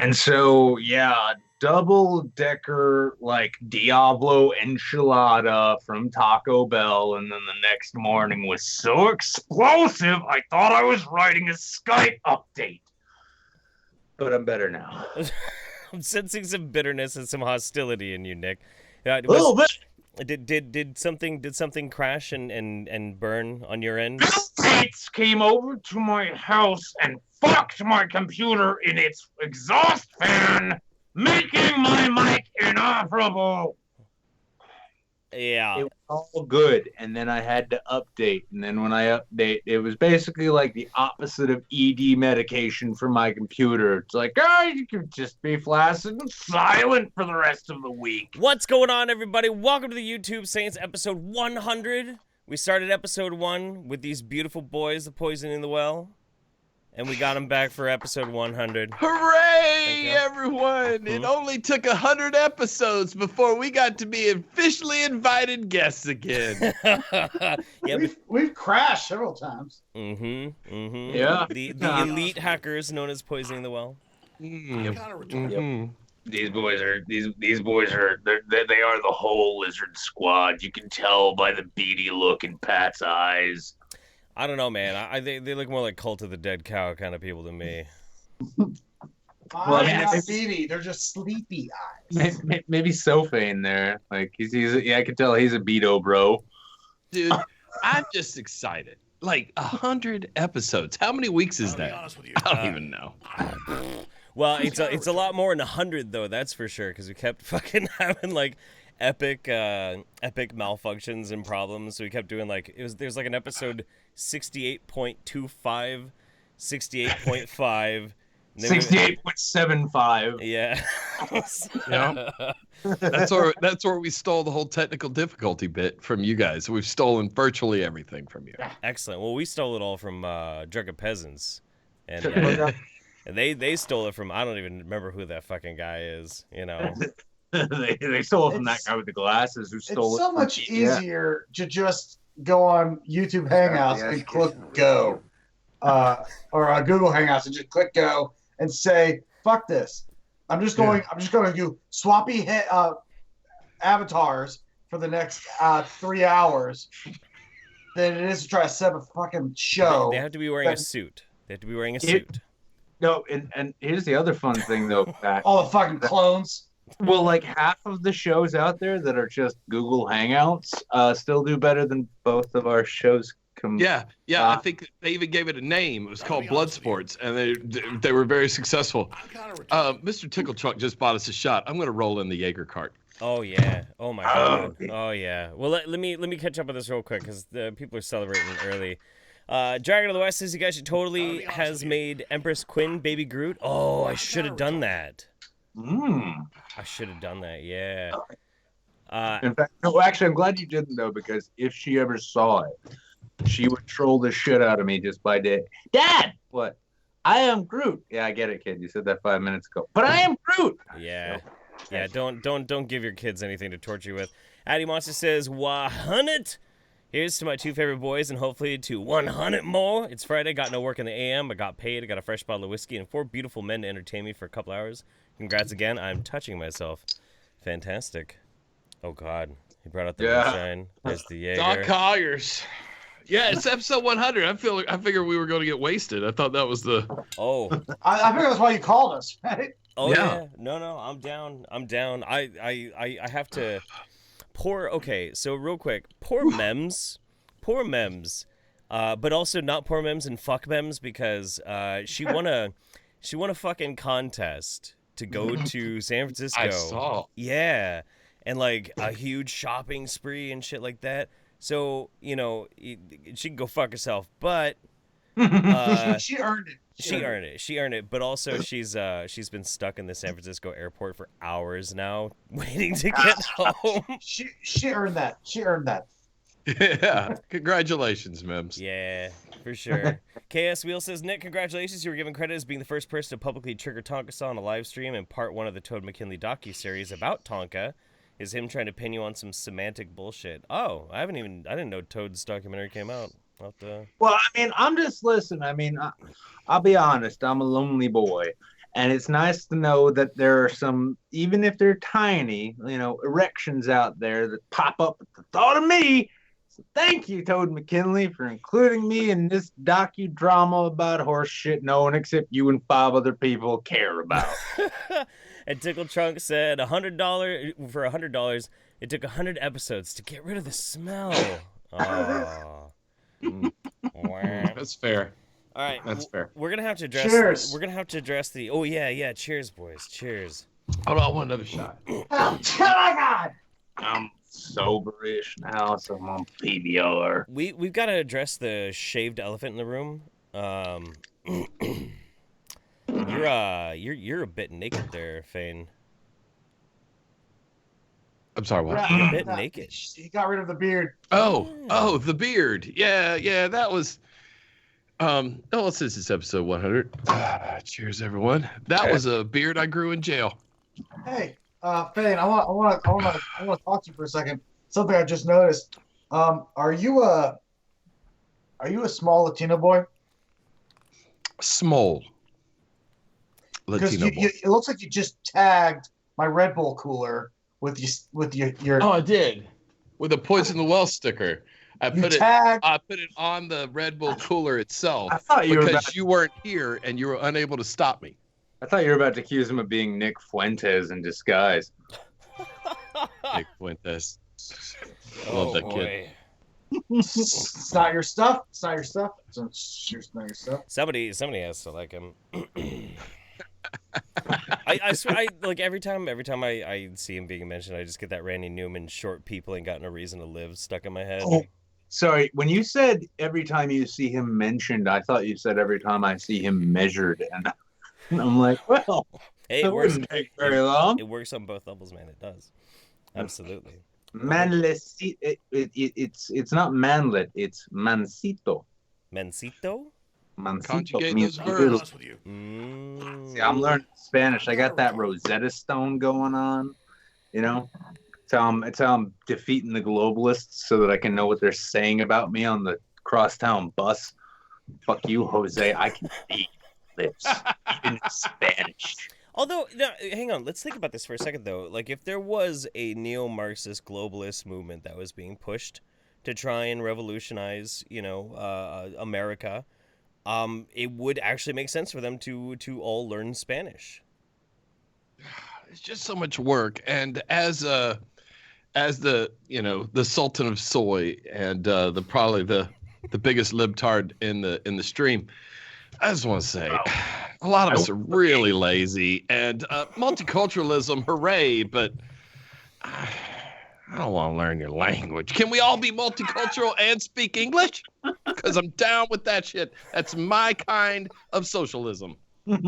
And so, yeah, double-decker, like, Diablo enchilada from Taco Bell, and then the next morning was so explosive, I thought I was writing a Skype update. But I'm better now. I'm sensing some bitterness and some hostility in you, Nick. A little bit. Did something crash and burn on your end? Bill Gates came over to my house and fucked my computer in its exhaust fan, making my mic inoperable. Yeah. It was all good, and then I had to update, and then when I update, it was basically like the opposite of ED medication for my computer. It's like, you could just be flaccid and silent for the rest of the week. What's going on, everybody? Welcome to the YouTube Saints episode 100. We started episode 1 with these beautiful boys, the poison in the well, and we got them back for episode 100. Hooray, everyone! It only took 100 episodes before we got to be officially invited guests again. Yeah, we've crashed several times. Yeah. The elite hackers known as poisoning the well. Yep. These boys are they are the whole lizard squad. You can tell by the beady look in Pat's eyes. I don't know, man. They look more like Cult of the Dead Cow kind of people to me. Well, I mean, not beady. They're just sleepy eyes. Maybe Sophane there. Like I can tell he's a Beto bro. Dude, I'm just excited. Like 100 episodes. How many weeks is that? I don't even know. Well, it's a lot more than 100 though. That's for sure. Because we kept fucking having like epic malfunctions and problems. So we kept doing like there's like an episode 68.25, 68.5. 68.75. Yeah. Yeah. That's where we stole the whole technical difficulty bit from you guys. We've stolen virtually everything from you. Excellent. Well, we stole it all from Drunken Peasants. And they stole it from, I don't even remember who that fucking guy is, you know. they stole it from that guy with the glasses who stole it. It's so much easier to just go on YouTube Hangouts and click go. Or Google Hangouts and just click go and say, fuck this. I'm just going to do swappy avatars for the next 3 hours than it is to try to set up a fucking show. They have to be wearing a suit. No, and here's the other fun thing, though. Pat. All the fucking clones. Well, like half of the shows out there that are just Google Hangouts still do better than both of our shows. Yeah. I think they even gave it a name. It was called Blood Sports, and they were very successful. Mr. Tickle Truck just bought us a shot. I'm going to roll in the Jaeger cart. Oh yeah. Oh my God. Oh yeah. Well, let me catch up with this real quick because the people are celebrating early. Dragon of the West says you guys should totally has made Empress Quinn Baby Groot. Oh, I should have done that. I should have done that. Yeah. In fact, no. Actually, I'm glad you didn't though, because if she ever saw it, she would troll the shit out of me just by day. Dad, what? I am Groot. Yeah, I get it, kid. You said that 5 minutes ago. But I am Groot. Yeah. Yeah. Don't give your kids anything to torture you with. Addy Monster says 100. Here's to my 2 favorite boys and hopefully to 100 more. It's Friday. Got no work in the AM. I got paid. I got a fresh bottle of whiskey and 4 beautiful men to entertain me for a couple hours. Congrats again. I'm touching myself. Fantastic. Oh God. He brought out the moonshine. There's the Jaeger. Doc Colliers. Yeah, it's episode 100. I figured we were going to get wasted. I thought that was the. Oh. I figured that's why you called us, right? Oh yeah. No. I'm down. I have to. Okay, so real quick, poor Mems, but also not poor Mems and fuck Mems because she won a fucking contest to go to San Francisco. I saw. Yeah, and like a huge shopping spree and shit like that. So she can go fuck herself, but she earned it. She earned it, but also she's been stuck in the San Francisco airport for hours now, waiting to get home. She earned that. Yeah, congratulations, Mims. Yeah, for sure. KS Wheel says, Nick, congratulations. You were given credit as being the first person to publicly trigger Tonka on a live stream, and part 1 of the Toad McKinley docu-series about Tonka is him trying to pin you on some semantic bullshit. Oh, I didn't know Toad's documentary came out. Well, I mean, I'm just listening. I mean, I'll be honest. I'm a lonely boy, And it's nice to know that there are some, even if they're tiny, erections out there that pop up at the thought of me. So thank you, Toad McKinley, for including me in this docudrama about horse shit no one except you and 5 other people care about. And Tickle Trunk said $100 for $100. It took 100 episodes to get rid of the smell. Oh. That's fair. All right, that's fair. We're gonna have to address. Cheers. We're gonna have to address the. Oh yeah. Cheers, boys. Cheers. Hold on, I want another shot. Oh my God! I'm soberish now, so I'm on PBR. We've got to address the shaved elephant in the room. You're a bit naked there, Fane. I'm sorry, what? You're a bit naked. He got rid of the beard. Oh, the beard. Yeah, that was. Since it's episode 100. Cheers, everyone. That was a beard I grew in jail. Hey, Fane, I want to talk to you for a second. Something I just noticed. Are you a small Latino boy? Small Latino boy. It looks like you just tagged my Red Bull cooler with your. Oh, I did. With a poison the well sticker. I put it on the Red Bull cooler itself. I thought you because you weren't here and you were unable to stop me. I thought you were about to accuse him of being Nick Fuentes in disguise. Nick Fuentes. I love that kid. It's not your stuff. It's not your stuff. It's not your stuff. Somebody has to like him. I swear, like every time I see him being mentioned, I just get that Randy Newman short people ain't got no reason to live stuck in my head. Oh, sorry, when you said every time you see him mentioned, I thought you said every time I see him measured, and I'm like, well, hey, it wouldn't take very long. It works on both levels, man. It does. Absolutely. Manless, it's not manlet, it's mansito. Mansito? Mansito Conjugate means those little. verbs. See, I'm learning Spanish. I got that Rosetta Stone going on. It's how I'm defeating the globalists so that I can know what they're saying about me on the crosstown bus. Fuck you, Jose. I can read lips in Spanish. Although, no, hang on. Let's think about this for a second, though. Like, if there was a neo-Marxist globalist movement that was being pushed to try and revolutionize, America, it would actually make sense for them to all learn Spanish. It's just so much work, and as the Sultan of Soy and probably the biggest libtard in the stream, I just want to say, a lot of us are really lazy, and multiculturalism, hooray! But I don't want to learn your language. Can we all be multicultural and speak English? Because I'm down with that shit. That's my kind of socialism. Thank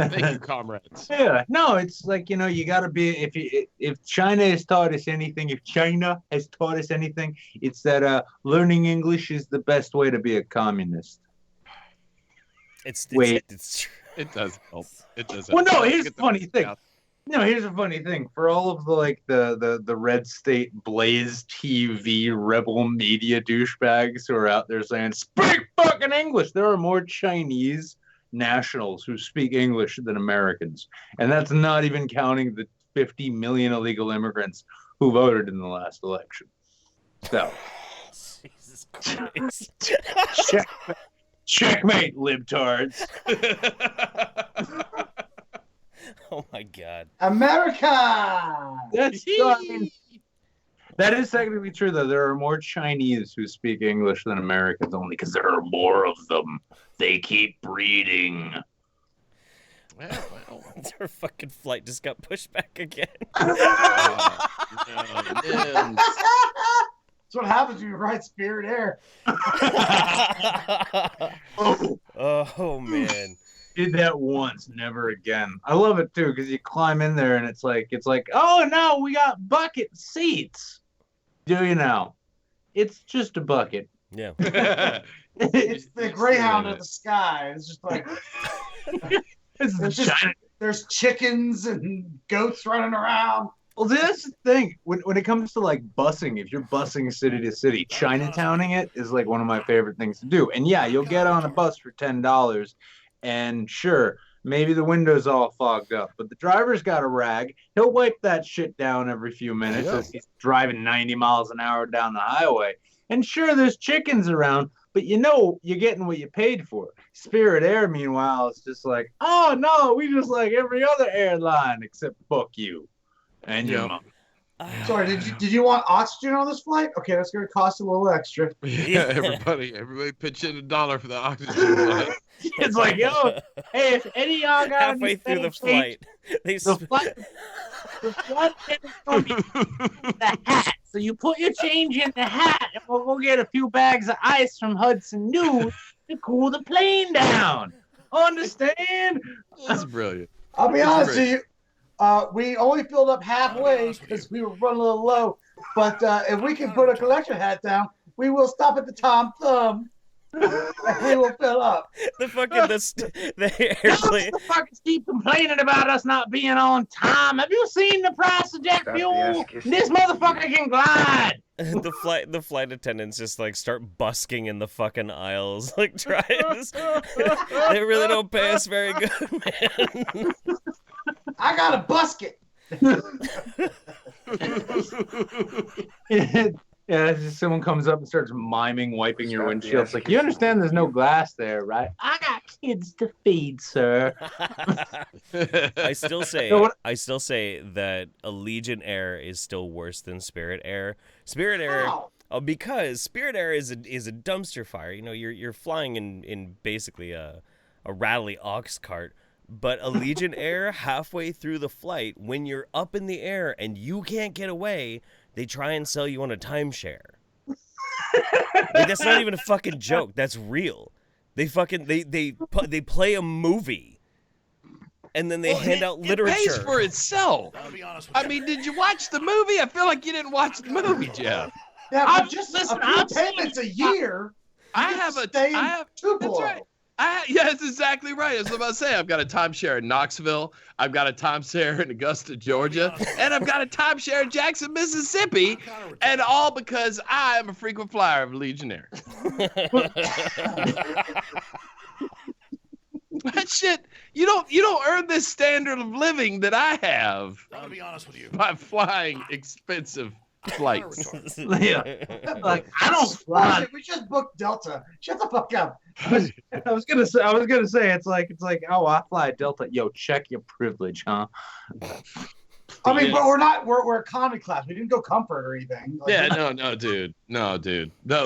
you, comrades. Yeah, no, it's like, you got to be, if China has taught us anything, it's that learning English is the best way to be a communist. It's true. It does help. It does. Well, no, here's the funny thing. No, here's a funny thing. For all of the red state Blaze TV rebel media douchebags who are out there saying, speak fucking English, there are more Chinese nationals who speak English than Americans. And that's not even counting the 50 million illegal immigrants who voted in the last election. So, Jesus Christ. Checkmate, libtards. Oh my God. America! That is technically true, though. There are more Chinese who speak English than Americans, only because there are more of them. They keep breeding. Well. Our fucking flight just got pushed back again. That's what happens when you ride Spirit Air. Oh man. Did that once, never again. I love it too, because you climb in there and it's like, oh no, we got bucket seats. Do you know? It's just a bucket. Yeah. It's the Greyhound of the sky. It's just like there's chickens and goats running around. Well, that's the thing. When it comes to like busing, if you're busing city to city, Chinatowning it is like one of my favorite things to do. And yeah, you'll get on a bus for $10, and sure, Maybe the window's all fogged up, but the driver's got a rag. He'll wipe that shit down every few minutes as he's driving 90 miles an hour down the highway. And sure, there's chickens around, but you're getting what you paid for. Spirit Air, meanwhile, is just like, oh no, we just like every other airline except fuck you and your mom. Sorry, did you want oxygen on this flight? Okay, that's going to cost a little extra. Yeah, everybody pitch in $1 for the oxygen flight. It's like, yo, hey, if any of y'all got halfway through the flight, the flight is going to be the hat. So you put your change in the hat, and we'll go get a few bags of ice from Hudson News to cool the plane down. Understand? That's brilliant. I'll be honest with you. We only filled up halfway because we were running a little low. But if we can put a collection hat down, we will stop at the Tom Thumb. We will fill up. The fucking the airplane. The fuckers keep complaining about us not being on time. Have you seen the price of jet fuel? This motherfucker can glide. The flight attendants just like start busking in the fucking aisles, like trying to. They really don't pay us very good, man. I got a busket. Yeah, it's just someone comes up and starts miming wiping your windshield. It's like, you understand there's no glass there, right? I got kids to feed, sir. I still say that Allegiant Air is still worse than Spirit Air. Spirit Air, because Spirit Air is a dumpster fire. You know, you're flying in basically a rattly ox cart. But Allegiant Air, halfway through the flight, when you're up in the air and you can't get away, they try and sell you on a timeshare. Like, that's not even a fucking joke. That's real. They play a movie, and then they hand out literature. It pays for itself. I mean, did you watch the movie? I feel like you didn't watch the movie, Jeff. Yeah, but just a few payments a year. I have Tupelo. That's right. Yeah, that's exactly right. I was about to say, I've got a timeshare in Knoxville, I've got a timeshare in Augusta, Georgia, and I've got a timeshare in Jackson, Mississippi, and all because I am a frequent flyer of Legionnaire. That shit, you don't earn this standard of living that I have. I'll be honest with you. By flying expensive flights. Yeah. Like, I don't fly. We just booked Delta. Shut the fuck up. I was gonna say it's like oh, I fly Delta. Yo, check your privilege, huh? I mean, but we're economy class. We didn't go comfort or anything. Like, Yeah, no, dude. No,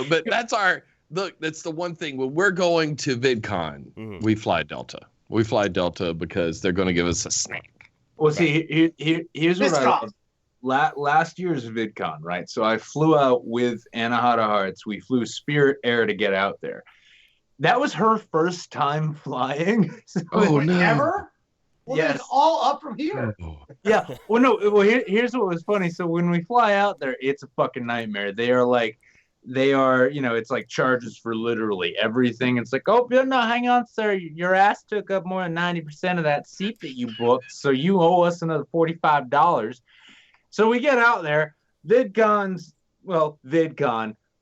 but that's the one thing. When we're going to VidCon, we fly Delta. We fly Delta because they're going to give us a snack. Well, see, here's what I did. Last year's VidCon, right? So I flew out with Anahata Hearts. We flew Spirit Air to get out there. That was her first time flying. Oh, no. Ever? Well, yes. It's all up from here. Yeah. Well, no. Well, here's what was funny. So when we fly out there, it's a fucking nightmare. They are, it's like charges for literally everything. It's like, oh, no, hang on, sir. Your ass took up more than 90% of that seat that you booked, so you owe us another $45. So we get out there. VidCon.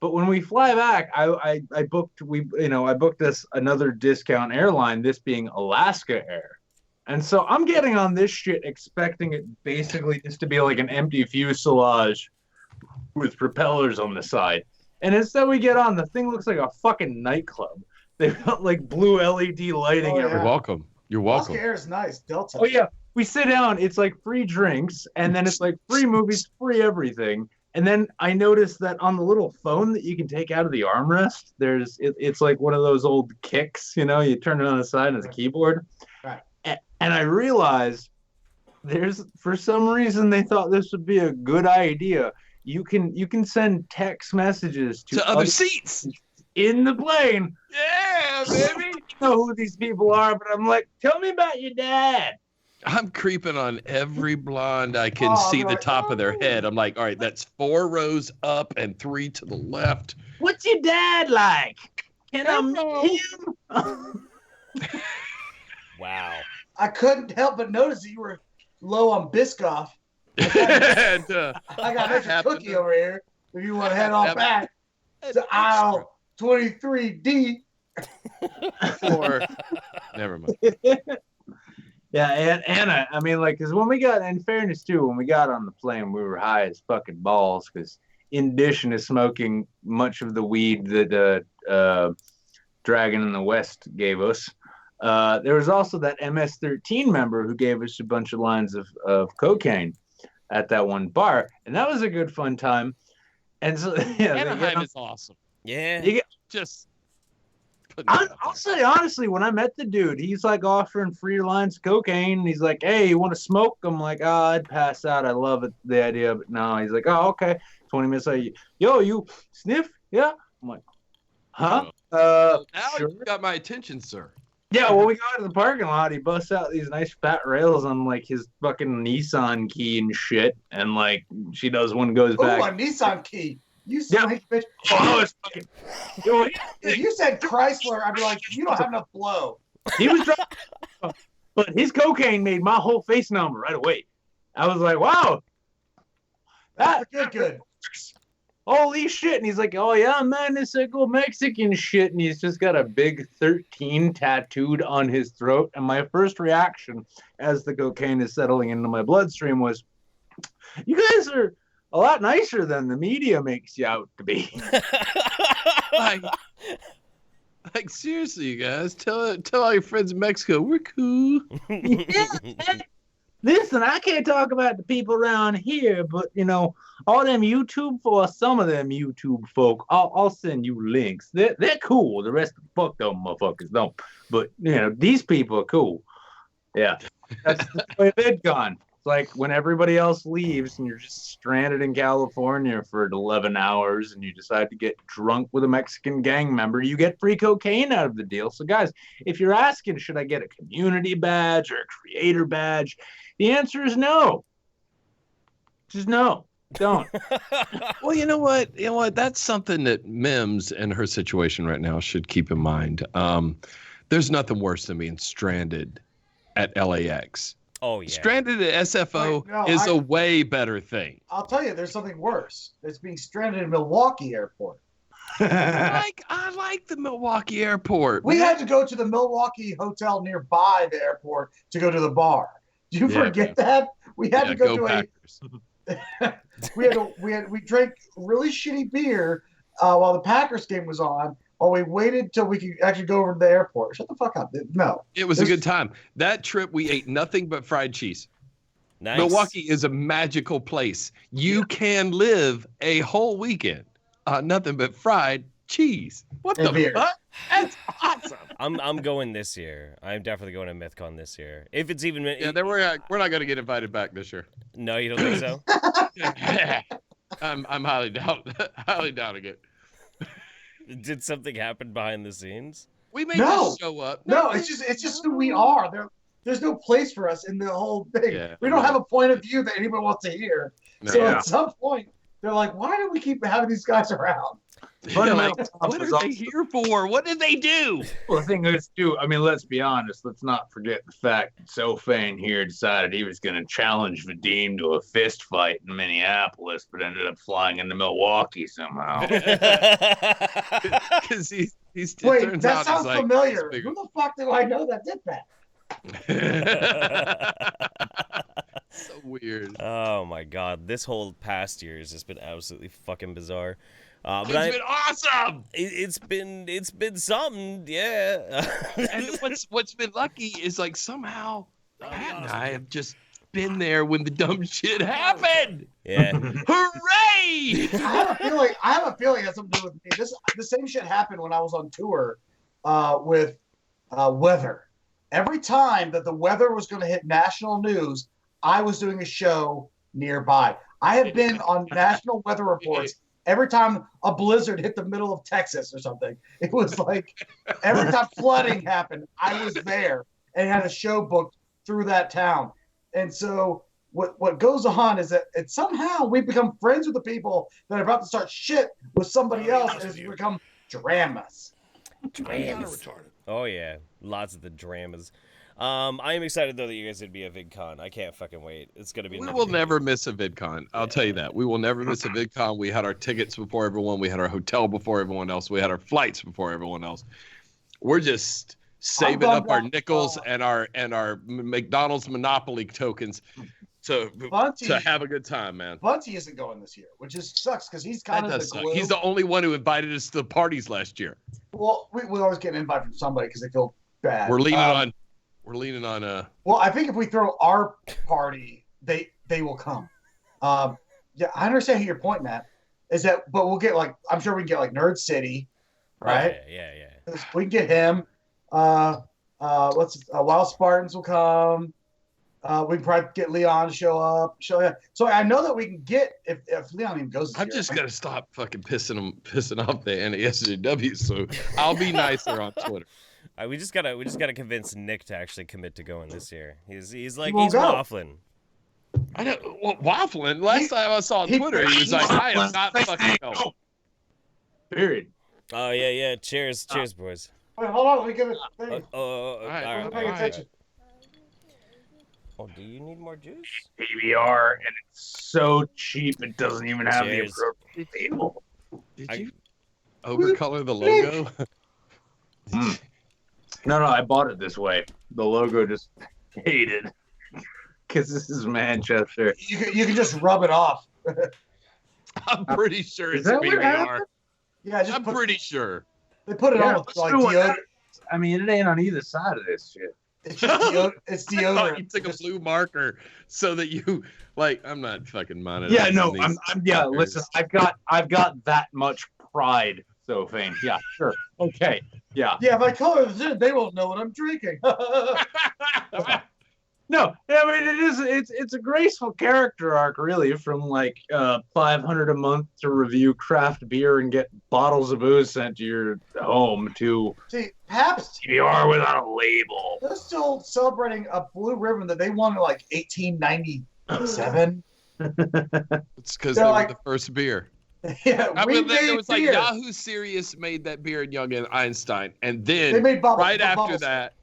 But when we fly back, I booked this another discount airline, this being Alaska Air. And so I'm getting on this shit expecting it basically just to be like an empty fuselage with propellers on the side. And instead we get on, the thing looks like a fucking nightclub. They've got like blue LED lighting everywhere. You're welcome. You're welcome. Alaska Air is nice. Delta. Oh yeah. We sit down, it's like free drinks, and then it's like free movies, free everything. And then I noticed that on the little phone that you can take out of the armrest, it's like one of those old kicks, you turn it on the side and it's a keyboard. Right. And I realized for some reason they thought this would be a good idea. You can send text messages to other seats in the plane. Yeah, baby. I don't know who these people are, but I'm like, tell me about your dad. I'm creeping on every blonde I can see the top of their head. I'm like, all right, that's 4 rows up and 3 to the left. What's your dad like? Can I meet him? Wow. I couldn't help but notice that you were low on Biscoff. And, I got an extra cookie over here. If you want to head on back to aisle 23D. Or never mind. Yeah, and Anna, I mean, like, because when we got, in fairness too, when we got on the plane, we were high as fucking balls. Because in addition to smoking much of the weed that Dragon in the West gave us, there was also that MS-13 member who gave us a bunch of lines of cocaine at that one bar, and that was a good fun time. And so, yeah, Anaheim is awesome. Yeah. you get, Just. I'll say honestly, when I met the dude, he's like offering free lines of cocaine. And he's like, "Hey, you want to smoke?" I'm like, "Oh, I'd pass out. I love it, the idea, but no." He's like, "Oh, okay." 20 minutes later, "Yo, you sniff?" "Yeah." I'm like, "Huh?" Now Sure. you got my attention, sir. Yeah. Well, we go into the parking lot. He busts out these nice fat rails on like his fucking Nissan key and shit, and like she does one goes Oh, back. a Nissan key. You Yeah. snake bitch. Oh, it's fucking. Yo, If you said Chrysler, I'd be like, you don't have enough blow. he was driving, but his cocaine made my whole face number right away. I was like, "Wow, That's good. holy shit!" And he's like, "Oh yeah, man, it's a cool Mexican shit." And he's just got a big 13 tattooed on his throat. And my first reaction, as the cocaine is settling into my bloodstream, was, "You guys are a lot nicer than the media makes you out to be." Like seriously, you guys, tell all your friends in Mexico we're cool. Yeah. Listen, I can't talk about the people around here, but you know, all them YouTube some of them YouTube folk, I'll send you links. They're cool. The rest of the fuck them motherfuckers don't. But you know, these people are cool. Yeah, that's the way VidCon. It's like when everybody else leaves and you're just stranded in California for 11 hours and you decide to get drunk with a Mexican gang member, you get free cocaine out of the deal. So guys, if you're asking, should I get a community badge or a creator badge? The answer is no. Just no. Don't. Well, you know what? That's something that Mims in her situation right now should keep in mind. There's nothing worse than being stranded at LAX. Oh yeah. Stranded at SFO is a way better thing. I'll tell you, there's something worse. It's being stranded in Milwaukee Airport. I like the Milwaukee Airport. We had to go to the Milwaukee hotel nearby the airport to go to the bar. Do you forget that? We had to go to Packers. we drank really shitty beer while the Packers game was on, while we waited till we could actually go over to the airport. Shut the fuck up. No. It was a good time. That trip, we ate nothing but fried cheese. Nice. Milwaukee is a magical place. You can live a whole weekend on nothing but fried cheese. What And the beer. fuck? That's awesome. I'm going this year. I'm definitely going to MythCon this year. If it's even Yeah, then we're not going to get invited back this year. No, you don't think so? I'm highly doubting it. Did something happen behind the scenes? We may No. just show up. No, it's just who we are. There's no place for us in the whole thing. Yeah. We don't have a point of view that anybody wants to hear. No. So Yeah. at some point, they're like, why do we keep having these guys around? You're like, what are they here for? What did they do? Well, the thing is, too, I mean, let's be honest. Let's not forget the fact that Sofane here decided he was going to challenge Vadim to a fist fight in Minneapolis, but ended up flying into Milwaukee somehow. Because he's Wait, that out sounds he's like, familiar. "It's bigger." Who the fuck do I know that did that? So weird. Oh my god, this whole past year has just been absolutely fucking bizarre. But It's been awesome. It's been something, yeah. And what's been lucky is like somehow Pat and I have just been there when the dumb shit happened. Yeah. Hooray! I have a feeling it has something to do with me. The same shit happened when I was on tour with weather. Every time that the weather was going to hit national news, I was doing a show nearby. I have been on national weather reports every time a blizzard hit the middle of Texas or something. It was like every time flooding happened, I was there and had a show booked through that town. And so what goes on is that somehow we become friends with the people that are about to start shit with somebody else, and it's become dramas. Dramas. Oh yeah, lots of the dramas. I am excited though that you guys would be at VidCon. I can't fucking wait. It's gonna be. We will never miss a VidCon. I'll tell you that. We will never miss a VidCon. We had our tickets before everyone. We had our hotel before everyone else. We had our flights before everyone else. We're just saving up our nickels and our McDonald's Monopoly tokens to have a good time, man. Bunty isn't going this year, which sucks because he's kind of the glue. He's the only one who invited us to the parties last year. Well, we always get an invite from somebody because they feel bad. We're leaning on. Well, I think if we throw our party, they will come. Yeah, I understand your point, Matt. Is that, but we'll get I'm sure we can get Nerd City, right? Oh, yeah. We can get him. Wild Spartans will come. We can probably get Leon to show up. So I know that we can get if Leon even goes. I'm just gonna stop fucking pissing off the NASJW. So I'll be nicer on Twitter. We just gotta convince Nick to actually commit to going this year. He's waffling. I know waffling. Last time I saw on Twitter, he was like, "I am not fucking going." Period. Oh yeah. Cheers, boys. Wait, hold on. Let me give it. All Pay right. attention. Oh, do you need more juice? PBR, and it's so cheap it doesn't even have the Cheers. appropriate label. Did you overcolor the logo? No, I bought it this way. The logo just faded because this is Manchester. You can just rub it off. I'm pretty sure it's that what PBR. happened? Yeah, I'm pretty sure. They put it on with deodorant. I mean, it ain't on either side of this shit. It's just it's I thought deodorant. you took a blue marker so that you I'm not fucking monetizing. Yeah, no, these I'm fuckers. listen, I've got that much pride, Sophane. Yeah, sure. Okay. Yeah. Yeah, if I color this in, they won't know what I'm drinking. No, I mean it's a graceful character arc, really, from $500 a month to review craft beer and get bottles of booze sent to your home to See, Pabst, PBR without a label. they're still celebrating a blue ribbon that they won in 1897. It's because They're they were like- the first beer. Yeah, I we mean, made it was beer. Yahoo Serious made that beer in Young and Einstein, and They then made bubbles. right after bubbles. that,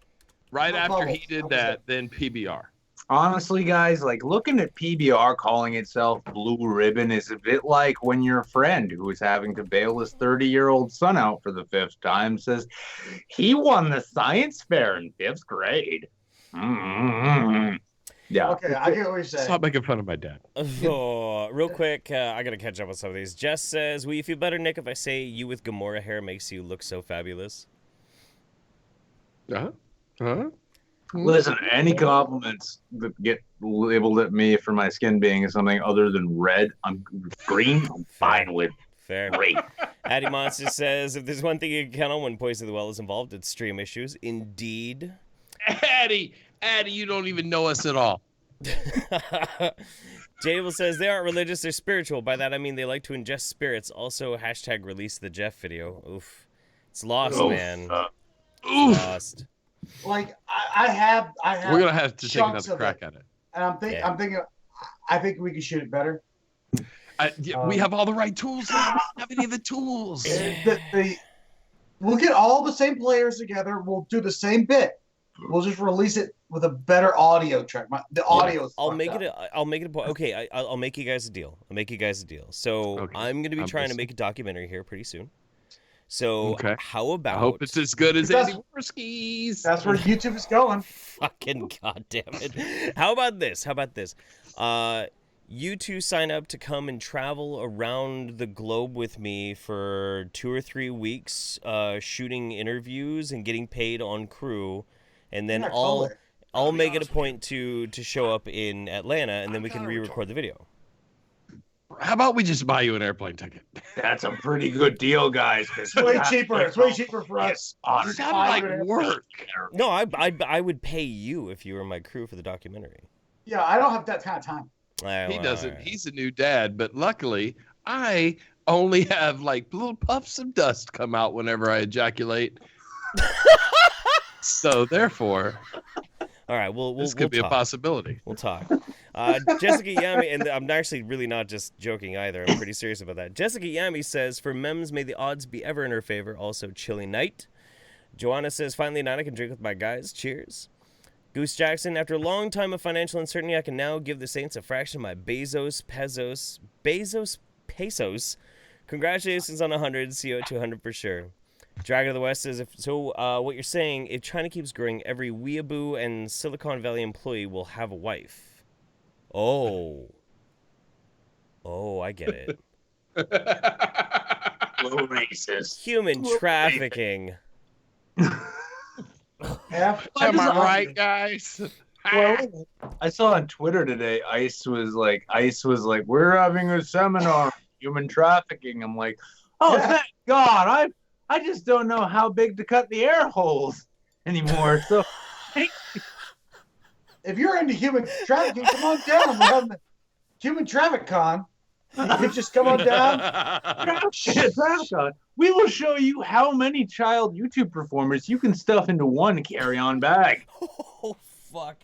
right after he Bubbles. did That was that, it. then PBR. Honestly, guys, looking at PBR calling itself Blue Ribbon is a bit like when your friend who is having to bail his 30-year-old son out for the 5th time says he won the science fair in 5th grade. Mm-hmm. Yeah. Okay, I get what you're saying. Stop making fun of my dad. Oh, real quick, I gotta catch up with some of these. Jess says, "Will you feel better, Nick, if I say you with Gamora hair makes you look so fabulous?" Listen, any compliments that get labeled at me for my skin being something other than red, green, I'm fine with. Fair. Great. Addy Monster says, "If there's one thing you can count on when Poison the Well is involved, it's stream issues." Indeed. Addy, you don't even know us at all. Jable says, "They aren't religious, they're spiritual. By that I mean they like to ingest spirits." Also, hashtag release the Jeff video. Oof. It's lost, man. Oof. Lost. I have. We're gonna have to take chunks another of crack it. at it. And I'm thinking. I think we can shoot it better. We have all the right tools. We don't have any of the tools. We'll get all the same players together. We'll do the same bit. We'll just release it with a better audio track. The audio is I'll fucked make up. it a point. Okay, I'll make you guys a deal. So Okay. I'm gonna be trying to listening. make a documentary here pretty soon. So Okay. how about? I hope it's as good as That's- Andy Worski's. That's where YouTube is going. Fucking goddamn it! How about this? You two sign up to come and travel around the globe with me for 2 or 3 weeks, shooting interviews and getting paid on crew, and then Yeah, I'll totally. make it a point to show up in Atlanta, and then we can re-record the video. How about we just buy you an airplane ticket? That's a pretty good deal, guys. It's way cheaper. It's way cheaper for us. It sounded like work. No, I would pay you if you were my crew for the documentary. Yeah, I don't have that kind of time. He doesn't. He's a new dad, but luckily I only have little puffs of dust come out whenever I ejaculate. So therefore, All right, we'll this could be talk. a possibility. We'll talk. Jessica Yami, and I'm actually really not just joking either. I'm pretty serious about that. Jessica Yami says, "For Mems, may the odds be ever in her favor." Also, chilly night. Joanna says, "Finally, night I can drink with my guys. Cheers." Goose Jackson, "After a long time of financial uncertainty, I can now give the Saints a fraction of my Bezos pesos. Congratulations on 100. See you at 200 for sure." Dragon of the West says, what you're saying, if China keeps growing, every weeaboo and Silicon Valley employee will have a wife. Oh, I get it. Low racist. Human trafficking. Yeah. Am I right, guys? Well, I saw on Twitter today, ICE was like, we're having a seminar on human trafficking. I'm like, thank God. I just don't know how big to cut the air holes anymore. So, if you're into human trafficking, come on down. We're having the Human Traffic Con. You just come on down. TrafficCon. We will show you how many child YouTube performers you can stuff into one carry-on bag. Oh, fuck.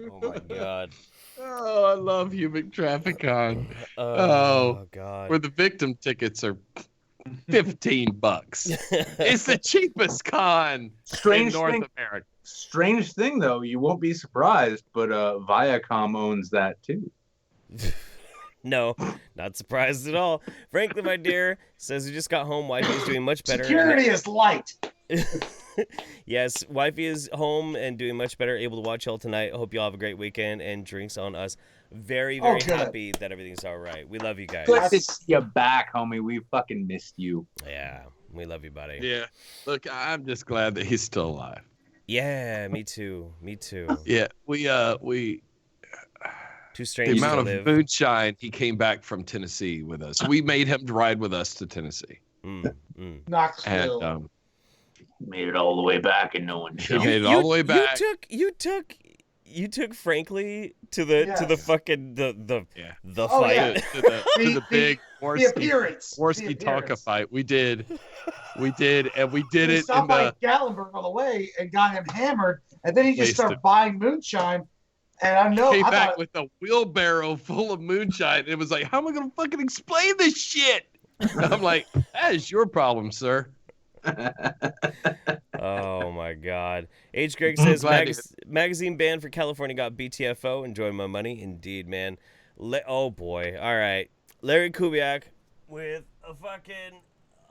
Oh, my God. Oh, I love Human Traffic Con. God. Where the victim tickets are $15. It's the cheapest con in North America. Strange thing, though, you won't be surprised, but Viacom owns that, too. No, not surprised at all. Frankly, my dear, says we just got home. Wifey is doing much better. Security is light. Yes, wifey is home and doing much better, able to watch y'all tonight. Hope y'all have a great weekend and drinks on us. Very, very happy that everything's all right. We love you guys. Good to see you back, homie. We fucking missed you. Yeah, we love you, buddy. Yeah. Look, I'm just glad that he's still alive. Yeah, me too. Me too. Yeah, we Too strange the amount to of live. moonshine he came back from Tennessee with us. We made him ride with us to Tennessee. Not And cool. Made it all the way back and no one he showed. made it all the way back. You took Frankly to the fucking the Oh, fight. yeah. To the big The appearance. Worski Tonka fight. We did, and we did We it stopped in by the Gallenberg on the way and got him hammered, and then he just started Wasted. buying moonshine. And I know came I back thought, with a wheelbarrow full of moonshine. And it was like, how am I going to fucking explain this shit? I'm like, that is your problem, sir. Oh my God. H. Greg says Glad magazine banned for California got BTFO. Enjoy my money, indeed, man. Oh boy. All right. Larry Kubiak with a fucking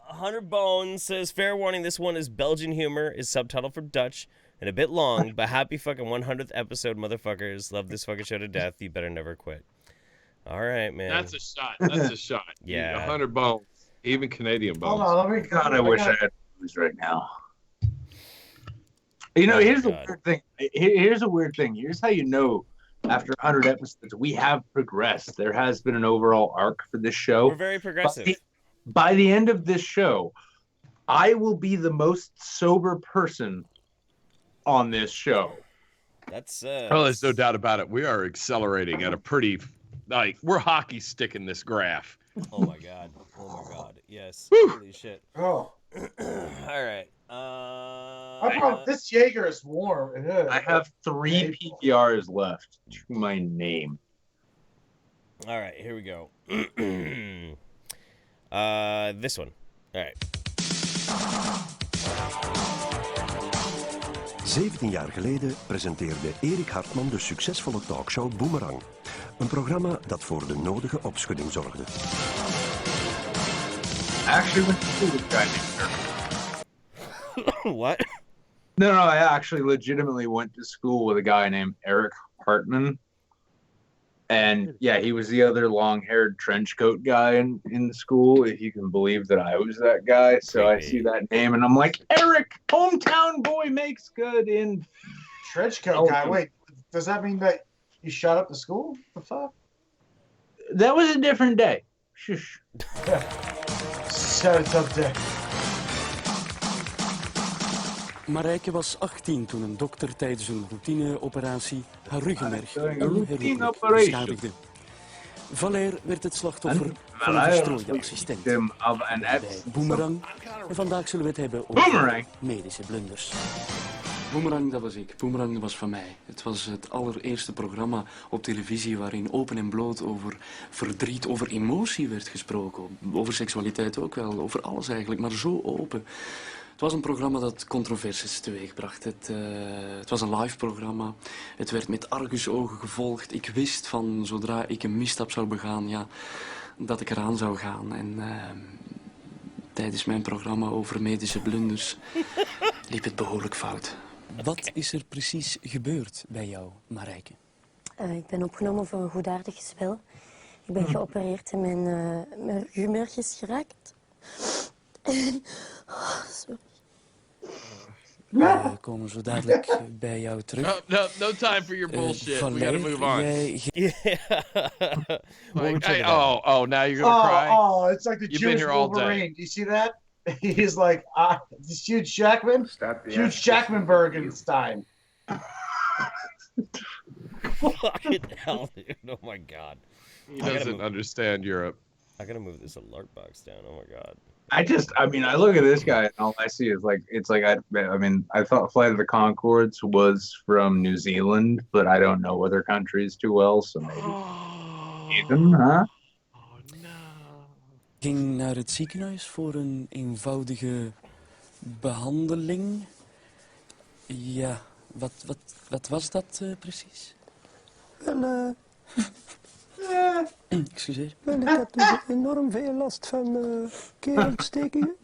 100 bones says, fair warning, this one is Belgian humor, is subtitled for Dutch, and a bit long, but happy fucking 100th episode, motherfuckers. Love this fucking show to death. You better never quit. All right, man. That's a shot. That's a shot. Yeah. 100 bones. Even Canadian bones. hold on, let me. God, I wish I had booze right now. You know, here's a weird thing. Here's a weird thing. Here's how you know after 100 episodes we have progressed. There has been an overall arc for this show. We're very progressive. By the end of this show, I will be the most sober person on this show. That's Oh, there's no doubt about it. We are accelerating at a pretty, we're hockey sticking this graph. Oh my God. Yes. Whew. Holy shit. Oh, All right. this Jaeger is warm. I have 3 PPRs left to my name. All right, here we go. This one. All right. 17 jaar geleden presenteerde Erik Hartman de succesvolle talkshow Boomerang. Een programma dat voor de nodige opschudding zorgde. Actually went to school with a guy named Eric. What? No, I actually legitimately went to school with a guy named Eric Hartman. And yeah, he was the other long-haired trench coat guy in school, if you can believe that I was that guy. So I see that name and I'm like, Eric, hometown boy makes good in Trench coat guy. Wait, does that mean that you shut up the school? The fuck? That was a different day. Shush. Shut it up there. Marijke was 18 toen een dokter tijdens een routineoperatie haar ruggenmerg routine onherroepelijk operation. beschadigde. Valère werd het slachtoffer van een verstrooide assistent bij Boomerang. En vandaag zullen we het hebben over medische blunders. Boomerang, dat was ik. Boomerang was van mij. Het was het allereerste programma op televisie waarin open en bloot over verdriet, over emotie werd gesproken. Over seksualiteit ook wel, over alles eigenlijk, maar zo open. Het was een programma dat controversies teweegbracht. Het was een live programma. Het werd met argusogen gevolgd. Ik wist van zodra ik een misstap zou begaan, ja, dat ik eraan zou gaan. En Tijdens mijn programma over medische blunders liep het behoorlijk fout. Wat is er precies gebeurd bij jou, Marijke? Ik ben opgenomen voor een goedaardig spel. Ik ben geopereerd en mijn humeur is geraakt. Sorry. We komen zo dadelijk bij jou terug. No time for your bullshit. We gotta move on. Now you're gonna cry? Oh, it's like the You've Jewish been here all Wolverine. day. Do you see that? He's like, this huge Jackman. Huge Jackman-Bergenstein. Fucking hell, dude. Oh my god. He doesn't understand Europe. I gotta move this alert box down. Oh my god. I look at this guy and all I see is I thought Flight of the Conchords was from New Zealand, but I don't know other countries too well, so maybe. Ethan, huh? Ging naar het ziekenhuis voor een eenvoudige behandeling. Ja, wat was dat precies? Excuseer. Ik had dus enorm veel last van keelontstekingen.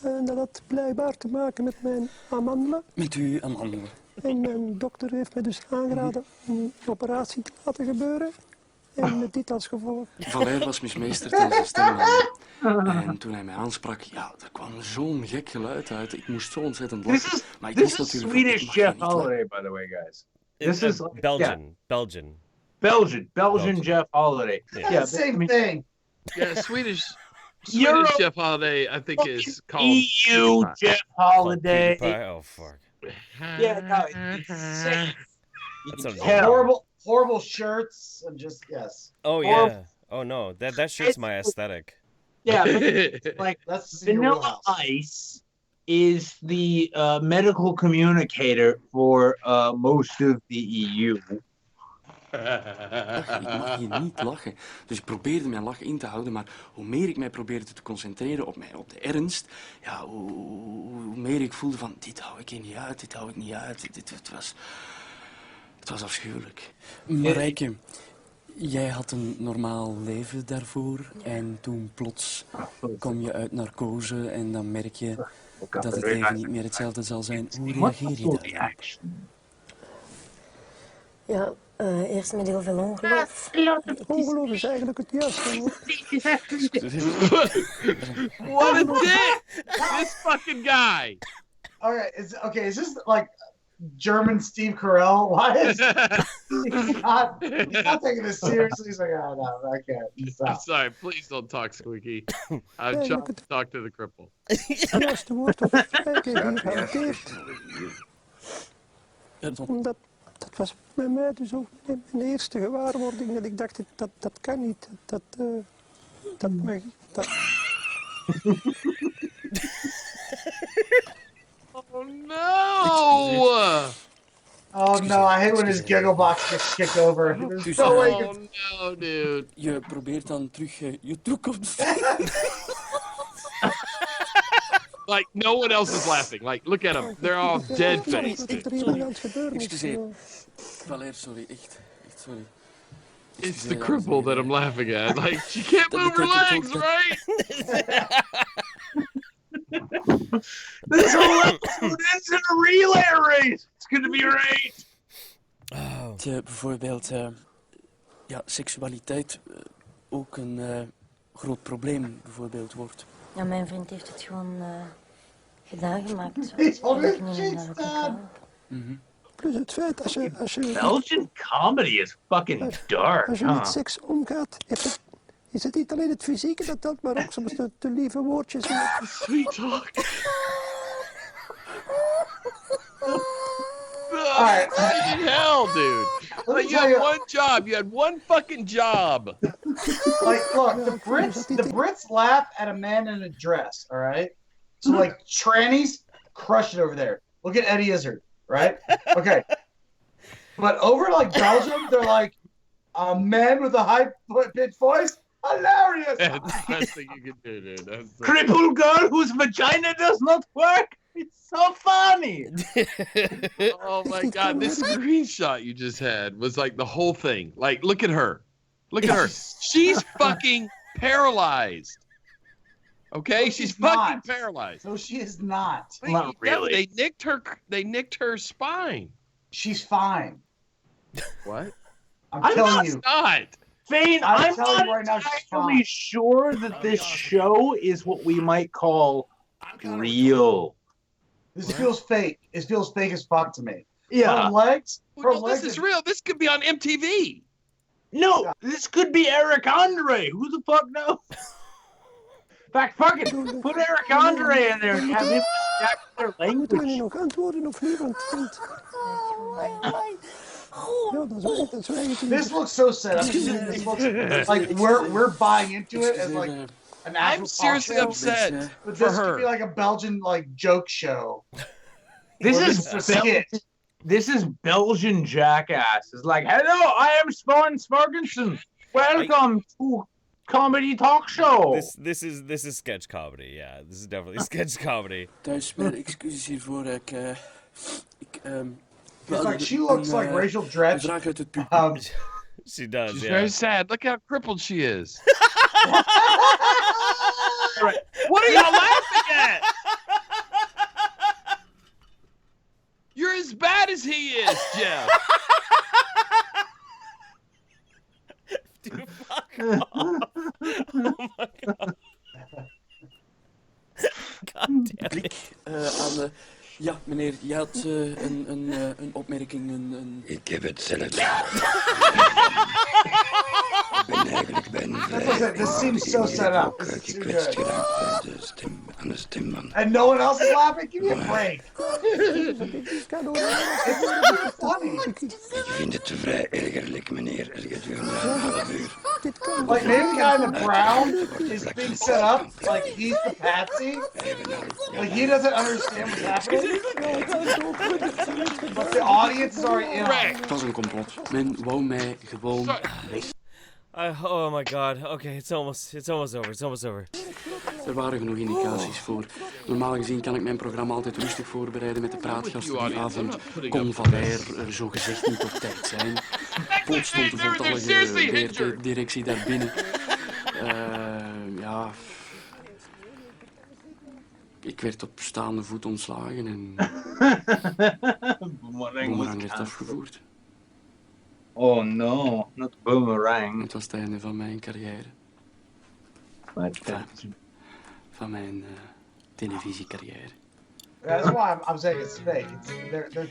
En dat had blijkbaar te maken met mijn amandelen. Met uw amandelen. En mijn dokter heeft me dus aangeraden om een operatie te laten gebeuren. En met dit als gevolg. Valère was mismeesterd in zijn stem. En toen hij mij aansprak, ja, er kwam zo'n gek geluid uit. Ik moest zo ontzettend lachen. Maar ik wist natuurlijk Swedish Jeff Holiday, by the way, guys. This is Belgian. Belgian Jeff Holiday. Yeah, the same thing. Yeah, Swedish Jeff Holiday, I think, is called EU Jeff Holiday. Oh fuck. Yeah, no, it's sick. That's Horrible shirts and just yes. Oh yeah. Oh no, that shirt's my aesthetic. Yeah, but like that's Vanilla Ice is the medical communicator for most of the EU. Ik mag hier niet lachen. Dus ik probeerde mijn lach in te houden, maar hoe meer ik mij probeerde te concentreren op de ernst, ja, hoe meer ik voelde van, dit hou ik hier niet uit, dit hou ik niet uit. Het was afschuwelijk. Marijke, jij had een normaal leven daarvoor en toen plots kom je uit narcose en dan merk je dat het leven niet meer hetzelfde zal zijn. Hoe reageer je daarop? Ja, eerst met heel veel ongeloof. Ongeloof is eigenlijk het juiste woord. What a dick! This fucking guy! Okay, is this like German Steve Carell? Why is he's not taking this seriously? He's like, oh no, I can't. Stop. Sorry, please don't talk, Squeaky. I'm trying to talk to the cripple. Het juiste woord op het vrijgeven gehanteerd. Dat was bij mij dus ook mijn eerste gewaarwording. Dat ik dacht, dat kan niet. Dat mag ik. Oh no! Oh no, I hate when his giggle box gets kicked over. There's no way you can... no, dude. Je probeert dan terug je toekomst. Like, no one else is laughing. Like, look at them. They're all dead-faced. Excuseer. Valère, sorry. Echt sorry. It's the cripple that I'm laughing at. Like, she can't move her legs, right? This whole episode is in a relay race. It's gonna be great. Bijvoorbeeld, seksualiteit ook een groot probleem bijvoorbeeld wordt. Ja, mijn vriend heeft het gewoon gedaan gemaakt. He's on his cheeks, Dad. Plus het feit, als je Belgian comedy is fucking dark, als je met seks omgaat, is het niet alleen het fysieke dat telt, maar ook soms de lieve woordjes. Sweet talk. Alright. Hell, dude. Like, you had one job. You had one fucking job. Like, look, the Brits laugh at a man in a dress, all right? So, like, trannies crush it over there. Look at Eddie Izzard, right? Okay. But over, like, Belgium, they're like, a man with a high-pitched voice? Hilarious! That's the best thing you can do, dude. Crippled girl whose vagina does not work. It's so funny. Oh my god, this screenshot you just had was like the whole thing. Like, look at her. Look at her. She's fucking paralyzed. Okay, No, she's she's fucking not. paralyzed. No, she is not. Not really. They nicked her. They nicked her spine. She's fine. What? I'm telling you. Not. Fane, I'm I'm telling not you right now, she's entirely fine. sure that this show is what we might call real. This feels fake. It feels fake as fuck to me. Yeah. Her legs. Well, no, this is real. This could be on MTV. No, this could be Eric Andre. Who the fuck knows? In fact, fuck it. Put Eric Andre in there and have him adapt their Moeten we nu language. nog antwoorden of niet? Want ja, dat is eigenlijk This looks so set up. This looks like we're buying into it as like an actual I'm seriously talk show. upset But for this her. could be like a Belgian like joke show. This Or is a skit. This is Belgian jackass. It's like, hello, I am Spawn Sparkinson. Welcome to comedy talk show. This is sketch comedy. Yeah, this is definitely sketch comedy. Thuis, mijn excuses hiervoor. It's like she looks like Rachel Dratch. Vraag uit het publiek. She does. She's yeah. very sad. Look how crippled she is. What are y'all laughing at? You're as bad as he is, Jeff. Dude, fuck off. Oh my god. God damn it. Ja, meneer, je had een opmerking. Ik heb het zelf. Ik ben eigenlijk This seems so set up. This is too gekwetst good. geraakt aan de stemman. And no one else is laughing? Give me a break. Ik kan ook It's funny. Ik vind het vrij ergerlijk, meneer. Er gedurende een half uur. dit kan. Like maybe the guy in the brown is being set up like he's the patsy. Like he doesn't understand what's happening. But the audience is already in on it. Het was een complot. Men wou mij gewoon weg. Oh my god. Okay, it's almost over. It's almost over. Er waren genoeg indicaties voor. Normaal gezien kan ik mijn programma altijd rustig voorbereiden met de praatgasten. Die avond kon Van Leijer er zogezegd niet op tijd zijn. Poot stond de voltallige directie daar binnen. Ja... Ik werd op staande voet ontslagen en... Boomerang werd afgevoerd. Oh no, not Boomerang. Het was het einde van mijn carrière. Van mijn televisiecarrière. That's why I'm saying it's fake.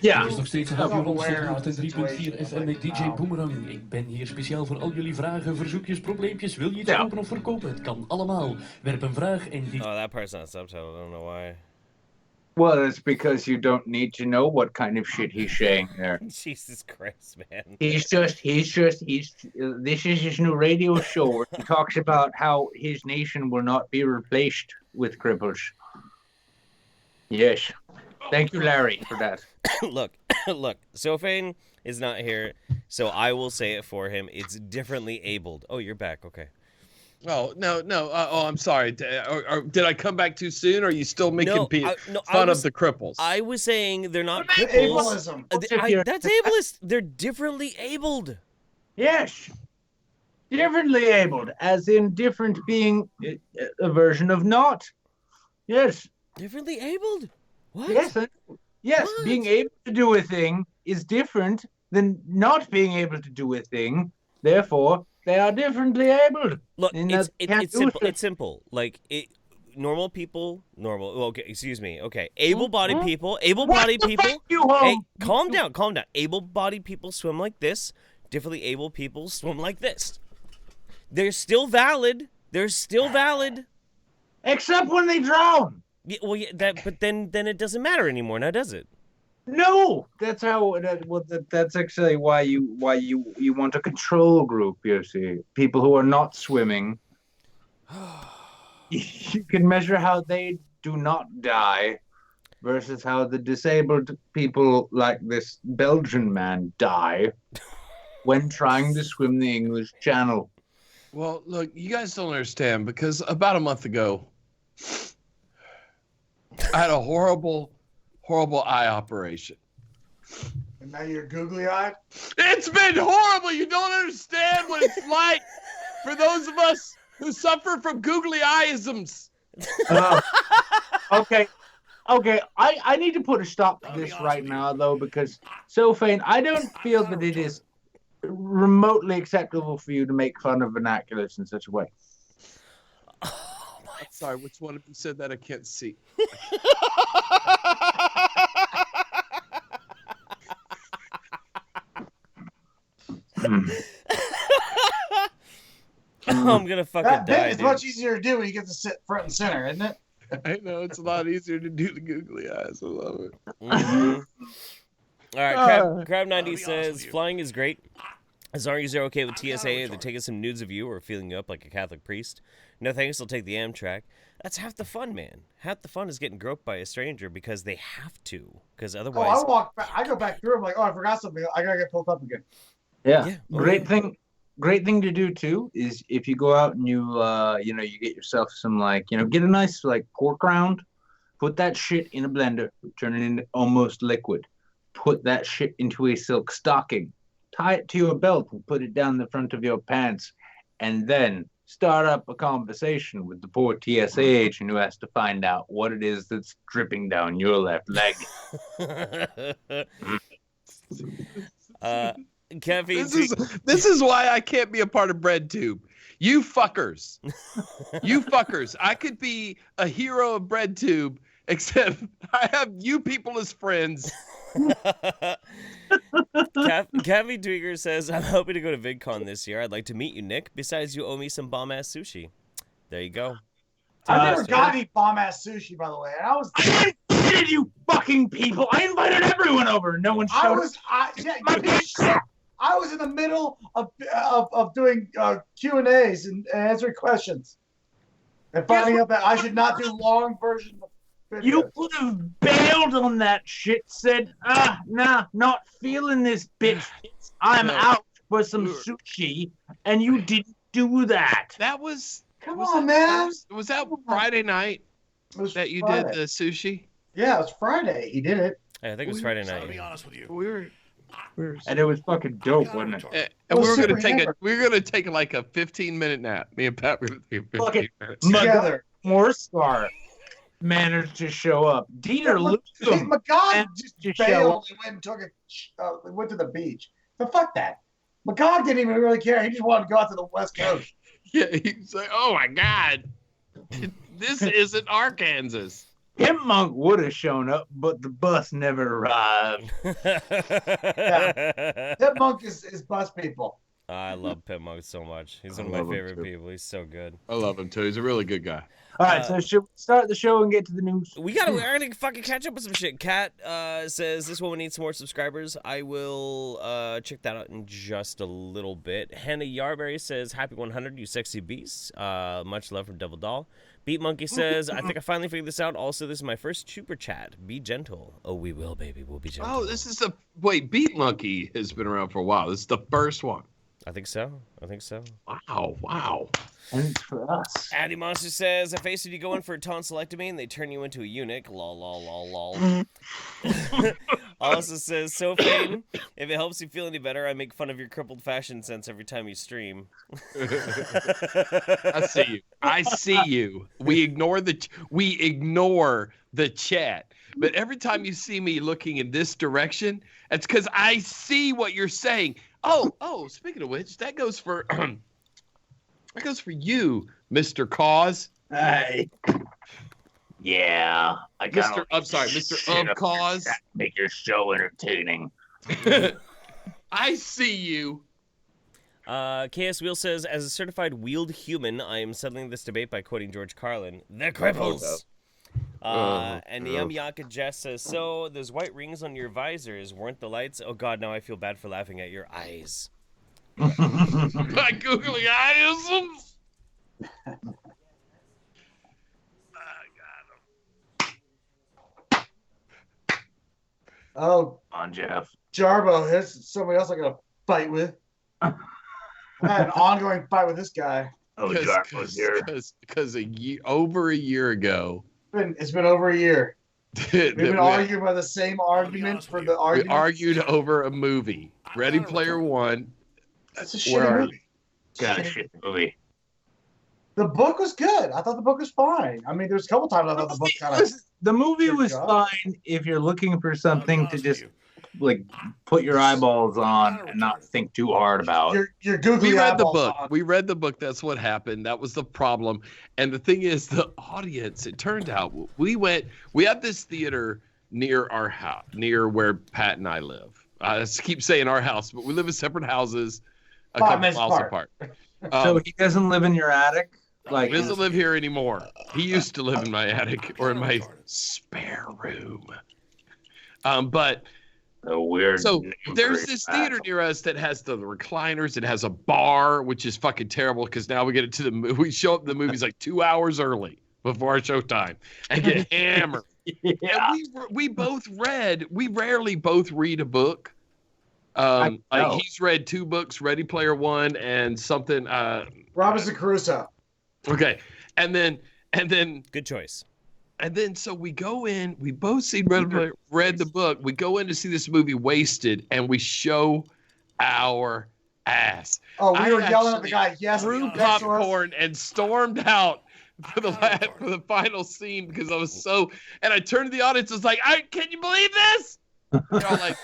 Ja. Het is nog steeds een half uur rond 103.4 FM met DJ Boomerang. Ik ben hier speciaal voor al jullie vragen, verzoekjes, probleempjes. Wil je iets kopen of verkopen? Het kan allemaal. Werp een vraag en die... Oh, that part's not subtitled. I don't know why. Well, it's because you don't need to know what kind of shit he's saying there. Jesus Christ, man. This is his new radio show where he talks about how his nation will not be replaced with cripples. Yes. Thank you, Larry, for that. Look, Sofane is not here, so I will say it for him. It's differently abled. Oh, you're back. Okay. Oh, no. I'm sorry. Did I come back too soon, or are you still making fun of the cripples? I was saying they're not cripples. Ableism. That's ableist. They're differently abled. Yes. Differently abled, as in different being a version of not. Yes. Differently abled? What? Yes, What? being able to do a thing is different than not being able to do a thing. Therefore, they are differently abled. Look, And it's simple. It's simple. Like normal people. Okay, excuse me. Okay, able-bodied people. Able-bodied people. Hey, calm down. Able-bodied people swim like this. Differently able people swim like this. They're still valid. Except when they drown. Yeah, well, but then it doesn't matter anymore, now does it? No, that's how. That's actually why you want a control group. You see, people who are not swimming. You can measure how they do not die, versus how the disabled people like this Belgian man die when trying to swim the English Channel. Well, look, you guys don't understand, because about a month ago, I had a horrible eye operation. And now you're googly-eyed? It's been horrible. You don't understand what it's like for those of us who suffer from googly-eyisms. Okay. Okay, I need to put a stop to this right now, though, because, Sophane, I don't feel that it is remotely acceptable for you to make fun of vernaculars in such a way. I'm sorry, which one of you said that? I can't see. I'm gonna fucking That bit die, is dude. much easier to do when you get to sit front and center, isn't it? I know, it's a lot easier to do the googly eyes. I love it. All right, Crab90 says, flying is great. As long as you're okay with TSA, they're taking some nudes of you or feeling you up like a Catholic priest. No thanks, they'll take the Amtrak. That's half the fun, man. Half the fun is getting groped by a stranger because they have to. Because otherwise... I walk back, I go back through, I'm like, oh, I forgot something. I gotta get pulled up again. Yeah. Great thing to do too is if you go out and you you get yourself some get a nice pork round, put that shit in a blender, turn it into almost liquid, put that shit into a silk stocking, tie it to your belt and put it down the front of your pants, and then start up a conversation with the poor TSA agent who has to find out what it is that's dripping down your left leg. This is why I can't be a part of BreadTube. You fuckers. You fuckers. I could be a hero of BreadTube, except I have you people as friends. Cavi Tweaker says, I'm hoping to go to VidCon this year. I'd like to meet you, Nick. Besides, you owe me some bomb-ass sushi. There you go. I never got any bomb-ass sushi, by the way. And I invited you fucking people. I invited everyone over. No one showed up. I was in the middle of doing Q&As and answering questions. And finding out that I should not do long versions of videos. You could have bailed on that shit, said, nah, not feeling this bitch. I'm out for some sushi, and you didn't do that. That was... Come on, man. Was that Friday night that you did the sushi? Yeah, it was Friday. He did it. I think it was Friday night. To be honest with you, We were and it was fucking dope, wasn't it? And we were gonna take like a 15-minute nap. Me and Pat were gonna take 15 minutes together. Morscar managed to show up. Dieter Lucum McGod just bailed and went to the beach. But fuck that. McGod didn't even really care. He just wanted to go out to the West Coast. Yeah, he's like, oh my God, this isn't Arkansas. Pimp Monk would have shown up, but the bus never arrived. Yeah. Pimp Monk is bus people. I love Pimp Monk so much. He's one of my favorite people. He's so good. I love him too. He's a really good guy. All right, so should we start the show and get to the news? We're gonna fucking catch up with some shit. Kat says this woman needs some more subscribers. I will check that out in just a little bit. Hannah Yarberry says, happy 100, you sexy beasts. Much love from Devil Doll. Beat Monkey says, I think I finally figured this out. Also, this is my first SuperChat. Be gentle. Oh, we will, baby. We'll be gentle. Oh, this is Beat Monkey has been around for a while. This is the first one. I think so. Wow. And for us. Addy Monster says, I faced you go in for a tonsillectomy and they turn you into a eunuch. Lol, lol, lol, lol. Also says, Sophane, if it helps you feel any better, I make fun of your crippled fashion sense every time you stream. I see you. We ignore the chat. But every time you see me looking in this direction, it's because I see what you're saying. Oh, speaking of which, that goes for you, Mr. Cause. Hey. Yeah. Mr. Of Cause. Make your show entertaining. I see you. KS Wheel says, as a certified wheeled human, I am settling this debate by quoting George Carlin. The cripples. And Yamyaka Jess says, so those white rings on your visors weren't the lights? Oh God, now I feel bad for laughing at your eyes. My googly eyes. Oh, on Jeff. Jarbo, here's somebody else I got to fight with. I had an ongoing fight with this guy. Oh, Jarbo's here. Because over a year ago. It's been over a year. We've been arguing about the same argument for the argument. We argued over a movie. Ready Player One. That's a shitty movie. Got a shit movie. The book was good. I thought the book was fine. I mean, there's a couple times I thought the book kind of. The movie was fine if you're looking for something to just like put your eyeballs on and not think too hard about. Your googly We read the eyeballs book. on. We read the book. That's what happened. That was the problem. And the thing is, the audience. It turned out we had this theater near our house, near where Pat and I live. I keep saying our house, but we live in separate houses, a 5 couple minutes miles apart. So he doesn't live in your attic? He doesn't live here anymore. He used to live in my attic or in my spare room. But weird. So there's this theater near us that has the recliners. It has a bar, which is fucking terrible because now we get into the movie. We show up in the movies like 2 hours early before our showtime and get hammered. Yeah. And we both read. We rarely both read a book. Like he's read 2 books, Ready Player One and something. Robinson Crusoe. Okay, and then good choice. And then so we go in. We both read the book. We go in to see this movie, Wasted, and we show our ass. Oh, we were yelling at the guy. Yes, threw popcorn and stormed out for the final scene because I was so. And I turned to the audience. I was like, "Can you believe this?" They're all like,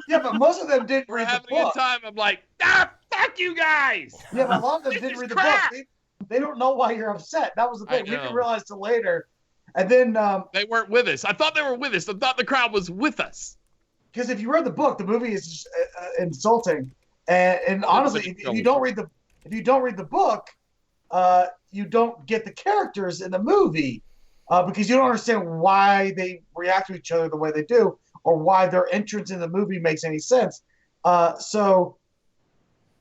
yeah, but most of them didn't read the book. Having a good time. I'm like, fuck you guys. Yeah, but a lot of them didn't read the book. They don't know why you're upset. That was the thing. We didn't realize till later. And then they weren't with us. I thought they were with us. I thought the crowd was with us. Because if you read the book, the movie is just insulting. And honestly, if you don't read the book, you don't get the characters in the movie because you don't understand why they react to each other the way they do or why their entrance in the movie makes any sense. So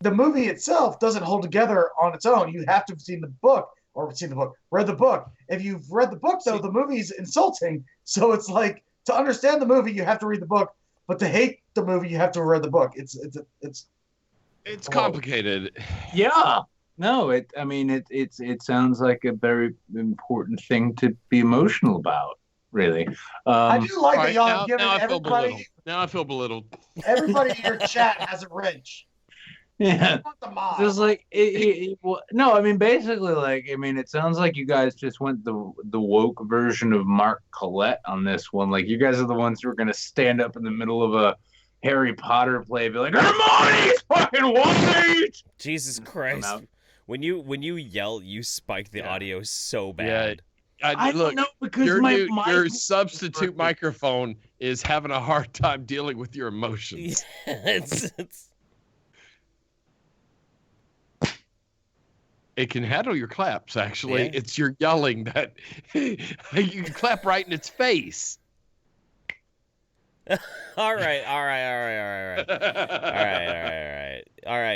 the movie itself doesn't hold together on its own. You have to have seen the book read the book. If you've read the book, though, the movie's insulting. So it's like to understand the movie, you have to read the book, but to hate the movie, you have to have read the book. It's complicated. Yeah. No, it sounds like a very important thing to be emotional about, really. I do like that y'all have given everybody. Now I feel belittled. Everybody in your chat has a wrench. Yeah, just like no, I mean basically, it sounds like you guys just went the woke version of Mark Collette on this one. Like you guys are the ones who are gonna stand up in the middle of a Harry Potter play, and be like, "Hermione's fucking white!" Jesus Christ! When you yell, you spike the audio so bad. I don't know because your substitute microphone is having a hard time dealing with your emotions. It can handle your claps, actually. Yeah. It's your yelling that you can clap right in its face. All right,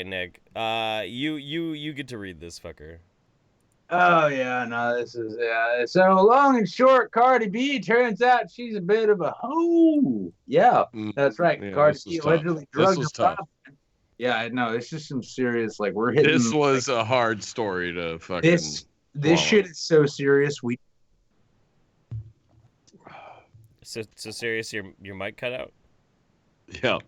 Nick. You get to read this fucker. Oh yeah, no, this is So long and short, Cardi B turns out she's a bit of a hoe. Yeah, that's right. Yeah, Cardi B allegedly drugged her tough. Yeah, no, it's just some serious we're hitting. This was a hard story to fucking. This shit is so serious. So serious. Your mic cut out. Yeah.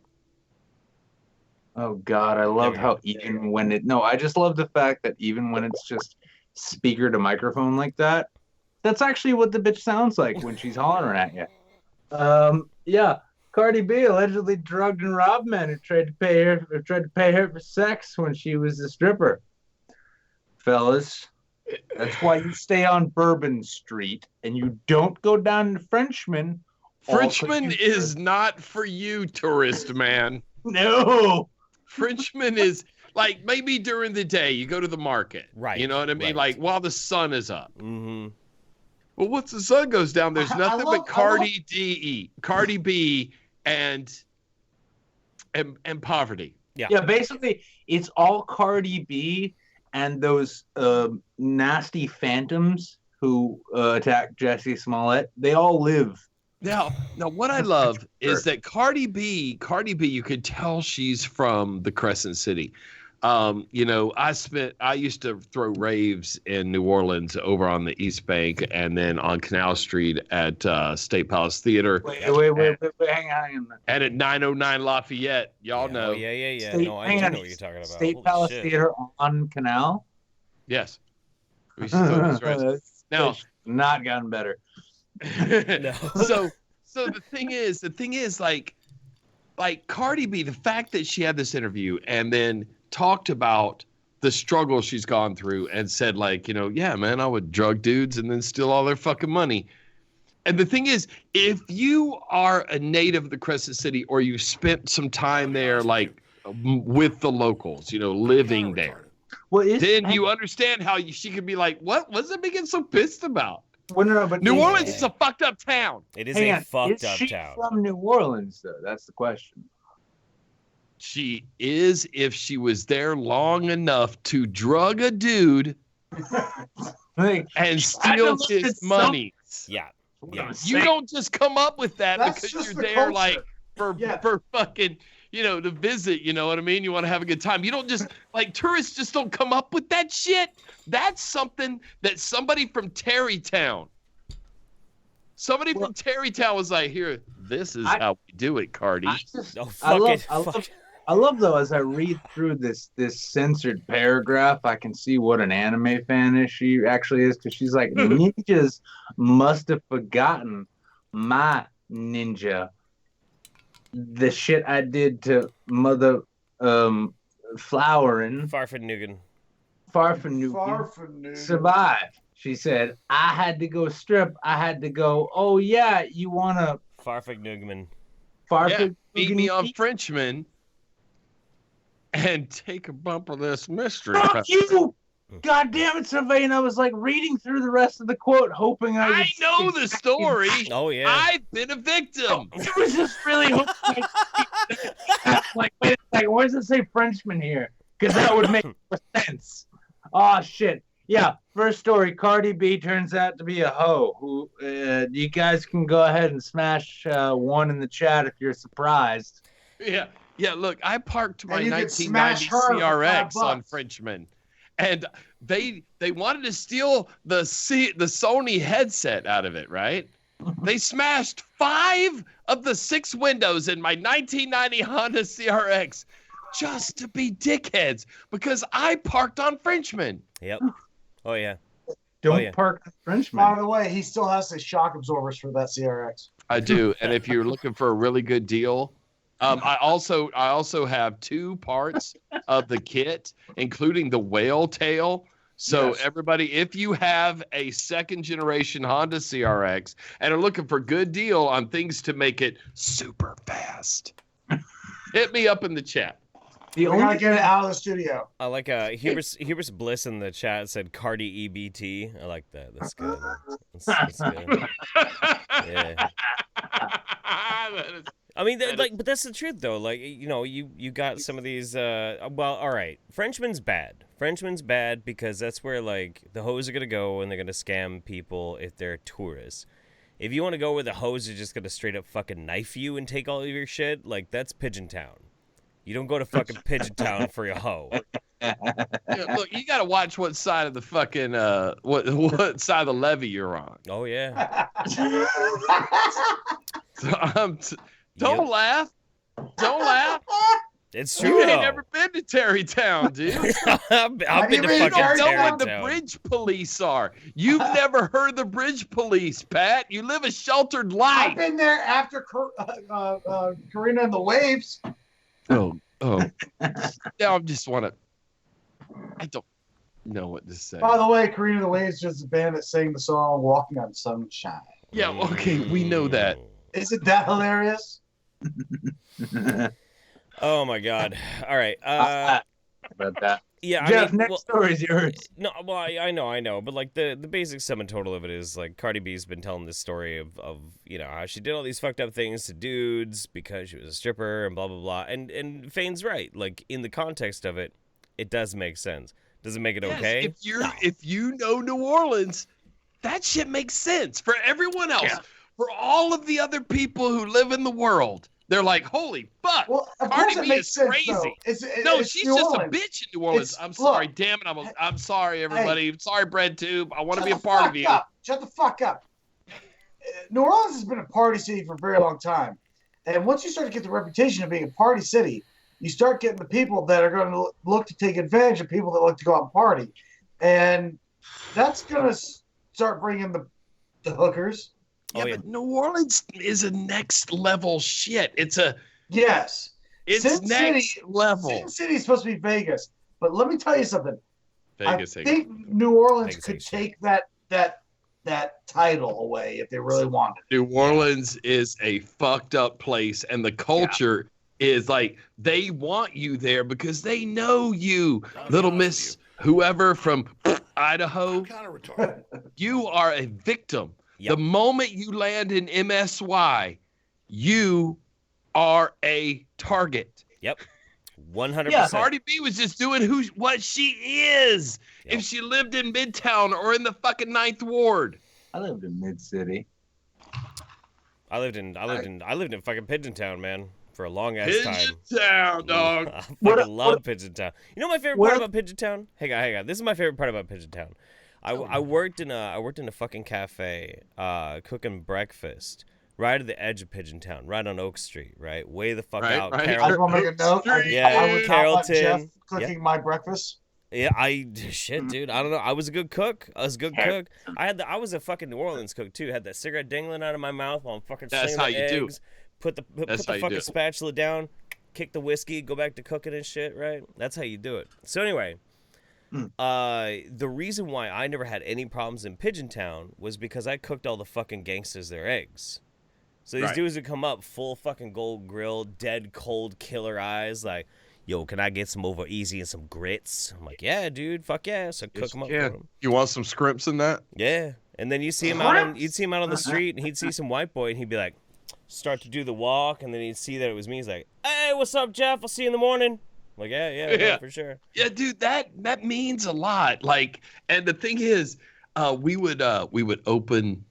Oh God, I love how even when it. No, I just love the fact that even when it's just speaker to microphone like that, that's actually what the bitch sounds like when she's hollering at you. Yeah. Cardi B allegedly drugged and robbed men who tried to pay her for sex when she was a stripper. Fellas, that's why you stay on Bourbon Street and you don't go down to Frenchman. Frenchman is not for you, tourist man. No. Frenchman is like maybe during the day you go to the market. Right. You know what I mean? Right. Like while the sun is up. Mm-hmm. Well, once the sun goes down, there's nothing but Cardi B and poverty. Yeah, basically it's all Cardi B and those nasty phantoms who attacked Jesse Smollett. They all live. Now what I love is that Cardi B, you could tell she's from the Crescent City. I used to throw raves in New Orleans over on the East Bank and then on Canal Street at State Palace Theater. Wait, hang on. And at 909 Lafayette, y'all know. Yeah. No, I do know what you're talking about. State Palace Theater on Canal? Yes. We still stress. Now, not gotten better. No. So the thing is, like Cardi B, the fact that she had this interview and then talked about the struggle she's gone through and said, like, yeah, man, I would drug dudes and then steal all their fucking money. And the thing is, if you are a native of the Crescent City or you spent some time there, like with the locals, living there, then you understand how she could be like, what was it being so pissed about? Well, no, but New Orleans is a fucked up town. It is a fucked up she town. From New Orleans, though? That's the question. She is if she was there long enough to drug a dude and steal his money. Yeah. You don't just come up with that because you're there culture. like for fucking, to visit, you know what I mean? You want to have a good time. You don't just, like, tourists just don't come up with that shit. That's something that somebody from Terrytown was like, here, this is how we do it, Cardi. I love though, as I read through this censored paragraph, I can see what an anime fan she actually is, because she's like, ninjas must have forgotten my ninja. The shit I did to Mother Flowering. Farfanugan. Survive. She said, I had to go strip. I had to go, oh yeah, you wanna Farfanugan. Beat me on Frenchman and take a bump of this mystery. Fuck you! God damn it, Sylvain. I was like reading through the rest of the quote, hoping I know the story. Oh, yeah. I've been a victim. It was just really hoping like, wait a second, why does it say Frenchman here? Because that would make more sense. Oh, shit. Yeah, first story, Cardi B turns out to be a hoe. Who you guys can go ahead and smash one in the chat if you're surprised. Yeah, look, I parked my 1990 CRX on Frenchman. And they wanted to steal the Sony headset out of it, right? They smashed 5 of the 6 windows in my 1990 Honda CRX just to be dickheads because I parked on Frenchman. Yep. Oh, yeah. Don't park on Frenchman. By the way, he still has the shock absorbers for that CRX. I do. And if you're looking for a really good deal, I also have 2 parts of the kit, including the whale tail. So everybody, if you have a 2nd generation Honda CRX and are looking for a good deal on things to make it super fast, hit me up in the chat. We gotta get it out of the studio. I like Hubris Bliss in the chat said Cardi EBT. I like that. That's good. That's good. Yeah. I mean, but that's the truth, though. Like, you got some of these. Well, all right. Frenchman's bad. Frenchman's bad because that's where, like, the hoes are gonna go and they're gonna scam people if they're tourists. If you want to go where the hoes are just gonna straight up fucking knife you and take all of your shit, like, that's Pigeon Town. You don't go to fucking Pigeon Town for your hoe. Yeah, look, you got to watch what side of the fucking what side of the levee you're on. Oh yeah. So, don't laugh. Don't laugh. It's true. You ain't never been to Terrytown, dude. I've been to fucking Terrytown. You know what the bridge police are. You've never heard the bridge police, Pat. You live a sheltered life. I've been there after Karina and the Waves. Oh. Now I just want to. I don't know what to say. By the way, Karina and the Waves is the band that sang the song "Walking on Sunshine." Yeah, okay, we know that. Isn't that hilarious? Oh my God! All right. About that. Yeah, Jeff, next story is yours. No, well, I know, but like the basic sum and total of it is like Cardi B's been telling this story of how she did all these fucked up things to dudes because she was a stripper and blah blah blah, and Fane's right. Like in the context of it, it does make sense. Does it make it okay? If you know New Orleans, that shit makes sense for everyone else. Yeah. For all of the other people who live in the world. They're like, holy fuck, well, Cardi B is crazy. No, she's New just Orleans. A bitch in New Orleans. I'm sorry, damn it. I'm sorry, everybody. Hey, sorry, BreadTube. I want to be a part of you. Shut the fuck up. New Orleans has been a party city for a very long time. And once you start to get the reputation of being a party city, you start getting the people that are going to look to take advantage of people that like to go out and party. And That's gonna start bringing the hookers. Yeah, but New Orleans is a next level shit. It's a yes. It's Sin next City, level. Sin City's supposed to be Vegas, but let me tell you something. Vegas, I think New Orleans could take that title away if they really wanted. New Orleans is a fucked up place, and the culture is like they want you there because they know you, little Miss whoever from Idaho. You are a victim. The moment you land in MSY, you are a target. Yep. 100%. Yeah, Cardi B was just doing what she is. If she lived in Midtown or in the fucking 9th Ward. I lived in Mid-City. I lived in fucking Pigeon Town, man, for a long ass time. Pigeon Town, dog. I fucking love Pigeon Town. You know my favorite part about Pigeon Town? Hang on. This is my favorite part about Pigeon Town. I worked in a fucking cafe, cooking breakfast. Right at the edge of Pigeon Town, right on Oak Street, right? Way the fuck out. I just want to make a note. I would not let Jeff cooking my breakfast. Yeah, shit, dude. I don't know. I was a good cook. I was a fucking New Orleans cook too. Had that cigarette dangling out of my mouth while I'm fucking slinging the eggs. Put the fucking spatula down, kick the whiskey, go back to cooking and shit, right? That's how you do it. So anyway, the reason why I never had any problems in Pigeon Town was because I cooked all the fucking gangsters their eggs. So these dudes would come up full fucking gold grill, dead cold killer eyes, like, yo, can I get some over easy and some grits? I'm like, yeah, dude, fuck yeah. So cook them up for him. You want some scrimps in that? Yeah. And then you'd see him out on the street, and he'd see some white boy, and he'd be like, start to do the walk, and then he'd see that it was me. He's like, hey, what's up, Jeff? I'll see you in the morning. I'm like, yeah, for sure. Yeah, dude, that means a lot. Like, and the thing is, we would open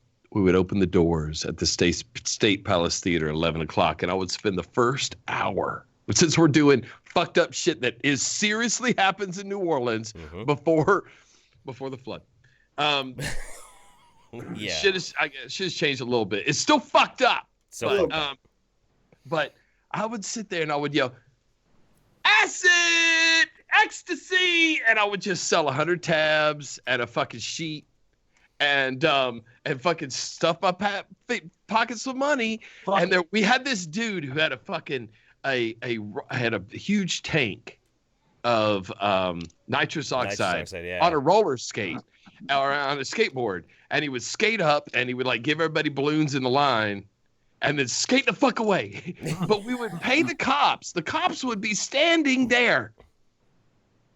the doors at the State Palace Theater at 11 o'clock, and I would spend the first hour, since we're doing fucked up shit that seriously happens in New Orleans before the flood. Shit has changed a little bit. It's still fucked up. But I would sit there and I would yell, acid, ecstasy, and I would just sell 100 tabs and a fucking sheet. And fucking stuff my pockets with money. And we had this dude who had a fucking had a huge tank of nitrous oxide on a roller skate or on a skateboard, and he would skate up and he would like give everybody balloons in the line and then skate the fuck away. But we would pay the cops. The cops would be standing there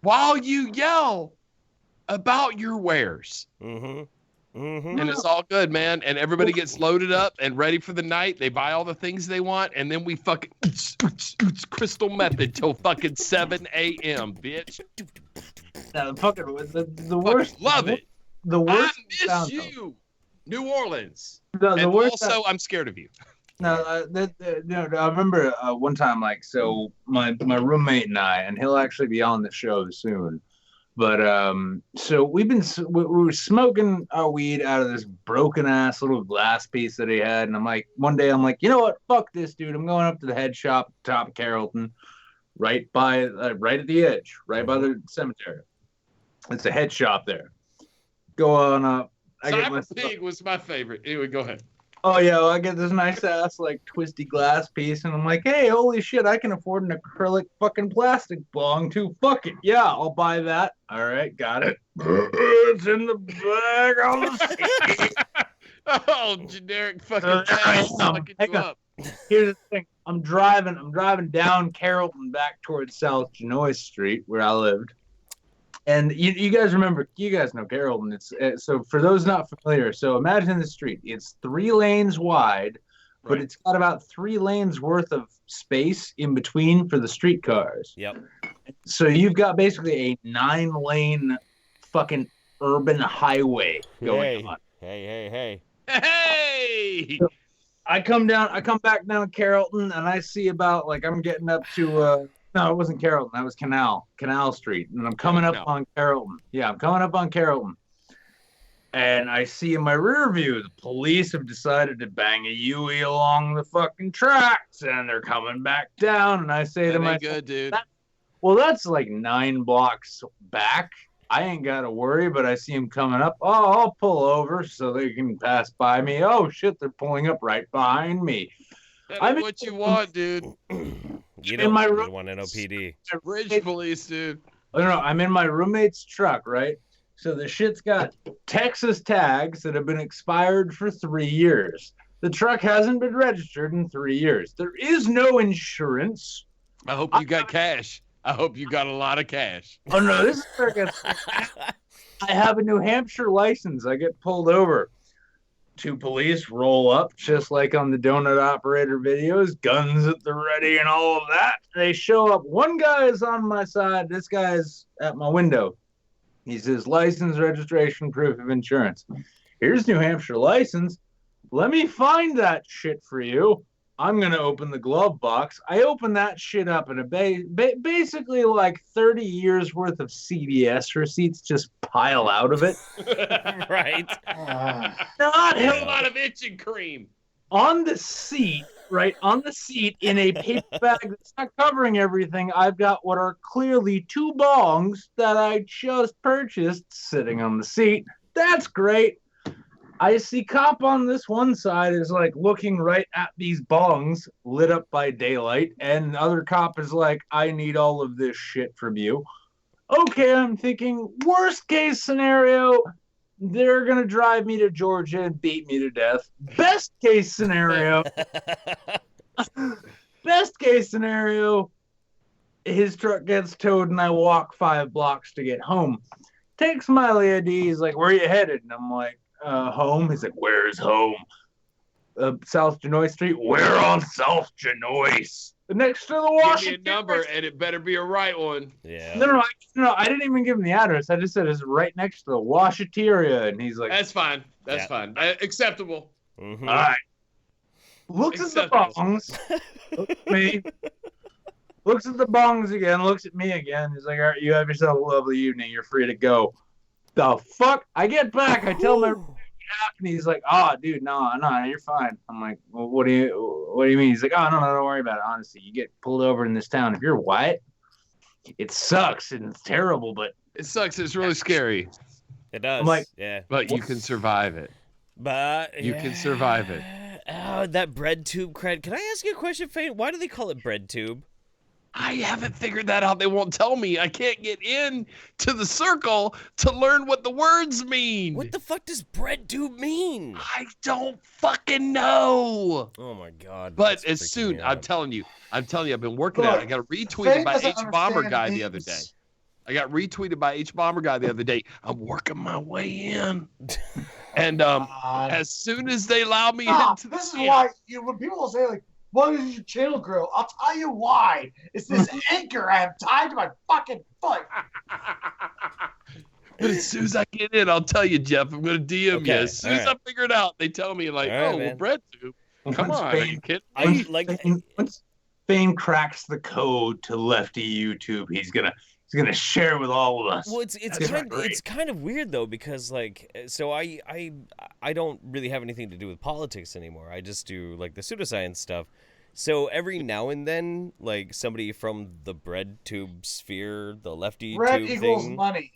while you yell about your wares. And it's all good, man. And everybody gets loaded up and ready for the night. They buy all the things they want, and then we fucking crystal method till fucking 7 a.m., bitch. The worst. Love it. The worst. I miss you, New Orleans. The worst. Also, I'm scared of you. No, I remember one time, like, so my roommate and I, and he'll actually be on the show soon. But so we were smoking our weed out of this broken ass little glass piece that he had, and one day I'm like, you know what? Fuck this, dude. I'm going up to the head shop at the top of Carrollton, right at the edge, right by the cemetery. It's a head shop there. Go on up. Simon Pig was my favorite. Anyway, go ahead. Oh yeah, well, I get this nice ass like twisty glass piece, and I'm like, hey, holy shit, I can afford an acrylic fucking plastic bong too. Fuck it, yeah, I'll buy that. All right, got it. It's in the bag on the seat. Oh, generic fucking fucking you up. Here's the thing: I'm driving down Carrollton back towards South Genoa Street where I lived. And you guys know Carrollton. It's so for those not familiar. So imagine the street. It's 3 lanes wide, but it's got about 3 lanes worth of space in between for the streetcars. Yep. So you've got basically a 9-lane fucking urban highway going on. Hey. So I come back down Carrollton, and I see about I'm getting up to. No, it wasn't Carrollton. That was Canal Street. And I'm coming up on Carrollton. Yeah, I'm coming up on Carrollton. And I see in my rear view, the police have decided to bang a Yui along the fucking tracks, and they're coming back down. And I say to myself, good, dude. Well, that's like 9 blocks back. I ain't got to worry, but I see them coming up. Oh, I'll pull over so they can pass by me. Oh, shit, they're pulling up right behind me. That's what you want, dude. You don't want an OPD. Bridge police, dude. I don't know. I'm in my roommate's truck, right? So the shit's got Texas tags that have been expired for 3 years. The truck hasn't been registered in 3 years. There is no insurance. I hope you got cash. I hope you got a lot of cash. Oh, no, this is where it gets... I have a New Hampshire license. I get pulled over. 2 police roll up, just like on the donut operator videos, guns at the ready and all of that. They show up. One guy is on my side. This guy's at my window. He says, license, registration, proof of insurance. Here's New Hampshire license. Let me find that shit for you. I'm going to open the glove box. I open that shit up and basically like 30 years worth of CVS receipts just pile out of it. Right. Not a lot of itching cream. On the seat, right, on the seat in a paper bag that's not covering everything, I've got what are clearly 2 bongs that I just purchased sitting on the seat. That's great. I see cop on this one side is like looking right at these bongs lit up by daylight, and the other cop is like, I need all of this shit from you. Okay, I'm thinking, worst case scenario, they're going to drive me to Georgia and beat me to death. Best case scenario, his truck gets towed and I walk 5 blocks to get home. Takes my ID, he's like, where are you headed? And I'm like, home. He's like, where's home? South Genoise Street. Where on South Genoise? Next to the Washington. Give me a number, and it better be a right one. Yeah. No, I didn't even give him the address. I just said it's right next to the Washiteria, and he's like, that's fine. That's fine. Acceptable. Mm-hmm. All right. Looks at the bongs. Looks at me. Looks at the bongs again. Looks at me again. He's like, all right, you have yourself a lovely evening. You're free to go. The fuck? I get back. I tell him, and he's like, "Oh, dude, no, you're fine." I'm like, "Well, what do you mean?" He's like, "Oh, no, don't worry about it. Honestly, you get pulled over in this town. If you're white, it sucks and it's terrible, but it sucks. It's really scary. It does. I'm like, yeah, but you can survive it. But you can survive it. Oh, that bread tube cred. Can I ask you a question, Fane? Why do they call it bread tube? I haven't figured that out. They won't tell me. I can't get in to the circle to learn what the words mean. What the fuck does bread tube mean? I don't fucking know. Oh my god. But as soon, I'm telling you, I've been working at it. I got retweeted by H Bomber Guy the other day. I'm working my way in. And as soon as they allow me into this is why when people will say like, why does your channel grow? I'll tell you why. It's this anchor I have tied to my fucking foot. But as soon as I get in, I'll tell you, Jeff. I'm going to DM you. As soon as I figure it out, they tell me, like, well, bread tube. Come on, are you kidding? Once Fame cracks the code to lefty YouTube, he's gonna share with all of us. Well, it's kind of weird though, because like, so I don't really have anything to do with politics anymore. I just do like the pseudoscience stuff. So every now and then, like somebody from the bread tube sphere, the lefty bread tube equals thing, money.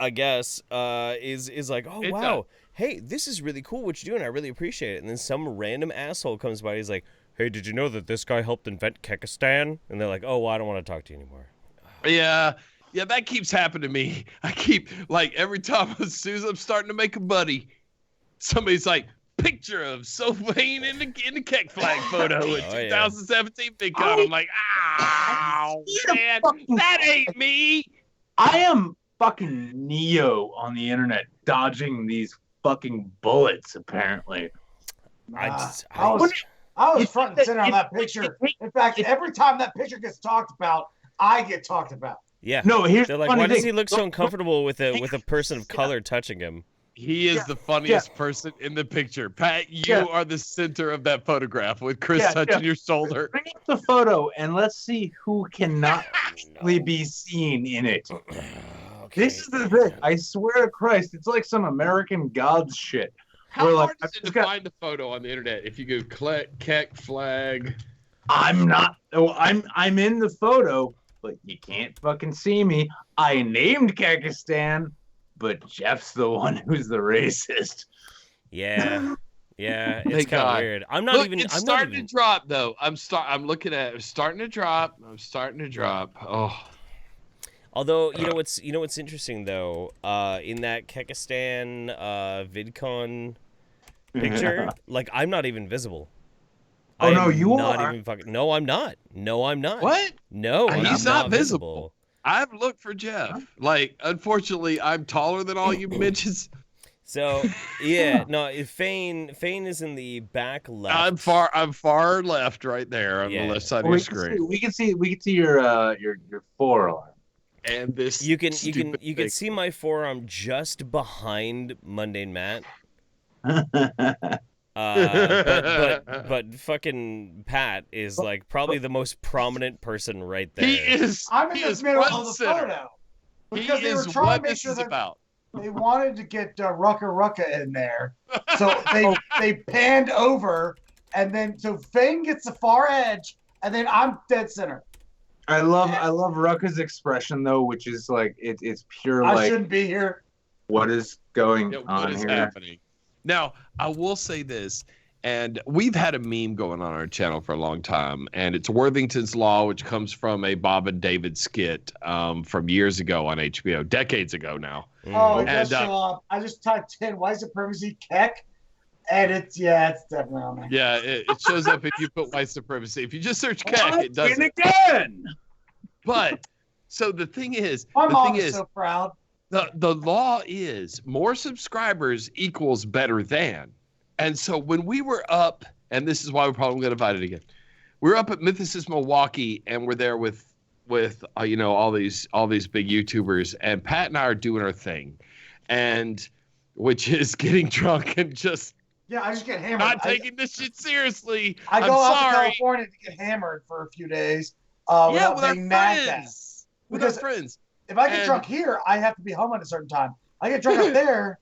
I guess, is like, oh wow, hey, this is really cool what you're doing. I really appreciate it. And then some random asshole comes by. He's like, hey, did you know that this guy helped invent Kekistan? And they're like, oh, well, I don't want to talk to you anymore. Yeah, that keeps happening to me. I keep, like, every time as soon as I'm starting to make a buddy, somebody's like, picture of Sophane in the Keck flag photo in 2017 VidCon. I'm like, ow, man, that ain't me. I am fucking Neo on the internet dodging these fucking bullets, apparently. I was front and center on that picture. In fact, every time that picture gets talked about, I get talked about. Yeah. No, here's they're like, why does he look so uncomfortable with a person of color touching him? He is the funniest person in the picture. Pat, you are the center of that photograph with Chris touching your shoulder. Bring up the photo and let's see who cannot be seen in it. This is the thing. I swear to Christ, it's like some American Gods shit. How hard is it to find the photo on the internet? If you go Keck flag. I'm in the photo, but you can't fucking see me. I named Kekistan, but Jeff's the one who's the racist. Yeah. Yeah, it's Thank kind of God. weird. I'm not Look, even. It's I'm starting not even... to drop though. I'm looking at it. It's starting to drop. I'm starting to drop. Oh. Although what's interesting though, in that Kekistan VidCon picture, like I'm not even visible. Oh, no, you not are. even fucking. No, I'm not. No, I'm not. What? No, He's I'm not visible. I've looked for Jeff. Like, unfortunately, I'm taller than all you bitches. So yeah, no. Fane is in the back left. I'm far left, right there on the left side of your screen. We can see your forearm. And this You can see my forearm just behind Mundane Matt. But fucking Pat is like probably the most prominent person right there. He is. I'm in he the is middle front of the center. photo. He Because they were is trying what to make this sure is that about. they wanted to get Rucka in there. So they panned over, and then so Fane gets the far edge, and then I'm dead center. I love Rucka's expression though, which is like it's pure I like shouldn't be here. what is going Yeah, on what is here? happening? Now, I will say this, and we've had a meme going on our channel for a long time, and it's Worthington's Law, which comes from a Bob and David skit from years ago on HBO, decades ago now. Oh, it And, does show up. I just typed in white supremacy Keck, and it's definitely on there. Yeah, it shows up if you put white supremacy. If you just search Keck, it does. Again. But so the thing is, My mom is so proud. The law is more subscribers equals better than. And so when we were up, and this is why we're probably going to invite it again. We're up at Mythicist Milwaukee, and we're there with all these big YouTubers, and Pat and I are doing our thing, and which is getting drunk and just I just get hammered. not taking this shit seriously. I go I'm out sorry. to California to get hammered for a few days. With our friends. With our Because friends. If I get drunk here, I have to be home at a certain time. I get drunk up there,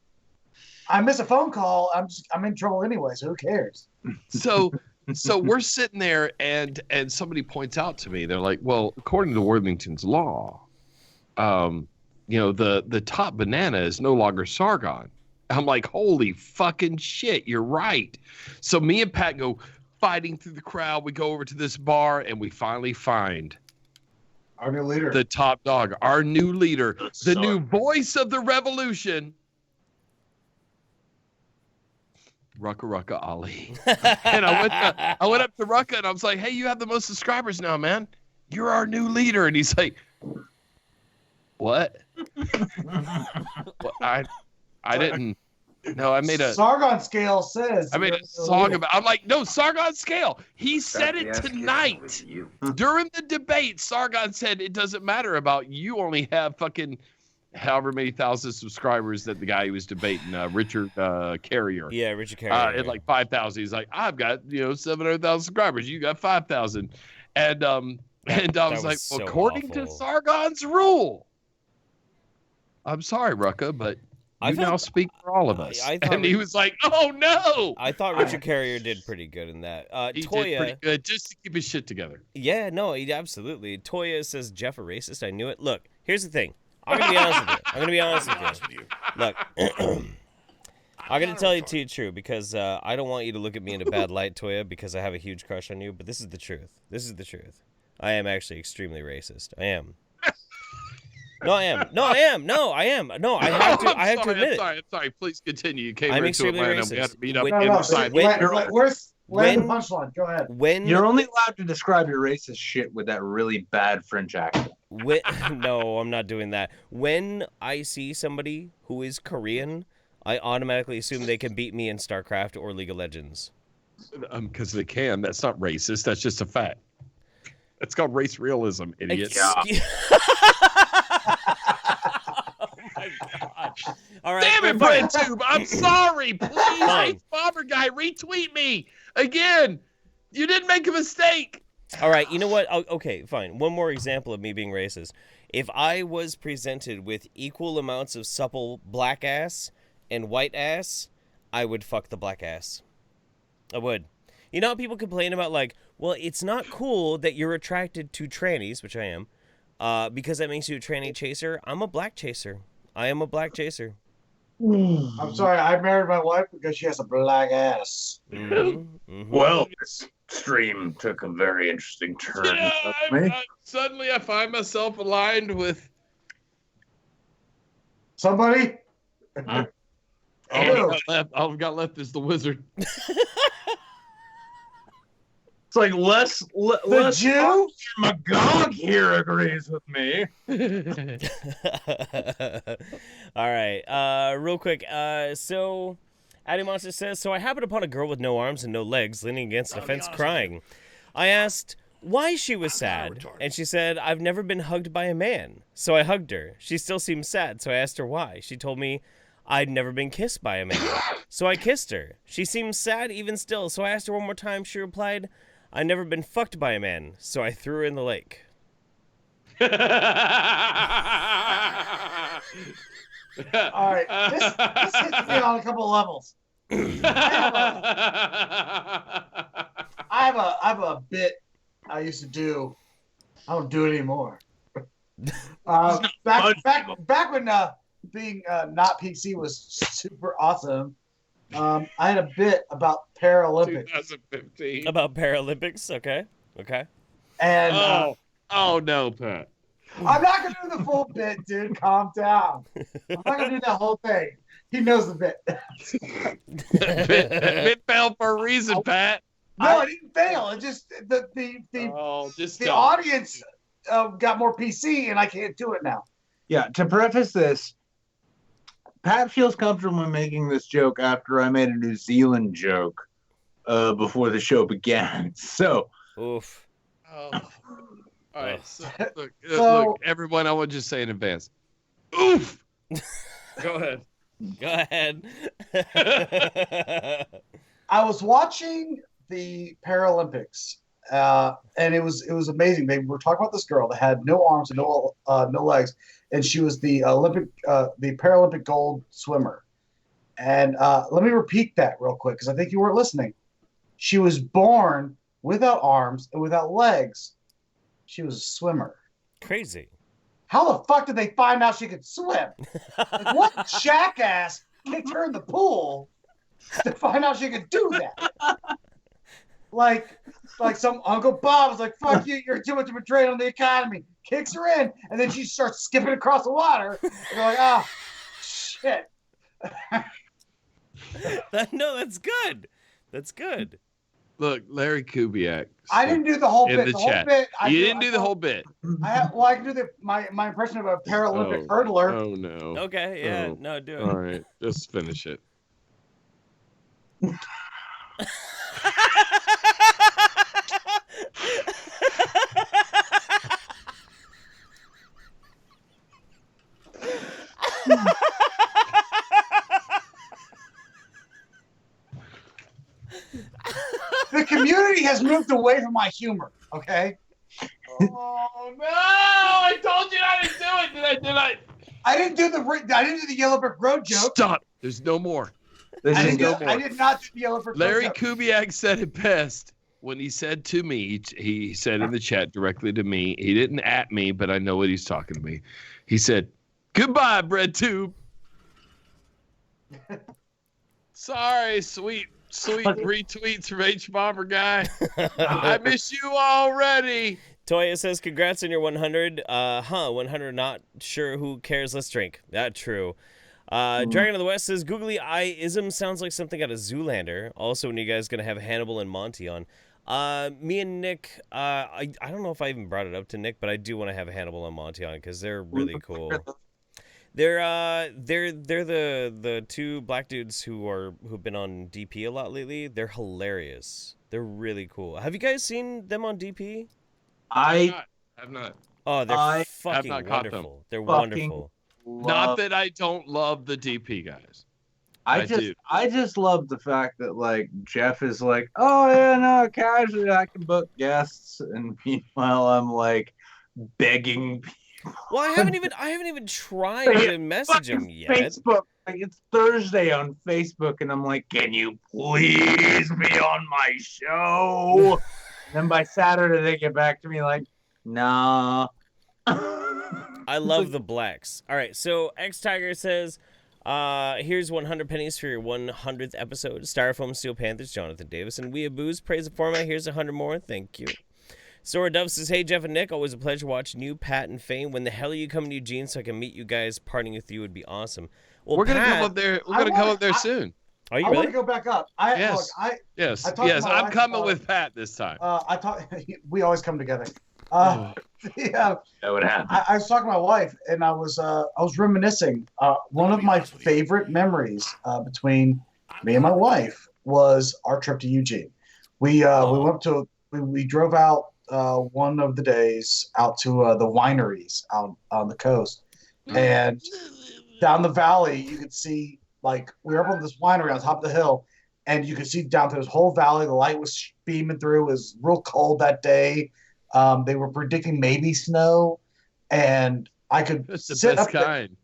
I miss a phone call. I'm in trouble anyway. So who cares? So we're sitting there, and somebody points out to me, they're like, well, according to Worthington's Law, the top banana is no longer Sargon. I'm like, holy fucking shit, you're right. So me and Pat go fighting through the crowd. We go over to this bar, and we finally find our new leader, the top dog, our new leader, the new voice of the revolution, Rucka Ali. And I went up to Rucka, and I was like, hey, you have the most subscribers now, man. You're our new leader. And he's like, what? I didn't. No, I made a Sargon scale says. I made a song about. I'm like, no, Sargon scale. He said it tonight during the debate. Sargon said it doesn't matter about you. Only have fucking however many thousand subscribers that the guy who was debating, Richard Carrier. Yeah, Richard Carrier. At like 5,000. He's like, I've got 700,000 subscribers. You got 5,000. And I was like, so according to Sargon's rule. I'm sorry, Rucka, but you now speak for all of us. And he was like, oh, no. I thought Richard Carrier did pretty good in that. He Toya, did pretty good just to keep his shit together. Yeah, no, he absolutely. Toya says, Jeff a racist. I knew it. Look, here's the thing. I'm going to be honest with you. Look, I'm going to tell you the truth because I don't want you to look at me in a bad light, Toya, because I have a huge crush on you. But this is the truth. This is the truth. I am actually extremely racist. I am. No, I am. No, I am. No, I am. No, I have to. I have to admit it. I'm sorry. Please continue. You came I'm into Atlanta. racist. We had to meet up inside. Where's the punchline? Go ahead. You're only allowed to describe your racist shit with that really bad French accent. No, I'm not doing that. When I see somebody who is Korean, I automatically assume they can beat me in StarCraft or League of Legends. Because they can. That's not racist. That's just a fact. It's called race realism, idiot. All right, damn it, BreadTube! I'm sorry. Please, Bomber guy, retweet me again. You didn't make a mistake. All right, you know what? Okay, fine. One more example of me being racist. If I was presented with equal amounts of supple black ass and white ass, I would fuck the black ass. I would. You know how people complain about, like, well, it's not cool that you're attracted to trannies, which I am, Because that makes you a tranny chaser. I'm a black chaser. I am a black chaser. I'm sorry, I married my wife because she has a black ass. Well, this stream took a very interesting turn. Suddenly I find myself aligned with somebody. All I've got left is the wizard. It's like less Jew Magog here agrees with me. All right, real quick. So, Addy Monster says, so I happened upon a girl with no arms and no legs leaning against a fence crying. I asked why she was sad, and she said, I've never been hugged by a man. So I hugged her. She still seemed sad, so I asked her why. She told me I'd never been kissed by a man. So I kissed her. She seemed sad even still, so I asked her one more time. She replied, I've never been fucked by a man, so I threw her in the lake. All right, this hits me on a couple of levels. I have a bit I used to do. I don't do it anymore. Back when being not PC was super awesome. I had a bit about Paralympics. 2015. About Paralympics, okay. And oh no, Pat. I'm not gonna do the full bit, dude. Calm down. I'm not gonna do that whole thing. He knows the bit. Bit failed for a reason, Pat. No, it didn't fail. It just the audience got more PC, and I can't do it now. Yeah. To preface this, Pat feels comfortable in making this joke after I made a New Zealand joke before the show began. So, oof. Oh. All right. So, look, everyone, I would just say in advance, oof. Go ahead. Go ahead. I was watching the Paralympics, and it was amazing. They were talking about this girl that had no arms and no legs, and she was the Paralympic gold swimmer. And let me repeat that real quick because I think you weren't listening. She was born without arms and without legs. She was a swimmer. Crazy. How the fuck did they find out she could swim? Like, what jackass kicked her in the pool to find out she could do that? Like some Uncle Bob was like, fuck you, you're too much of a drain on the economy. Kicks her in, and then she starts skipping across the water. And you're like, oh, shit. No, that's good. That's good. Look, Larry Kubiak. I didn't do the whole bit. The chat. You didn't do the whole bit. I can do my impression of a Paralympic hurdler. Oh, no. Okay, yeah. No, do it. All right, just finish it. The community has moved away from my humor, okay? Oh no! I told you I didn't do it. Did I? I didn't do the Yellow Brick Road joke. Stop. There's no more. I did not do the Yellow Brick Road Larry joke. Kubiak said it best when he said to me. He said in the chat directly to me. He didn't at me, but I know what he's talking to me. He said, "Goodbye, bread tube." Sorry, sweet retweets from H Bomber guy. I miss you already. Toya says, congrats on your 100. 100, not sure who cares. Let's drink. That true. Dragon of the West says, googly eye-ism sounds like something out of Zoolander. Also, when you guys going to have Hannibal and Monty on. Me and Nick, I don't know if I even brought it up to Nick, but I do want to have Hannibal and Monty on because they're really cool. They're the two black dudes who've been on DP a lot lately. They're hilarious. They're really cool. Have you guys seen them on DP? I have not. Oh, they're fucking wonderful. They're wonderful. Not that I don't love the DP guys. I just love the fact that like Jeff is like, oh yeah, no, casually I can book guests, and meanwhile I'm like begging people. Well, I haven't even tried to message him yet. Facebook, like it's Thursday on Facebook, and I'm like, can you please be on my show? And then by Saturday they get back to me like, nah. I love the blacks. All right, so X Tiger says, here's 100 pennies for your 100th episode. Styrofoam Steel Panthers, Jonathan Davis, and We Have Booze. Praise the format. Here's 100 more. Thank you. Sora Dove says, hey, Jeff and Nick, always a pleasure watching you, Pat and Fane. When the hell are you coming to Eugene so I can meet you guys? Partying with you would be awesome. Well, we're gonna come up there. We're gonna come up there soon. Are you I really? want to go back up. Yes. Look, yes. I Yes. I'm coming with Pat this time. I thought we always come together. Yeah, that would happen. I was talking to my wife, and I was reminiscing. One of my favorite memories between me and my wife was our trip to Eugene. We drove out one of the days out to the wineries out on the coast, and down the valley you could see, like, we were up on this winery on top of the hill, and you could see down through this whole valley. The light was beaming through. It was real cold that day. They were predicting maybe snow, and I could That's the sit best up there. kind.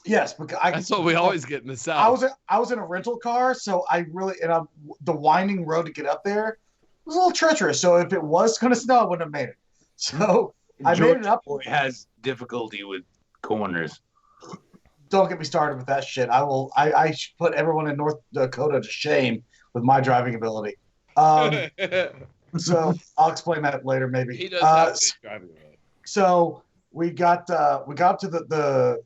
Yes, because That's what we always get in the South. I was in a rental car, so the winding road to get up there was a little treacherous. So if it was going to snow, I wouldn't have made it. So I made it up. Boy has difficulty with corners. Don't get me started with that shit. I should put everyone in North Dakota to shame with my driving ability. So I'll explain that later, maybe. He does have good driving ability. So we got up to the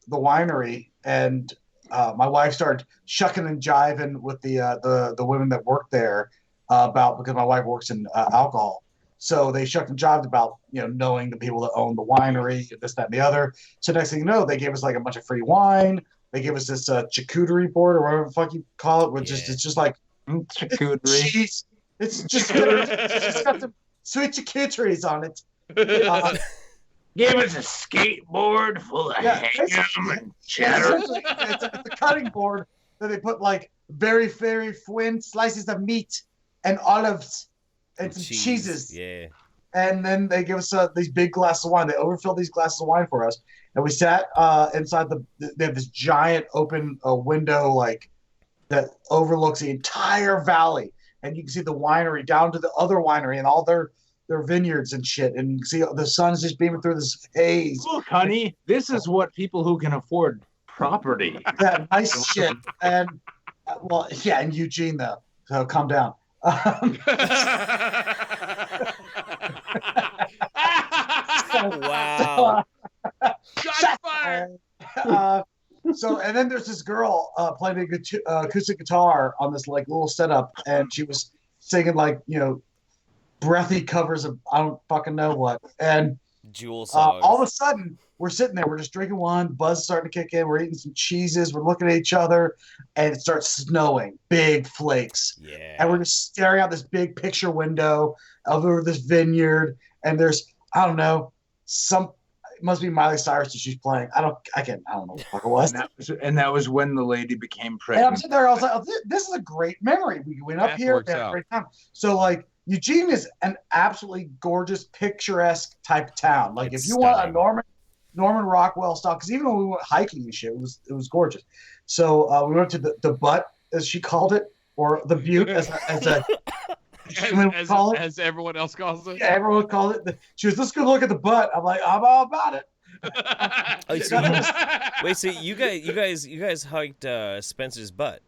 winery, and my wife started shucking and jiving with the women that work there because my wife works in alcohol. So they shucked and jived about, knowing the people that own the winery, this, that, and the other. So next thing you know, they gave us like a bunch of free wine. They gave us this charcuterie board, or whatever the fuck you call it, which it's just like charcuterie. It's just got some sweet charcuteries on it. Gave us a skateboard full of ham and cheddar. It's a cutting board that they put like very, very thin slices of meat and olives and some cheeses. Yeah. And then they give us these big glasses of wine. They overfilled these glasses of wine for us, and we sat inside they have this giant open window like that overlooks the entire valley, and you can see the winery down to the other winery and all their vineyards and shit, and you can see the sun's just beaming through this haze. Look, honey, this is what people who can afford property. Yeah, nice shit. And in Eugene though, so calm down. Wow. Shot fire. So, and then there's this girl playing acoustic guitar on this like little setup, and she was singing like breathy covers of I don't fucking know what. And Jewel songs. all of a sudden, we're sitting there, we're just drinking wine, buzz is starting to kick in, we're eating some cheeses, we're looking at each other, and it starts snowing, big flakes. Yeah. And we're just staring out this big picture window over this vineyard, and there's, I don't know, it must be Miley Cyrus that she's playing. I don't know what the fuck it was. And that was when the lady became And pregnant. I'm sitting there, I was like, oh, this is a great memory. We went up here, we had a great time. So like, Eugene is an absolutely gorgeous, picturesque type town. Like if you want a Norman Rockwell style, because even when we went hiking and shit, it was gorgeous. So we went to the butt, as she called it, or the butte, as everyone else calls it. Yeah, everyone called it. She was, let's go look at the butt. I'm like, I'm all about it. Wait, so you guys hiked Spencer's butt?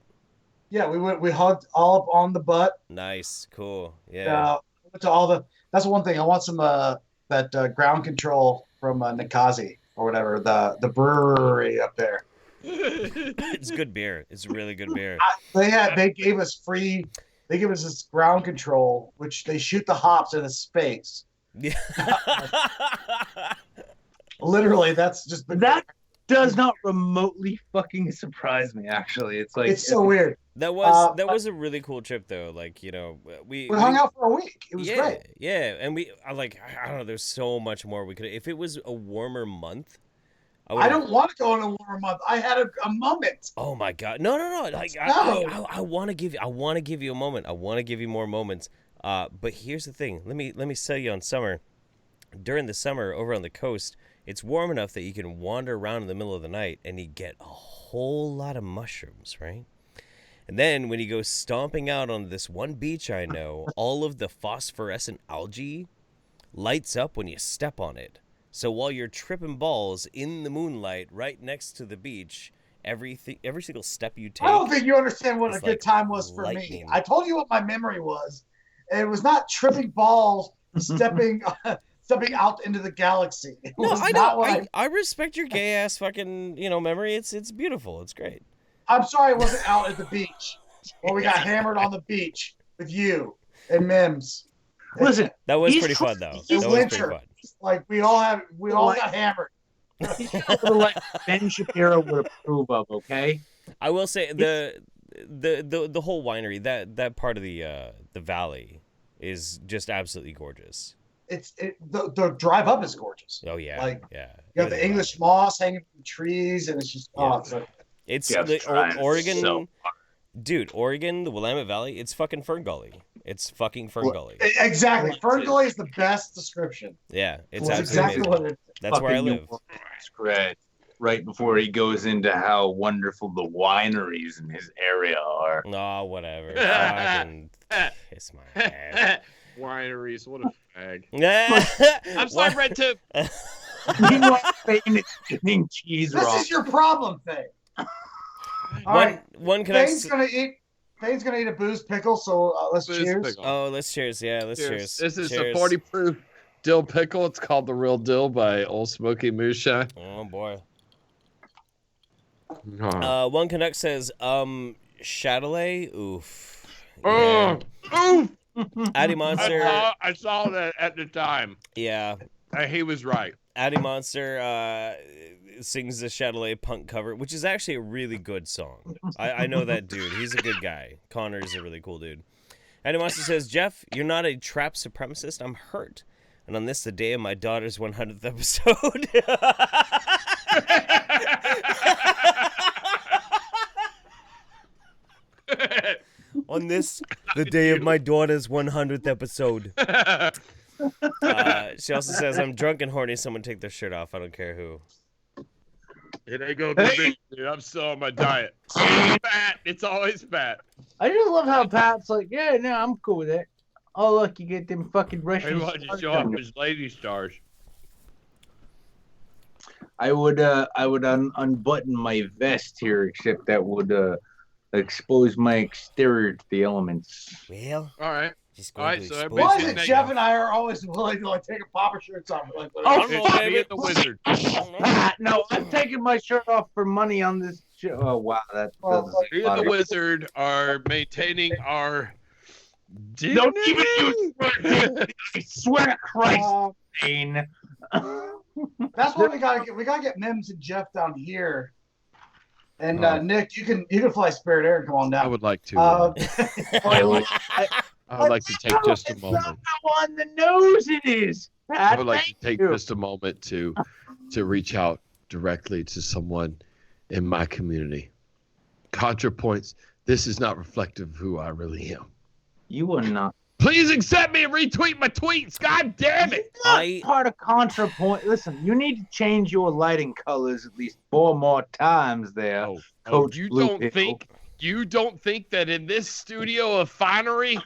Yeah, we hugged all up on the butt. Nice, cool, yeah. Went to that's one thing. I want some that ground control from Nikazi or whatever, the brewery up there. It's good beer. It's really good beer. They gave us this ground control, which they shoot the hops in his face. Yeah. Literally, that's just that does not remotely fucking surprise me. Actually, it's like it's so weird. That was a really cool trip though. Like we hung out for a week. It was great. Yeah, and I don't know. There's so much more we could. If it was a warmer month. I don't want to go in a warmer month. I had a moment. Oh my god! No! Like I want to give you a moment. I want to give you more moments. But here's the thing. Let me sell you on summer. During the summer over on the coast, it's warm enough that you can wander around in the middle of the night and you get a whole lot of mushrooms, right? And then when you go stomping out on this one beach I know, all of the phosphorescent algae lights up when you step on it. So while you're tripping balls in the moonlight right next to the beach, every single step you take. I don't think you understand what a is good like time was for me. lightning. I told you what my memory was. And it was not tripping balls, stepping out into the galaxy. It No, was I not know. what I respect your gay ass fucking memory. It's beautiful. It's great. I'm sorry, I wasn't out at the beach when we got hammered on the beach with you and Mims. Listen, That was he's pretty tr- fun though. That He's was pretty winter. fun. Like we all got hammered. he's got a little like Ben Shapiro would approve of, okay? I will say the whole winery, that part of the valley is just absolutely gorgeous. The drive up is gorgeous. Oh yeah, Like, yeah. You got the English moss hanging from the trees, and it's just It's Jeff's the trying Oregon, so dude. Oregon, the Willamette Valley. It's fucking Fern Gully. It's fucking Fern Gully. Exactly. Fern Gully is the best description. Yeah, it's That's absolutely exactly amazing. what it is. That's where I fucking live. Spread right before he goes into how wonderful the wineries in his area are. No, whatever. Fucking kiss my ass. Wineries, what a fag. I'm I'm sorry, Red Tip. Meanwhile, Spain is eating cheese This raw. is your problem, Faye. All One right. one Faye's connects. Faye's gonna eat a booze pickle, so let's Booze cheers. pickle. Oh, let's cheers. Yeah, let's cheers. This is Cheers. a 40 proof dill pickle. It's called the Real Dill by Old Smoky Moonshine. Oh boy. Oh. One Canuck says, Chatelet. Oof. Oh, oof. Addy Monster. I saw that at the time. Yeah. He was right. Addy Monster sings the Chatelet punk cover, which is actually a really good song. I know that dude. He's a good guy. Connor's a really cool dude. Addy Monster says, Jeff, you're not a trap supremacist. I'm hurt. And on this, the day of my daughter's 100th episode. On this, the day of my daughter's 100th episode. She also says, I'm drunk and horny. Someone take their shirt off. I don't care who. It ain't gonna be me, dude. I'm still on my diet. Fat. It's always fat. I just love how Pat's like, yeah, no, I'm cool with it. Oh, look, you get them fucking He Russian. wanted to show off his lady stars. I would unbutton my vest here, except that would expose my exterior to the elements. Well, all right. All right, so Why is it Jeff and I are always willing to like take our Papa shirts off? Like, Oh, fuck it. The wizard. No, I'm taking my shirt off for money on this show. Oh, wow. That Me and the wizard are maintaining our dignity. Don't even use I swear to Christ, Dane. That's what we gotta get Mims and Jeff down here. And Nick, you can fly Spirit Air and come on down. I would like to. I would like to take just a moment. How on the nose it is. I would like to take just a moment to reach out directly to someone in my community. Contrapoints, this is not reflective of who I really am. You are not. Please accept me and retweet my tweets. God damn it. Part of Contrapoint. Listen, you need to change your lighting colors at least 4 more times there. Coach you Blue don't Pickle. think that in this studio of finery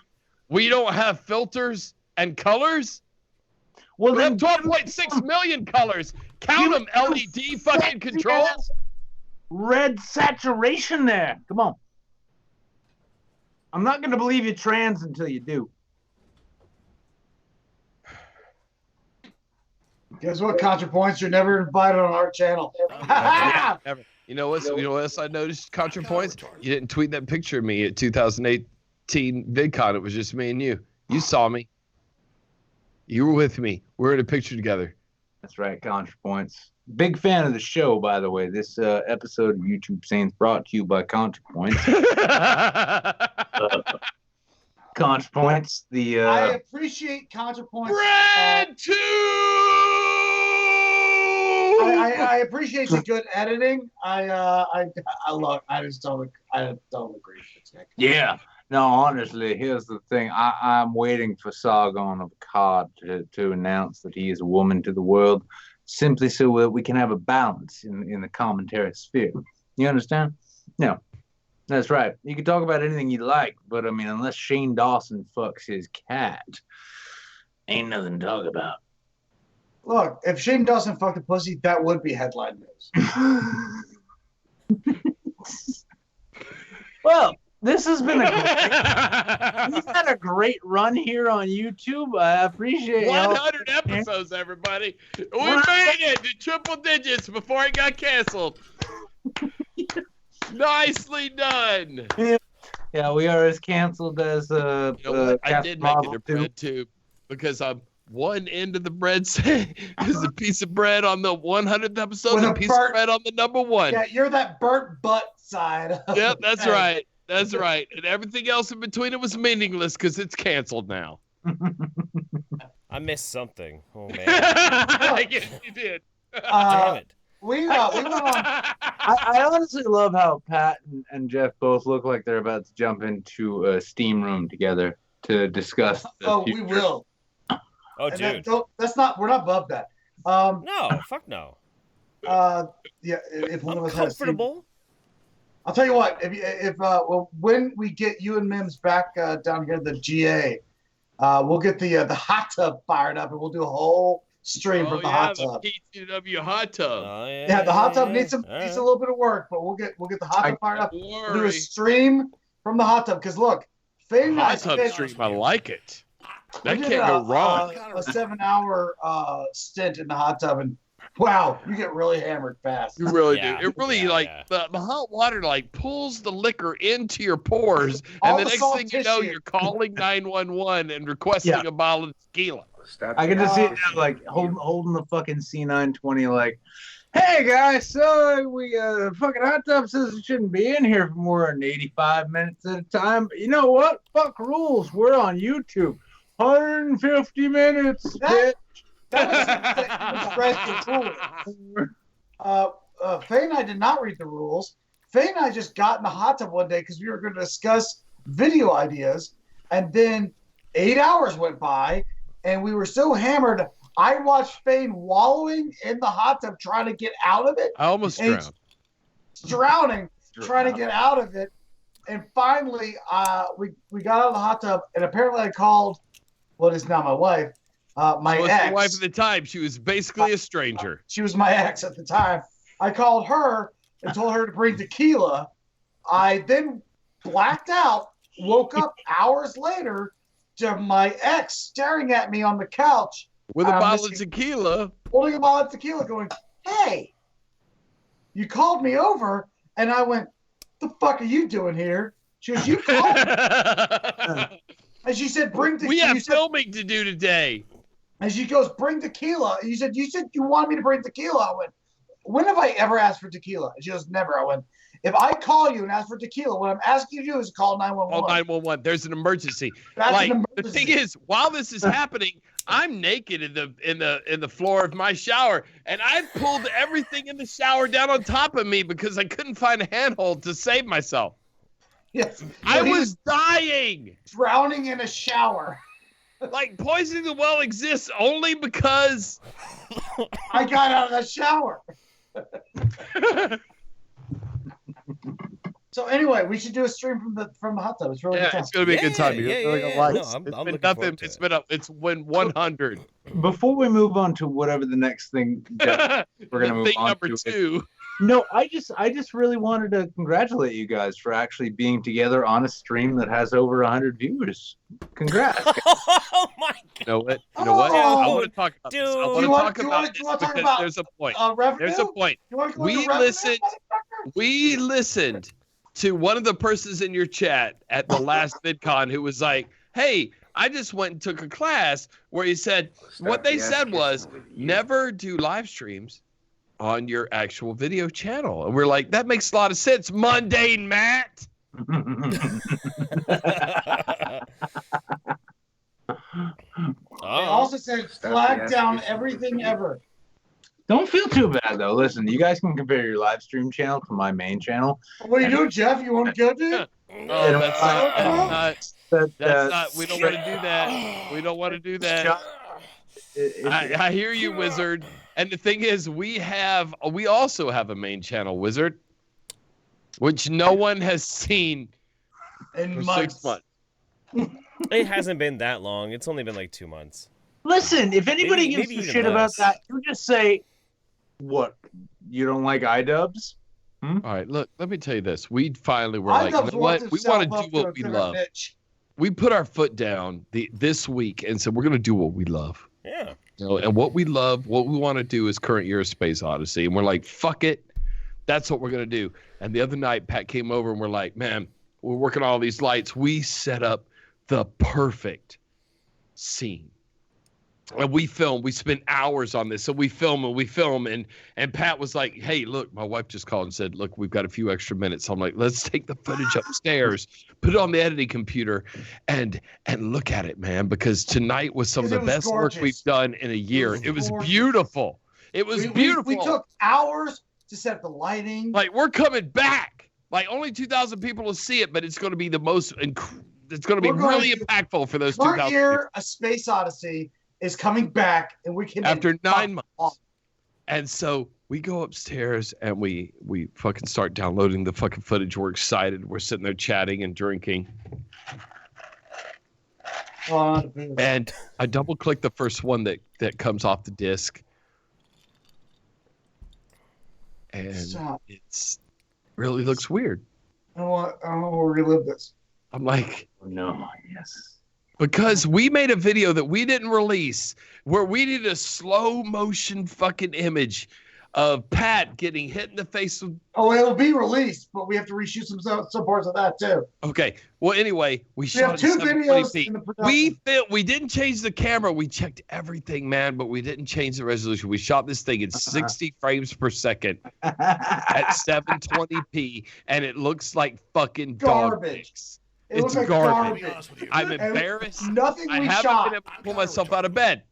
we don't have filters and colors? Well, we then have 12.6 million colors. Count them, LED fucking controls. Red saturation there. Come on. I'm not going to believe you're trans until you do. Guess what, Contrapoints? You're never invited on our channel. Never. You know what else I noticed, Contrapoints? You didn't tweet that picture of me at 2018 VidCon. It was just me and you. You saw me. You were with me. We're in a picture together. That's right, Contrapoints. Big fan of the show, by the way. This episode of YouTube Saints brought to you by Contrapoints. Contrapoints, the I appreciate Contrapoints. Red two. I appreciate the good editing. I just don't agree. Yeah. No, honestly, here's the thing. I'm waiting for Sargon of Akkad to announce that he is a woman to the world, simply so that we can have a balance in the commentary sphere. You understand? No. That's right. You can talk about anything you like, but I mean, unless Shane Dawson fucks his cat, ain't nothing to talk about. Look, if Shane Dawson fucked a pussy, that would be headline news. Well, this has been we've had a great run here on YouTube. I appreciate 100 episodes, everybody. We made it to triple digits before it got canceled. Nicely done. Yeah, we are as canceled as I did make it a bread tube because one end of the bread is a piece of bread on the 100th episode, and a piece of bread on the number 1. Yeah, you're that burnt butt side. Yep, that's right. That's right. And everything else in between it was meaningless because it's canceled now. I missed something. Oh, man. I guess you did. Damn it. We went on. I honestly love how Pat and Jeff both look like they're about to jump into a steam room together to discuss. We will. Oh, and dude. That's not. We're not above that. No, fuck no. Yeah. If one of us comfortable. I'll tell you what. When we get you and Mims back down here at the GA, we'll get the hot tub fired up, and we'll do a whole stream from the hot tub. The PTW hot tub. Yeah, the hot tub needs a little bit of work, but we'll get the hot tub fired up. We'll do a stream from the hot tub because look, Fade and hot tub stream. I like it. That can't go wrong. A 7-hour stint in the hot tub, and wow, you get really hammered fast. You really do. It really the hot water pulls the liquor into your pores, and the next thing you know, you're calling 911 and requesting a bottle of tequila. I can just see it holding the fucking C920 hey guys, so we fucking hot tub says it shouldn't be in here for more than 85 minutes at a time. But you know what? Fuck rules. We're on YouTube. 150 minutes, bitch. That was Faye and I did not read the rules. Faye and I just got in the hot tub one day because we were going to discuss video ideas, and then 8 hours went by, and we were so hammered. I watched Faye wallowing in the hot tub trying to get out of it. I almost drowned. Drowning, trying to get out of it. And finally, we got out of the hot tub, and apparently I called what is now my wife, my ex. The wife at the time. She was basically a stranger. She was my ex at the time. I called her and told her to bring tequila. I then blacked out, woke up hours later to my ex staring at me on the couch. With a bottle of tequila. Holding a bottle of tequila going, hey, you called me over. And I went, the fuck are you doing here? She goes, you called me. And she said, bring tequila. We have filming to do today. And she goes, bring tequila. And you said you wanted me to bring tequila. I went, when have I ever asked for tequila? And she goes, never. I went, if I call you and ask for tequila, what I'm asking you to do is call 911. Call 911. There's an emergency. The thing is, while this is happening, I'm naked in the floor of my shower, and I pulled everything in the shower down on top of me because I couldn't find a handhold to save myself. Yes, I was dying, drowning in a shower. Poisoning the well exists only because I got out of the shower. So anyway, we should do a stream from the hot tub. It's really good time. It's gonna be a good time. I'm looking forward to it. It's when 100. Before we move on to whatever the next thing we're gonna move on number to. 2. No, I just really wanted to congratulate you guys for actually being together on a stream that has over 100 viewers. Congrats! Oh my God! You know what? I want to talk about this. I want to talk about this because there's a point. There's a point. We listened to one of the persons in your chat at the last VidCon who was like, "Hey, I just went and took a class where he said what they said was never do live streams on your actual video channel." And we're like, that makes a lot of sense, mundane Matt. They also said flag down everything ever. Don't feel too bad though. Listen, you guys can compare your live stream channel to my main channel. What are you doing, Jeff? You want to go, dude? Oh, that's not. We don't want to do that. We don't want to do that. I hear you, Wizard. And the thing is, we also have a main channel, Wizard, which no one has seen in for 6 months. It hasn't been that long. It's only been like 2 months. Listen, if anybody Maybe gives a even shit about less. that, you just say, "What? You don't like iDubbbz?" All right, look, let me tell you this. We finally were I like, you know what? We want to do what we love. We put our foot down this week and said, we're going to do what we love. Yeah. You know, and what we love, what we want to do is current year of Space Odyssey. And we're like, fuck it. That's what we're going to do. And the other night, Pat came over and we're like, man, we're working on all these lights. We set up the perfect scene. And we spent hours on this. So we film, and Pat was like, hey, look, my wife just called and said, look, we've got a few extra minutes. So I'm like, let's take the footage upstairs, put it on the editing computer, and look at it, man, because tonight was some of the best work we've done in a year. It was beautiful. It was beautiful. We took hours to set the lighting. Like, we're coming back. Like, only 2,000 people will see it, but it's going to be the most, it's going to be really impactful for those 2,000 people. Year, A Space Odyssey is coming back, and we can after 9 months. And so we go upstairs and we fucking start downloading the fucking footage. We're excited. We're sitting there chatting and drinking. And I double click the first one that comes off the disc. And it's really looks weird. I don't want to relive this. I'm like, no, yes. Because we made a video that we didn't release where we did a slow motion fucking image of Pat getting hit in the face with... Oh, it'll be released, but we have to reshoot some parts of that too. Okay. Well, anyway, we shot have two videos in the production. We didn't change the camera. We checked everything, man, but we didn't change the resolution. We shot this thing at 60 frames per second at 720p, and it looks like fucking garbage. It's like garbage. I'm embarrassed. Nothing we I haven't shot. been able to pull myself out of bed.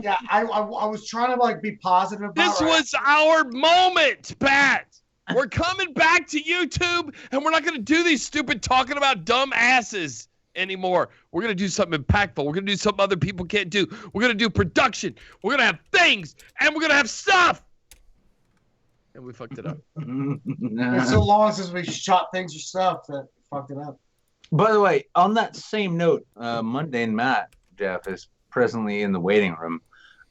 Yeah, I was trying to like be positive about this was our moment, Pat. We're coming back to YouTube, and we're not going to do these stupid talking about dumb asses anymore. We're going to do something impactful. We're going to do something other people can't do. We're going to do production. We're going to have things, and we're going to have stuff. And we fucked it up. It's so long since we shot things or stuff that fucked it up. By the way, on that same note, Mundane Matt, Jeff, is presently in the waiting room.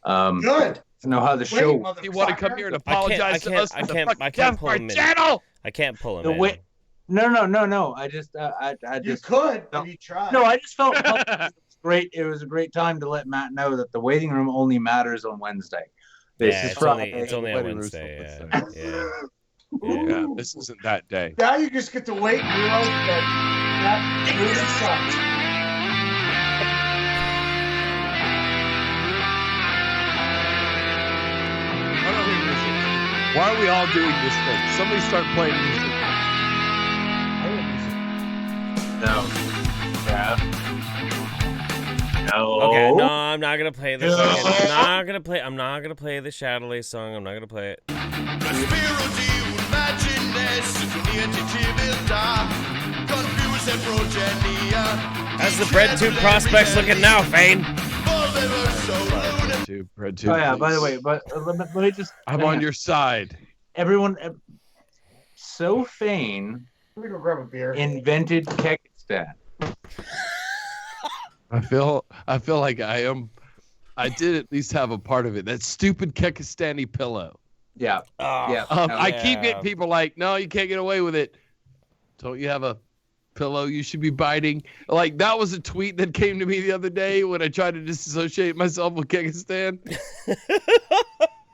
Good. To know how the show. You want to come here and apologize to us? I can't pull him in. Channel? I can't pull him in. No. I just. You could. If you tried. No, I just felt it was great. It was a great time to let Matt know that the waiting room only matters on Wednesday. It's only on Wednesday. Yeah, this isn't that day. Now you just get to wait and realize that really sucks. Why are we all doing this thing? Somebody start playing music. No. Yeah. No. Okay, no, I'm not gonna play this. I'm not gonna play the Shadowley song. I'm not gonna play it. How's the bread tube prospects looking now, Fane? Bread tube, oh yeah. please. By the way, but let me just. I'm on your side. Everyone. So Fane. Let me go grab a beer. Invented Kekistan. I feel like I did at least have a part of it. That stupid Kekistani pillow. Yeah. I keep getting people like, no, you can't get away with it. Don't you have a pillow you should be biting? Like, that was a tweet that came to me the other day when I tried to disassociate myself with Kekistan.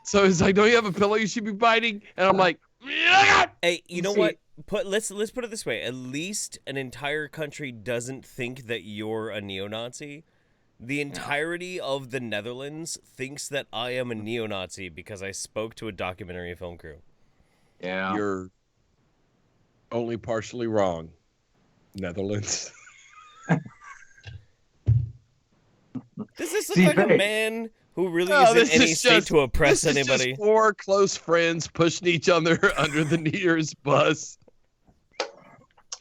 So it's like, don't you have a pillow you should be biting? And I'm like, yeah! Hey, you know what? Let's put it this way. At least an entire country doesn't think that you're a neo-Nazi. The entirety of the Netherlands thinks that I am a neo-Nazi because I spoke to a documentary film crew. Yeah. You're only partially wrong, Netherlands. Does this look like a man who really is in any state to oppress anybody? Just four close friends pushing each other under the nearest bus.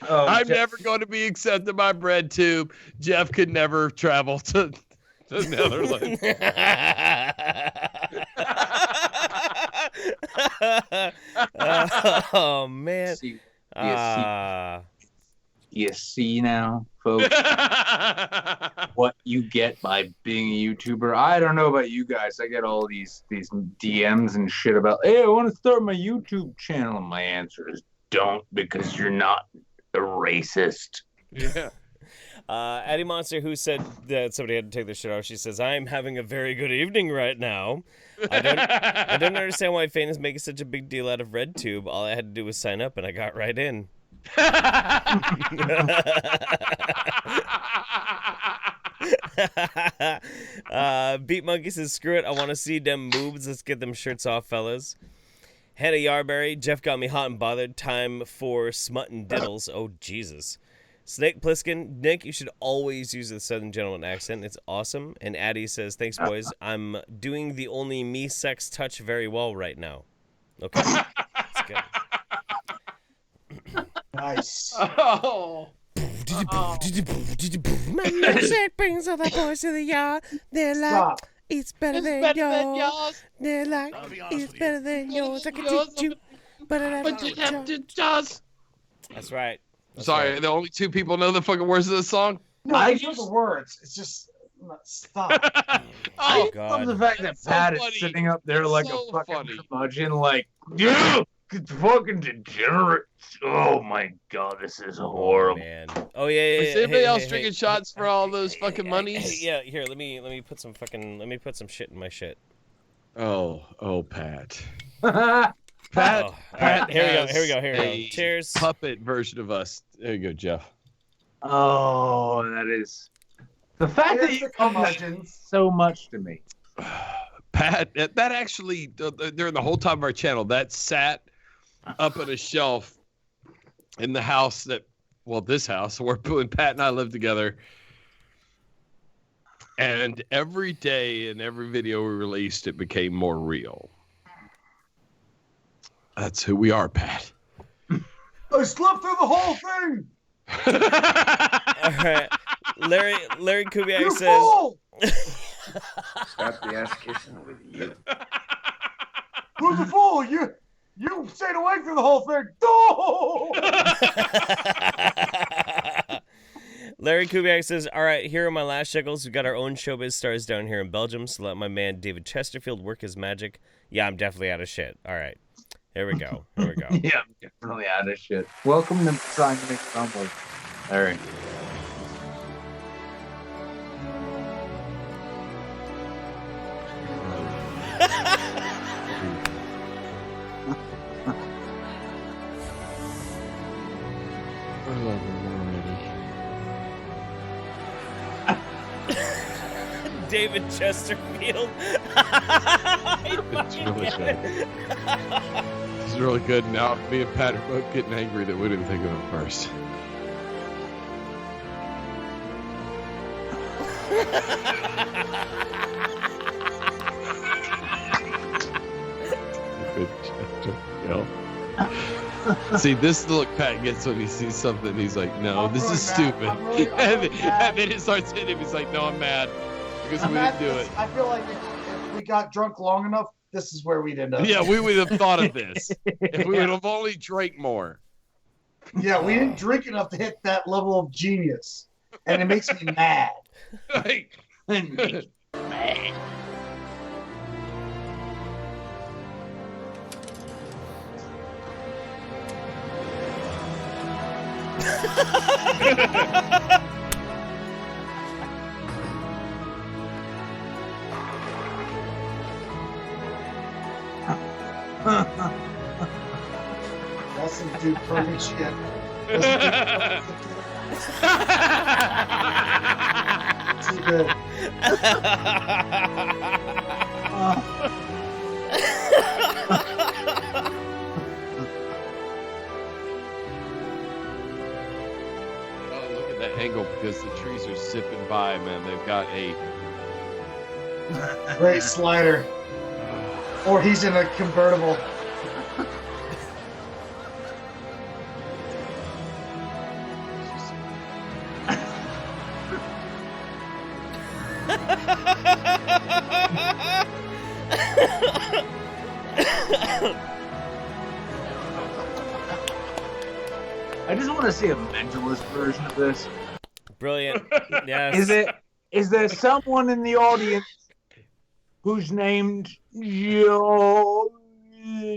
I'm never going to be accepted by bread tube. Jeff could never travel to the Netherlands. Oh man. You see now, folks, what you get by being a YouTuber. I don't know about you guys. I get all these DMs and shit about, hey, I want to start my YouTube channel. And my answer is don't, because you're not a racist. Yeah. Addie Monster, who said that somebody had to take their shit off, she says, I'm having a very good evening right now. I don't understand why Fane is making such a big deal out of RedTube. All I had to do was sign up, and I got right in. Beat Monkey says, screw it, I want to see them moves. Let's get them shirts off, fellas. Hannah Yarberry, Jeff got me hot and bothered. Time for smut and diddles. Oh, Jesus. Snake Pliskin, Nick, you should always use the Southern Gentleman accent. It's awesome. And Addie says, thanks, boys. I'm doing the only me sex touch very well right now. Okay. That's good. Nice. Oh. My milkshake brings all the boys to the yard. They're like, it's better than yours. They're like, it's better than yours. I can teach you, but I have to just. That's right. Sorry, the only two people know the fucking words of this song? No, I know the words. It's just stop. I love the fact that Pat is sitting up there like a fucking curmudgeon, like, yeah, fucking degenerate. Oh my god, this is horrible. Man. Oh yeah. Is anybody else drinking shots for all those fucking monies? Yeah, here, let me put some shit in my shit. Oh, Pat. Pat, here we go. Cheers. Puppet version of us. There you go, Jeff. Oh, that is the fact that you imagine so much to me. Pat, that actually during the whole time of our channel, that sat up on a shelf in the house this house where when Pat and I lived together. And every day in every video we released, it became more real. That's who we are, Pat. I slept through the whole thing. All right, Larry Kubiak says. Stop the ass kissing with you. Who's a fool? You stayed awake through the whole thing. No! Larry Kubiak says, all right, here are my last shekels. We've got our own showbiz stars down here in Belgium, so let my man David Chesterfield work his magic. Yeah, I'm definitely out of shit. All right. Here we go. Yeah, I'm definitely out of shit. Welcome to trying to make fun of Larry. David Chesterfield. It's really good. It's really good. Now me and Pat are both getting angry that we didn't think of it first. See, this look Pat gets when he sees something. He's like, no, this is stupid. And then it starts hitting him. He's like, no, I'm mad. Because we didn't do it. I feel like if we got drunk long enough, this is where we'd end up. Yeah, we would have thought of this. If we would have only drank more. Yeah, we didn't drink enough to hit that level of genius. And it makes me mad. Mad. That's some dude perfect shit. Too good. Oh, look at that angle because the trees are zipping by, man. They've got a great slider. Or he's in a convertible. I just want to see a mentalist version of this. Brilliant. Yes. Is there someone in the audience who's named Joe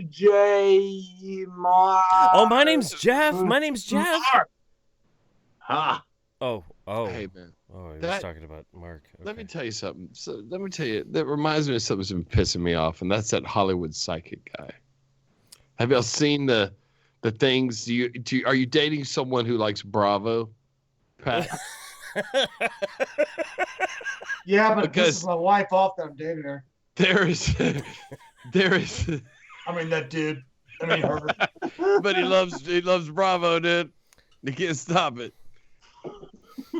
J. Mark? Oh, my name's Jeff. My name's Jeff. Ah. Oh. Hey, man. Oh, he was talking about Mark. Okay. Let me tell you something. Let me tell you. That reminds me of something that's been pissing me off, and that's that Hollywood psychic guy. Have y'all seen the things? Are you dating someone who likes Bravo, Pat? Yeah, but this is my wife off that I'm dating her. There is. I mean that dude. I mean her. But he loves Bravo, dude. He can't stop it.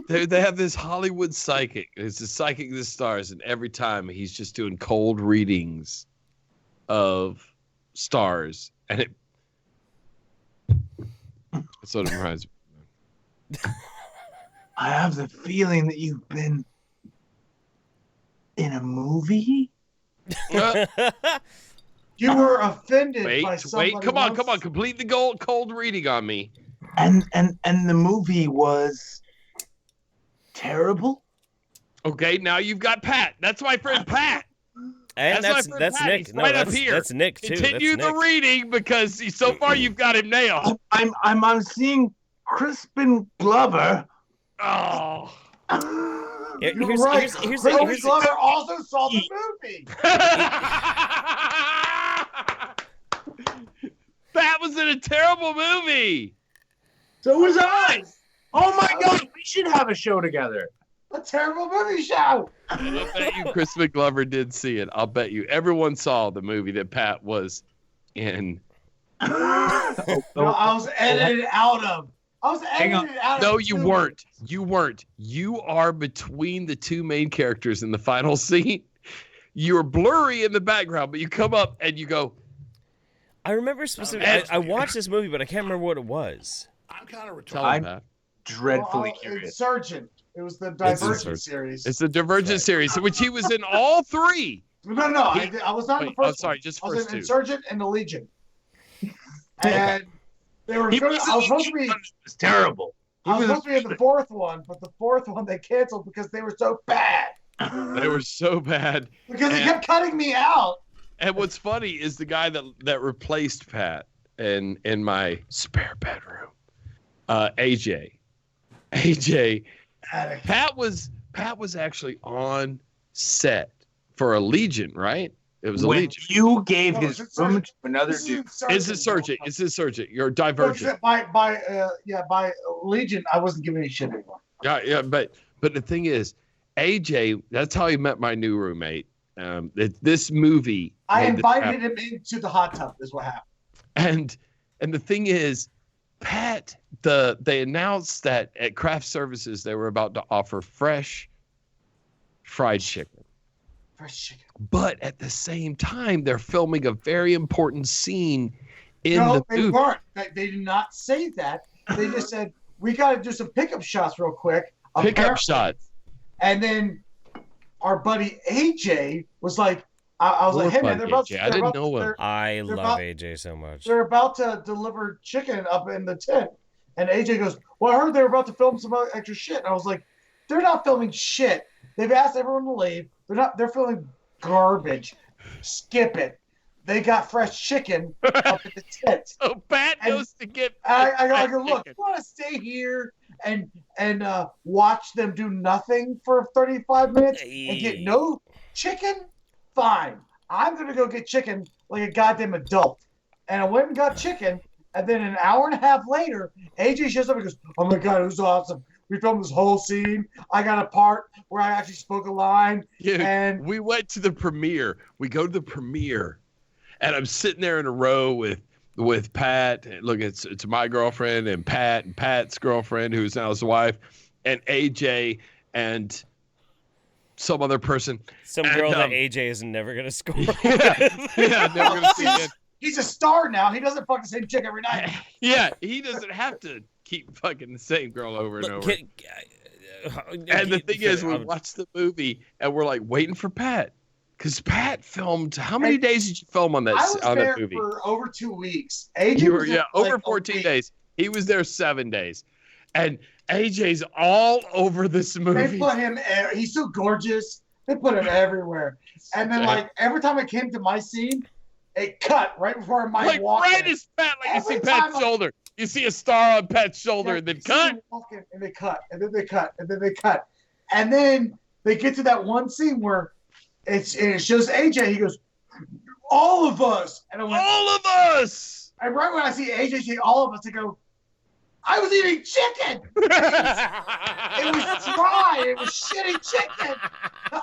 They have this Hollywood psychic. It's a psychic of the stars, and every time he's just doing cold readings of stars, and that's what it reminds me. I have the feeling that you've been in a movie. You were offended by somebody. Come on. Complete the cold reading on me. And the movie was terrible. Okay, now you've got Pat. That's my friend Pat. And that's Nick. He's right up here. That's Nick too. Continue the reading because so far you've got him nailed. I'm seeing Crispin Glover. Oh. You're right. Crispin Glover also saw the movie. That was in a terrible movie. So was I. Oh my God, we should have a show together. A terrible movie show. And I bet you Crispin Glover did see it. I'll bet you everyone saw the movie that Pat was in. No, I was edited out of. No, you weren't. You weren't. You are between the two main characters in the final scene. You're blurry in the background, but you come up and you go. I remember specifically. I watched this movie, but I can't remember what it was. I'm kind of retarded. I'm dreadfully curious. Insurgent. It was the Divergent series. It's the Divergent series, which he was in all three. No. I was not in the first. Oh, sorry, just I was first in two. Insurgent and the Legion. And they were. I was supposed to be. It was terrible. I was supposed to be in the fourth one, but the fourth one they canceled because they were so bad. They were so bad because they kept cutting me out. And what's funny is the guy that replaced Pat in my spare bedroom, AJ. Pat was actually on set for a Legion, right? It was a Legion. You gave his room to another dude. It's Insurgent. You're Divergent. By Legion, I wasn't giving any shit anymore. Yeah, but the thing is, AJ, that's how he met my new roommate. This movie. I invited him into the hot tub. Is what happened. And the thing is, Pat, they announced that at Craft Services they were about to offer fresh fried chicken. But at the same time, they're filming a very important scene in the movie. No, they weren't. They did not say that. They just said, we got to do some pickup shots real quick. Pickup shots. And then our buddy AJ was like, I was like, hey, man, I didn't know him. I love AJ so much. They're about to deliver chicken up in the tent. And AJ goes, well, I heard they were about to film some extra shit. And I was like, they're not filming shit. They've asked everyone to leave. They're filming garbage. Skip it. They got fresh chicken up in the tent. So Pat goes to get. I go, look, you want to stay here and watch them do nothing for 35 minutes and get no chicken? Fine. I'm going to go get chicken like a goddamn adult. And I went and got chicken. And then an hour and a half later, AJ shows up and goes, oh my God, it was awesome. We filmed this whole scene. I got a part where I actually spoke a line. Yeah, and we went to the premiere. We go to the premiere. And I'm sitting there in a row with Pat. Look, it's my girlfriend and Pat's girlfriend, who's now his wife, and AJ and some other person. Some girl that AJ is never going to score. Yeah, never going to see again. He's a star now. He doesn't fuck the same chick every night. Yeah, he doesn't have to keep fucking the same girl over and over. And the thing is, we watched the movie and we're like waiting for Pat. Because Pat filmed. How many days did you film on that movie? I was there for over 2 weeks. AJ you were, over 14 days. He was there 7 days. And AJ's all over this movie. They put him, he's so gorgeous. They put him everywhere. And then, like, every time it came to my scene, it cut right before Mike walked right in. as Pat, like Every you see Pat's shoulder. You see a star on Pat's shoulder, and then cut. And they cut, and then they cut, and then they cut. And then they get to that one scene where it shows AJ. He goes, all of us. And I went, all of us. And right when I see AJ say all of us, I go, I was eating chicken. It was dry. It was shitty chicken.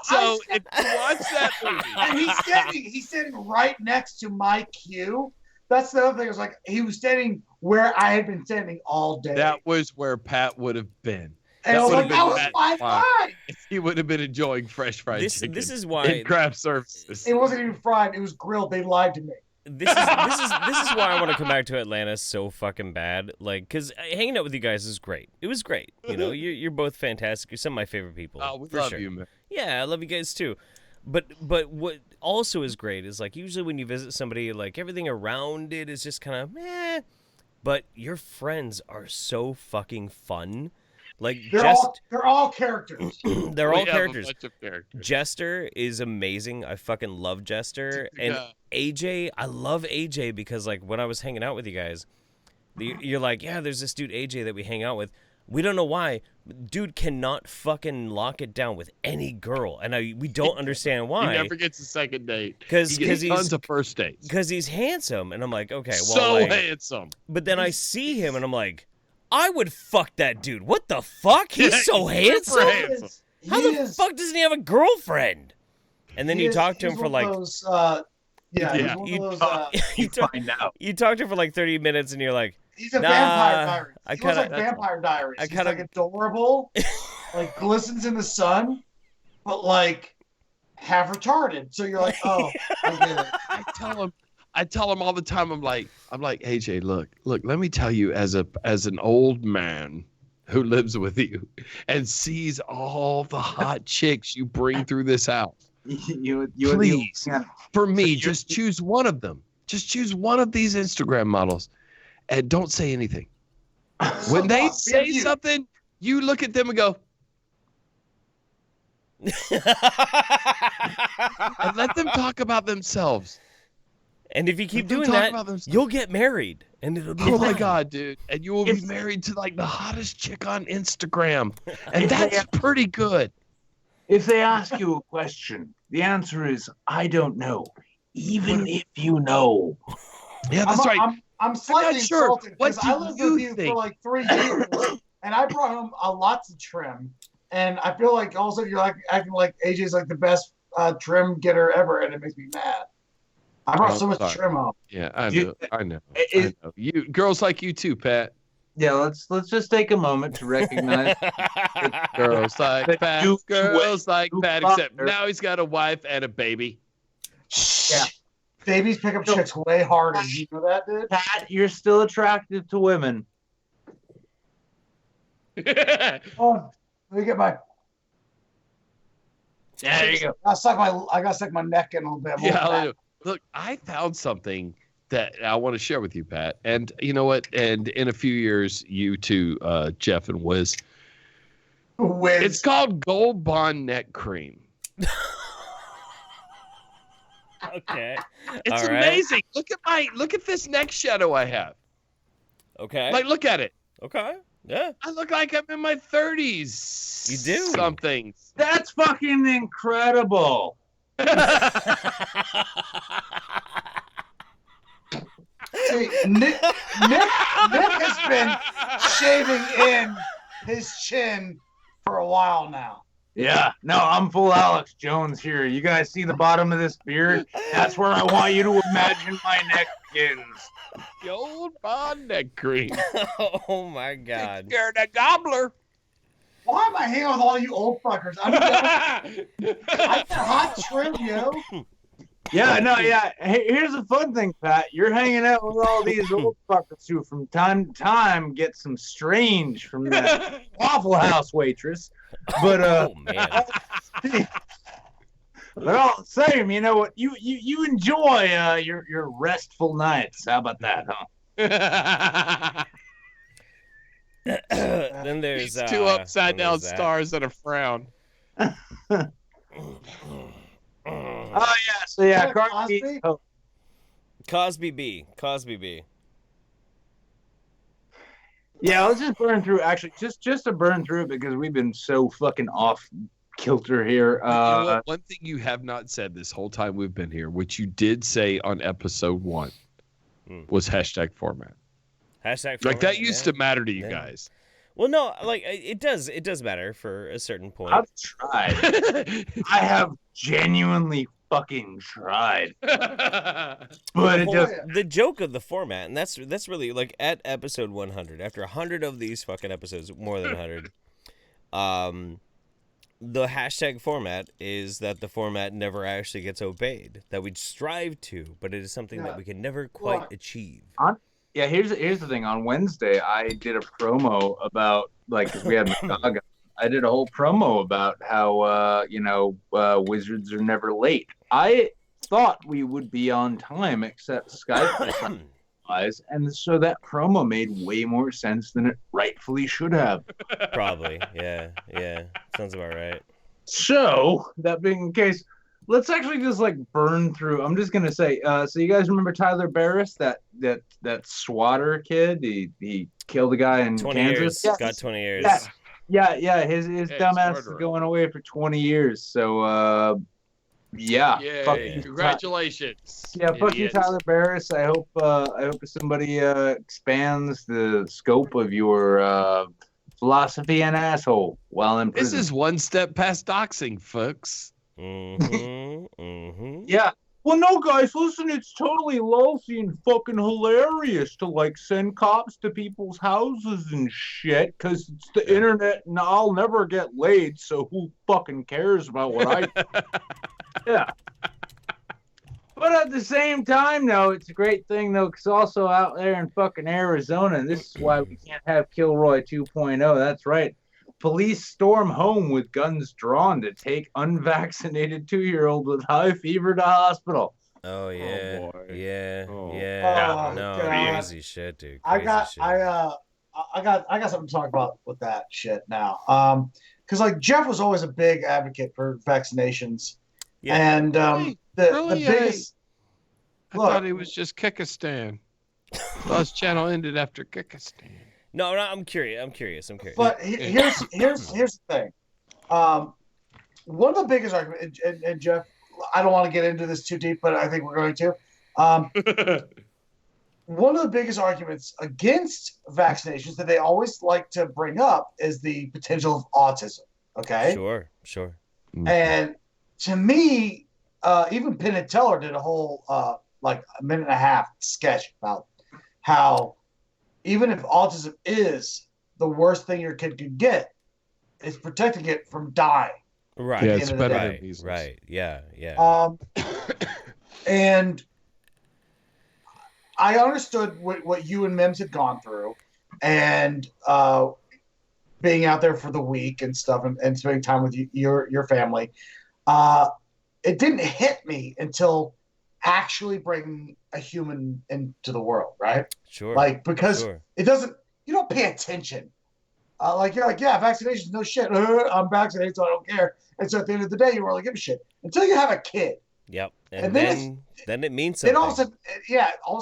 So if you watch that movie, and he's standing right next to my cue. That's the other thing. It was like he was standing where I had been standing all day. that was where Pat would have been. And I was like, that was Pat's my spot. line. He would have been enjoying fresh fried chicken. This is why in craft services. It wasn't even fried. It was grilled. They lied to me. This is why I want to come back to Atlanta so fucking bad. Like, because hanging out with you guys is great. It was great. You know, you're both fantastic. You're some of my favorite people. Oh, we for love sure. you, man. Yeah, I love you guys too. But what also is great is like usually when you visit somebody, like everything around it is just kind of meh. But your friends are so fucking fun. Like They're all characters. They're all characters. A bunch of characters. Jester is amazing. I fucking love Jester. And AJ, I love AJ because like when I was hanging out with you guys, you're like, yeah, there's this dude AJ that we hang out with. We don't know why. Dude cannot fucking lock it down with any girl, and we don't understand why. He never gets a second date. Because he's he's tons of first dates. Because he's handsome, and I'm like, okay, well, so like, handsome. But then I see him, and I'm like, I would fuck that dude. What the fuck? He's so handsome. How the fuck doesn't he have a girlfriend? And then you talk to him for like. You talk to him for like 30 minutes, and you're like, he's a vampire diary. He looks like Vampire Diaries. He's like adorable, like glistens in the sun, but like half retarded. So you're like, oh, I get it. I tell him all the time. I'm like, AJ, look. Let me tell you, as an old man who lives with you and sees all the hot chicks you bring through this house, please, for me, just choose one of them. Just choose one of these Instagram models, and don't say anything. When they say something, you look at them and go, and let them talk about themselves. And if you keep doing that, you'll get married, and it'll be my god, dude! And you will be married to like the hottest chick on Instagram, and that's pretty good. If they ask you a question, the answer is I don't know, even if you know. Yeah, that's right. I'm slightly insulted because I lived with you for like 3 years, and I brought home a lot to trim, and I feel like also you're like acting like AJ's like the best trim getter ever, and it makes me mad. I brought so much trim home. Yeah, I know. You girls like you too, Pat. Yeah, let's just take a moment to recognize girls like Pat. Girls like Pat, except now he's got a wife and a baby. Yeah, babies pick up chicks way harder. You know that, dude? Pat, you're still attractive to women. Oh, let me get my. There you go. I gotta suck my neck in a little bit. Yeah, look, I found something that I want to share with you, Pat. And you know what? And in a few years, you too, Jeff and Wiz. It's called Gold Bond Neck Cream. Okay. It's amazing. Look at this neck shadow I have. Okay. Like, look at it. Okay. Yeah. I look like I'm in my 30s. You do. Something. That's fucking incredible. See, Nick has been shaving in his chin for a while now. Yeah, no, I'm full Alex Jones here. You guys see the bottom of this beard? That's where I want you to imagine my neck ends. Gold Bond Neck Cream. Oh my god. You're the gobbler. Why am I hanging out with all you old fuckers? I got hot trim, yo. Yeah, no, yeah. Hey, here's the fun thing, Pat. You're hanging out with all these old fuckers who from time to time get some strange from that Waffle House waitress. But oh man. But all the same, you know what? You enjoy your restful nights. How about that, huh? Then there's He's two upside down that. stars and a frown. Oh yeah, so yeah, Cardi. Oh. Cosby B. Yeah, let's just burn through. Actually, just to burn through it because we've been so fucking off kilter here. You know what? One thing you have not said this whole time we've been here, which you did say on episode 1, was hashtag format. Hashtag format. Like that used to matter to you guys. Well, no, like it does matter for a certain point. I've tried. I have genuinely fucking tried. But it just the joke of the format, and that's really like at episode 100, after 100 of these fucking episodes, more than 100, the hashtag format is that the format never actually gets obeyed. That we strive to, but it is something that we can never quite achieve. Yeah, here's the thing. On Wednesday, I did a promo about like we had Gaga. I did a whole promo about how wizards are never late. I thought we would be on time, except Skype wise, and so that promo made way more sense than it rightfully should have. Probably, yeah, sounds about right. So that being the case, let's actually just like burn through. I'm just gonna say, so you guys remember Tyler Barris, that swatter kid? He killed a guy in 20 Kansas. years. Yes. Got 20 years. Yeah. His dumbass is going away for 20 years. So yeah. Yay. Congratulations. Fuck you, Tyler Barris. I hope somebody expands the scope of your philosophy and asshole while in prison. This is one step past doxing, folks. Yeah. Well, no, guys, listen, it's totally lousy and fucking hilarious to, like, send cops to people's houses and shit, because it's the internet and I'll never get laid, so who fucking cares about what I do? Yeah. But at the same time, though, it's a great thing, though, because also out there in fucking Arizona, and this is why we can't have Kilroy 2.0, that's right. Police storm home with guns drawn to take unvaccinated 2-year-old with high fever to hospital. Oh yeah, Oh, boy. yeah. Oh, No, God. crazy shit, dude. I Crazy got shit. I got something to talk about with that shit now. Because like Jeff was always a big advocate for vaccinations, and the biggest. I thought he was just Kyrgyzstan. Lost channel ended after Kyrgyzstan. No, I'm curious. But here's the thing. One of the biggest arguments, and Jeff, I don't want to get into this too deep, but I think we're going to. One of the biggest arguments against vaccinations that they always like to bring up is the potential of autism. Okay. Sure. And to me, even Penn and Teller did a whole like a minute and a half sketch about how even if autism is the worst thing your kid could get, it's protecting it from dying. Right. Yeah, it's better than measles. Right. Yeah. And I understood what you and Mims had gone through, and being out there for the week and stuff, and spending time with your family. It didn't hit me until actually bringing a human into the world, right? Sure. Like, because it doesn't, you don't pay attention. Like, you're like, yeah, vaccinations, no shit. I'm vaccinated, so I don't care. And so at the end of the day, you really give a shit until you have a kid. Yep. And then it means something. Then all of a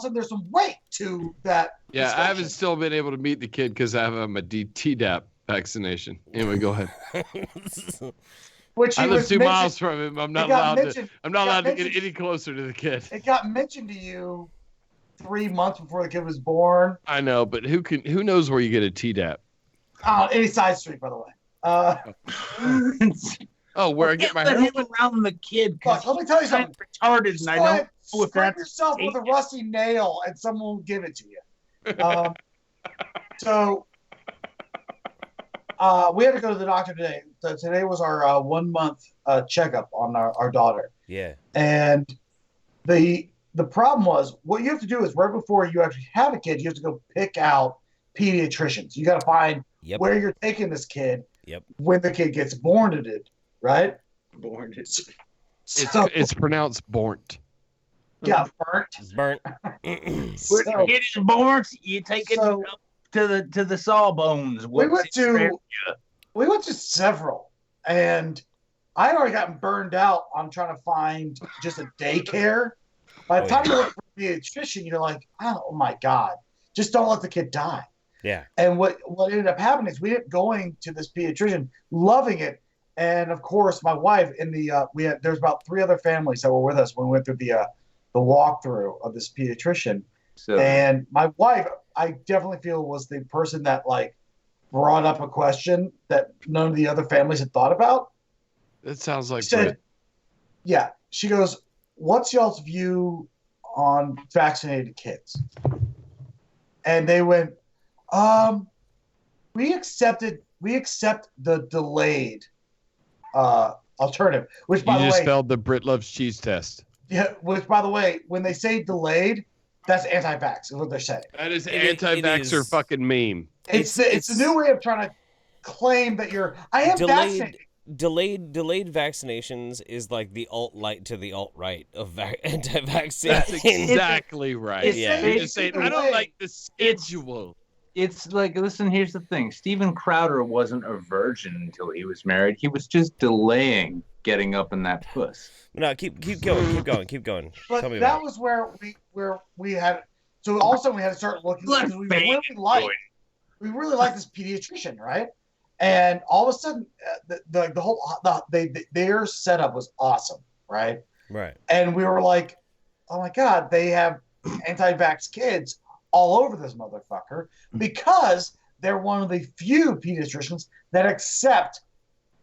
sudden there's some weight to that. Yeah, discussion. I haven't still been able to meet the kid because I have a Tdap vaccination. Anyway, go ahead. Which I live 2 miles from him. I'm not allowed to get any closer to the kid. It got mentioned to you 3 months before the kid was born. I know, but who knows where you get a Tdap? Any side street, by the way. Where I get my hair around the kid. Look, let me tell you something. Retarded, and I don't know if scrape that's yourself with a rusty nail, and someone will give it to you. So we had to go to the doctor today. So today was our 1 month checkup on our daughter. Yeah. And the problem was, what you have to do is right before you actually have a kid, you have to go pick out pediatricians. You got to find where you're taking this kid when the kid gets born, right? Born. It's pronounced bornt. Yeah, burnt. It's burnt. When the kid is born, you take it to to the Sawbones. We went to several, and I had already gotten burned out on trying to find just a daycare. By the time you look for a pediatrician, you're like, oh my God, just don't let the kid die. Yeah. And what ended up happening is we ended up going to this pediatrician, loving it. And of course, my wife there's about 3 other families that were with us when we went through the walkthrough of this pediatrician. And my wife, I definitely feel, was the person that like brought up a question that none of the other families had thought about. That sounds like yeah. She goes, "What's y'all's view on vaccinated kids?" And they went, we accept the delayed alternative." Which, by the way, you just failed the Brit Loves Cheese test. Yeah. Which, by the way, when they say delayed, that's anti-vax. Is what they're saying. That is anti-vaxxer fucking meme. It's a new way of trying to claim that you're. I am vaccinated. Delayed vaccinations is like the alt-light to the alt-right of anti-vaccine. That's exactly right. You're just saying, I don't like the schedule. It's like, listen, here's the thing. Steven Crowder wasn't a virgin until he was married. He was just delaying getting up in that puss. No, keep going. But Tell me that was where we had. So all of a sudden we had to start looking because we really like this pediatrician, right? And all of a sudden, their setup was awesome, right? Right. And we were like, oh my God, they have anti-vax kids all over this motherfucker because they're one of the few pediatricians that accept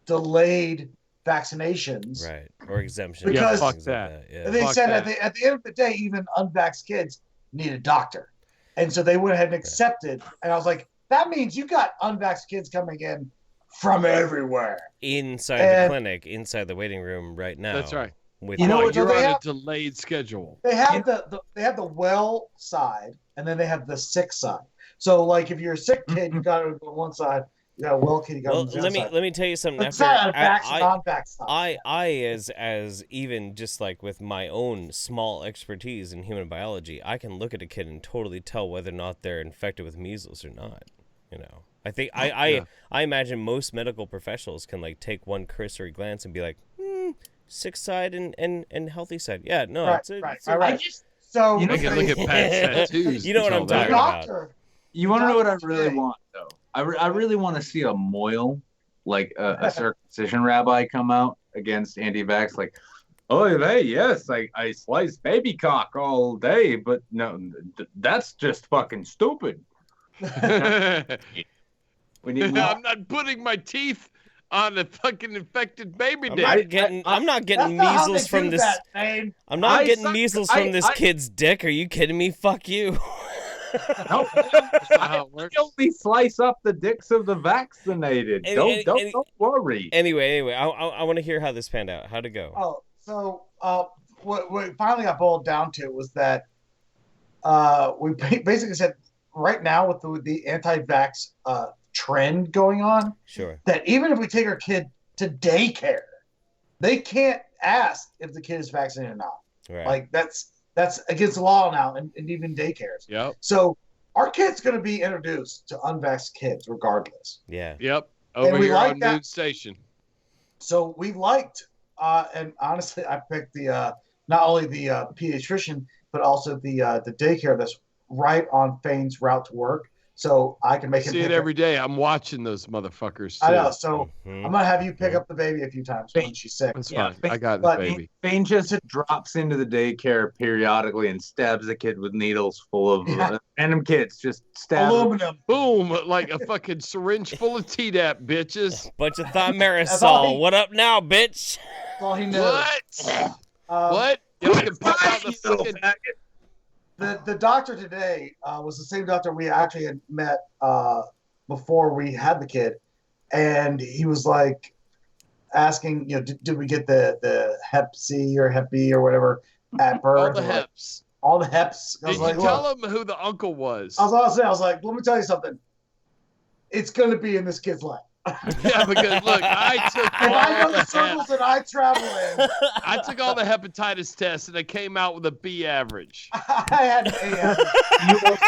delayed vaccinations. Right. Or exemptions. Because fuck that. They said at the end of the day, even unvaxxed kids need a doctor. And so they went ahead and accepted. And I was like, that means you got unvaxxed kids coming in from everywhere. Inside the clinic, inside the waiting room right now. That's right. You know what? You're on a delayed schedule. They have the well side, and then they have the sick side. So, like, if you're a sick kid, you got to go on one side. You got a well kid, you got on the other side. Let me tell you something. It's not non-vax. I as even just like with my own small expertise in human biology, I can look at a kid and totally tell whether or not they're infected with measles or not. You know, I think I imagine most medical professionals can like take one cursory glance and be like, sick side and healthy side. Yeah, no, right. So you can look at Pat's tattoos. You know what I'm talking about. You want to know what I really want, though? I really want to see a moil, like a circumcision rabbi, come out against anti-vax, like, oh, yes, I slice baby cock all day, but no, that's just fucking stupid. I'm not putting my teeth on a fucking infected baby dick. I'm not getting measles from this. I'm not getting measles from this kid's dick. Are you kidding me? Fuck you. No, I only slice up the dicks of the vaccinated. Don't worry. Anyway, I want to hear how this panned out. How'd it go? Oh, so what finally got boiled down to was that we basically said right now with the anti-vax trend going on, sure, that even if we take our kid to daycare, they can't ask if the kid is vaccinated or not. Right. Like that's against the law now, and even daycares. Yep. So our kid's going to be introduced to unvaxxed kids regardless. Yeah. Yep. Over here on Noon Station. So we liked, and honestly, I picked the not only the pediatrician but also the daycare that's right on Fane's route to work. So I can make him see it every day. I'm watching those motherfuckers. Too. I know. So I'm gonna have you pick up the baby a few times when she's sick. That's fine. I got the baby. Fane just drops into the daycare periodically and stabs the kid with needles full of random kids. Just stab aluminum. Boom! Like a fucking syringe full of Tdap, bitches. Bunch of thimerosal. What up now, bitch? That's all he knows. What? You can pop out the fucking. The doctor today was the same doctor we actually had met before we had the kid, and he was like asking, did we get the Hep C or Hep B or whatever at birth? All the Heps. All the Heps. Did you tell him who the uncle was? I was like, let me tell you something. It's going to be in this kid's life. Yeah, because look, I took if I know the circles that I travel in. I took all the hepatitis tests and I came out with a B average. I had an A average.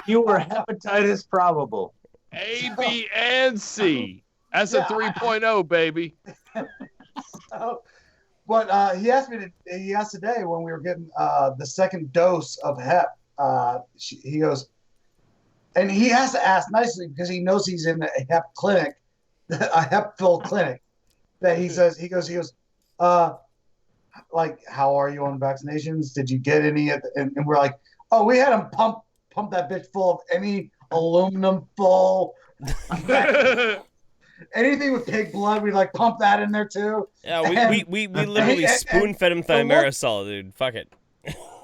You were hepatitis probable. A, B, and C. That's a 3.0, baby. So, but he asked today when we were getting the second dose of hep. He goes, and he has to ask nicely because he knows he's in a hep clinic, a hep-filled clinic. That he goes, like, how are you on vaccinations? Did you get any? And we're like, oh, we had him pump that bitch full of any aluminum full. Anything with pig blood, we like pump that in there too. Yeah, we literally spoon fed him thimerosal, dude. Fuck it.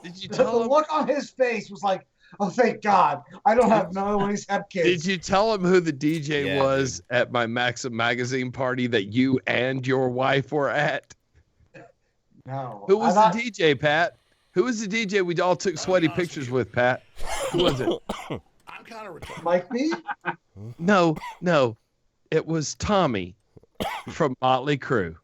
Did you tell him? The look on his face was like, oh, thank God, I don't have none of these hep kids. Did you tell him who the DJ was at my Maxim magazine party that you and your wife were at? No. Who was the DJ, Pat? Who was the DJ we all took sweaty pictures with, Pat? Who was it? I'm kind of Mike B? No. It was Tommy from Motley Crue.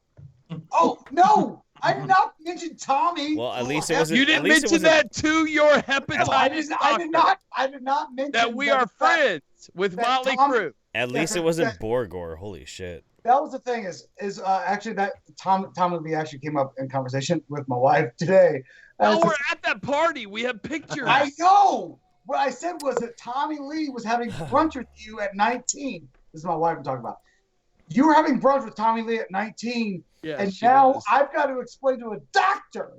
Oh, no! I did not mention Tommy. Well, at least it wasn't. You didn't mention that to your hepatitis doctor. I did not mention that we are friends with Motley Crue. At least it wasn't Borgor. Holy shit. That was the thing is actually that Tom Lee actually came up in conversation with my wife today. No, we're at that party. We have pictures. I know. What I said was that Tommy Lee was having brunch with you at 19. This is my wife I'm talking about. You were having brunch with Tommy Lee at 19, and now I've got to explain to a doctor.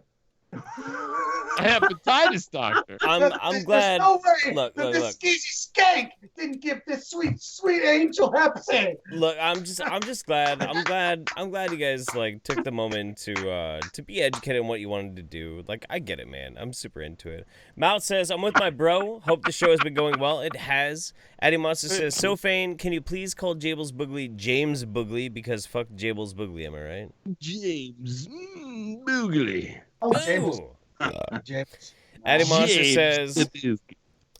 A hepatitis doctor. I'm glad. There's no way look. This skeezy skank didn't give this sweet angel hep C. Look, I'm just glad. I'm glad you guys like took the moment to be educated on what you wanted to do. Like, I get it, man. I'm super into it. Mout says, I'm with my bro. Hope the show has been going well. It has. Addy Monster says, Sofane, can you please call Jables Boogly James Boogly because fuck Jables Boogly, am I right? James Boogly. Oh, James. James. Addy Monster says,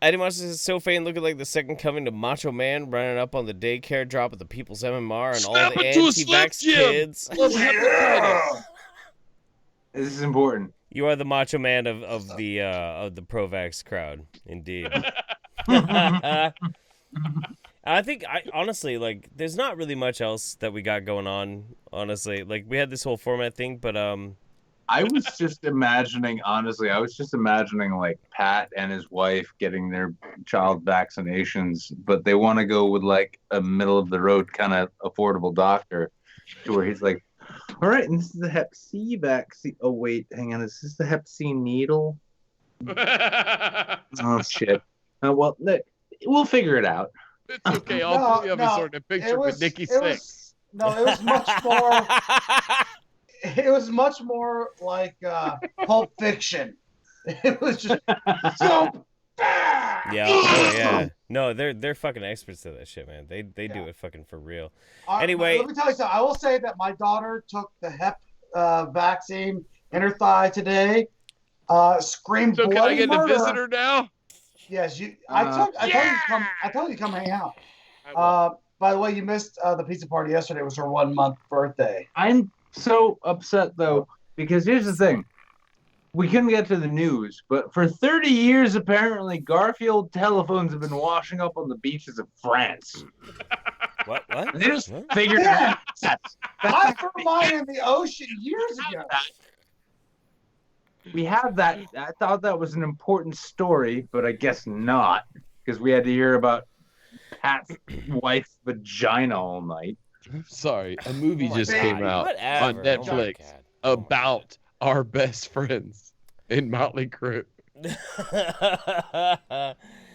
Sofane looking like the second coming to Macho Man, running up on the daycare drop at the People's MMR and all the anti-vax kids. This is important. You are the Macho Man of the pro-vax crowd, indeed. I think honestly, like, there's not really much else that we got going on. Honestly, like, we had this whole format thing, but I was just imagining like Pat and his wife getting their child vaccinations, but they want to go with like a middle of the road kind of affordable doctor, to where he's like, all right, and this is the Hep C vaccine. Oh wait, hang on, is this the Hep C needle? Oh shit. Well, we'll figure it out. It's okay. All three of us are in a picture with Nikki Six. It was much more. It was much more like Pulp Fiction. It was just so bad. Yeah, oh yeah. No, they're fucking experts at that shit, man. They do it fucking for real. Anyway, let me tell you something. I will say that my daughter took the Hep vaccine in her thigh today. Screamed so bloody can I get murder. a visitor now? Yes, I told you to come hang out. By the way, you missed the pizza party yesterday. It was her 1 month birthday. I'm so upset though, because here's the thing. We couldn't get to the news, but for 30 years, apparently, Garfield telephones have been washing up on the beaches of France. What? They just figured it out. I threw mine in the ocean years ago. We have that. I thought that was an important story, but I guess not, because we had to hear about Pat's wife's vagina all night. Sorry, a movie just came out on Netflix about our best friends in Motley Crue.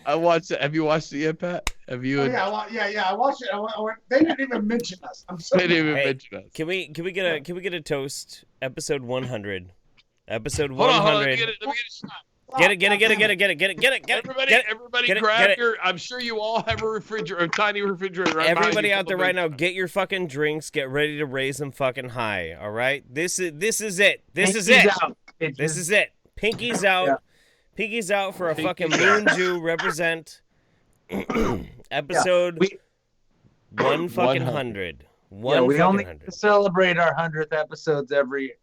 I watched it. Have you watched it yet, Pat? Have you? Yeah, I watched it. They didn't even mention us. I'm sorry. They didn't even mention us. Can we get a toast? Episode 100. Episode 100. Hold on, let me get it. Get it. Everybody grab your. I'm sure you all have a tiny refrigerator. Right everybody out there right now, get your fucking drinks. Get ready to raise them fucking high. All right, this is it. This is it. Pinkies out. Yeah. Pinkies out for a fucking Moon Jew represent. Episode 100. We only celebrate our 100th episodes every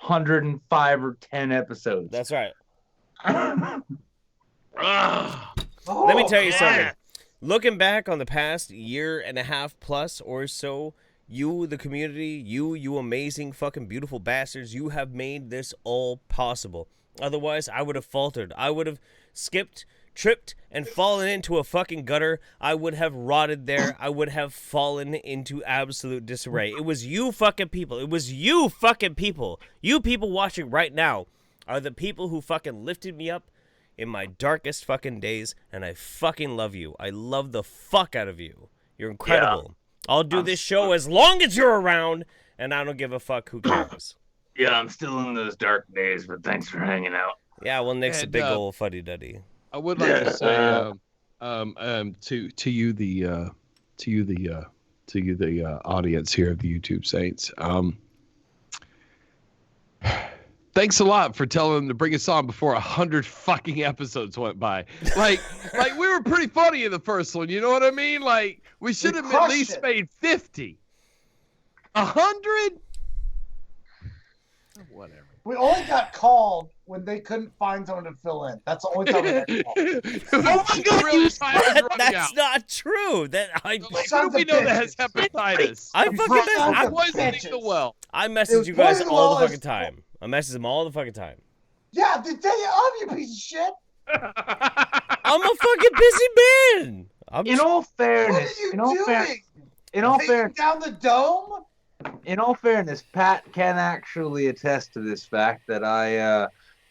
105 or 10 episodes. That's right. Let me tell you something. Looking back on the past year and a half plus or so, you, the community, you amazing fucking beautiful bastards, you have made this all possible. Otherwise, I would have faltered. I would have skipped, tripped, and fallen into a fucking gutter. I would have rotted there. I would have fallen into absolute disarray. It was you fucking people. It was you fucking people. You people watching right now are the people who fucking lifted me up in my darkest fucking days, and I fucking love you. I love the fuck out of you. You're incredible. Yeah. I'll do this show as long as you're around, and I don't give a fuck who cares. Yeah, I'm still in those dark days, but thanks for hanging out. Yeah, well, Nick's a big old fuddy-duddy. I would like to say to you the audience here of the YouTube Saints. Thanks a lot for telling them to bring us on before 100 fucking episodes went by. Like we were pretty funny in the first one. You know what I mean? Like we should have at least made 50. 100? Whatever. We only got called when they couldn't find someone to fill in. That's the only time we got called. Oh my God, that's not true. How do we know that has hepatitis? I poisoning the well. I message you guys all the fucking time. I message them all the fucking time. Yeah, the day of, you piece of shit. I'm a fucking busy man. In all fairness, what are you doing? In all fairness, down the dome. In all fairness, Pat can actually attest to this fact that I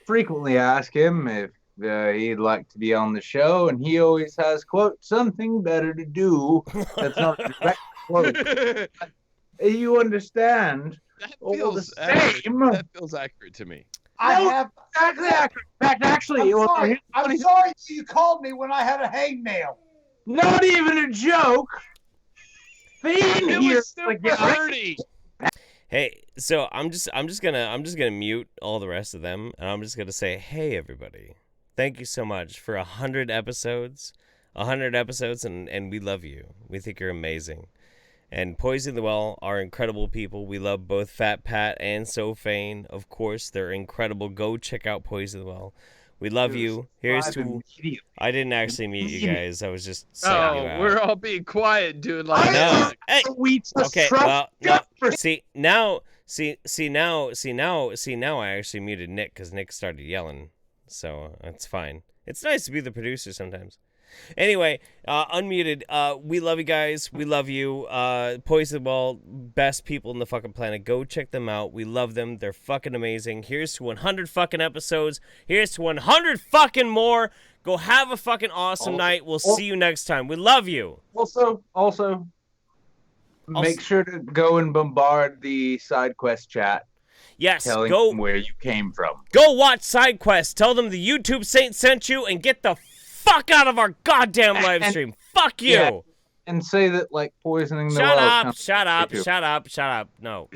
frequently ask him if he'd like to be on the show, and he always has, quote, something better to do. That's not a direct quote. You understand? That feels accurate to me. I have exactly accurate. In fact, actually, I'm sorry you called me when I had a hangnail. Not even a joke. It was super dirty. Hey, so I'm just gonna mute all the rest of them, and I'm just gonna say, hey everybody, thank you so much for 100 episodes, and we love you. We think you're amazing. And Poison the Well are incredible people. We love both Fat Pat and Sofane. Of course, they're incredible. Go check out Poison the Well. We love you. Here's to... I didn't actually meet you guys. I was just saying you out. We're all being quiet, dude. Like, no. Hey. Okay, well, no. Now I actually muted Nick because Nick started yelling. So that's fine. It's nice to be the producer sometimes. Anyway, unmuted. We love you guys. We love you. Poison Ball, best people in the fucking planet. Go check them out. We love them. They're fucking amazing. Here's to 100 fucking episodes. Here's to 100 fucking more. Go have a fucking awesome night. We'll see you next time. We love you. Also, make sure to go and bombard the side quest chat. Yes, telling them where you came from. Go watch side quests. Tell them the YouTube Saint sent you, and get the fuck out of our goddamn live stream. Fuck you. Yeah, and say that, like, poisoning the well. Shut up. No.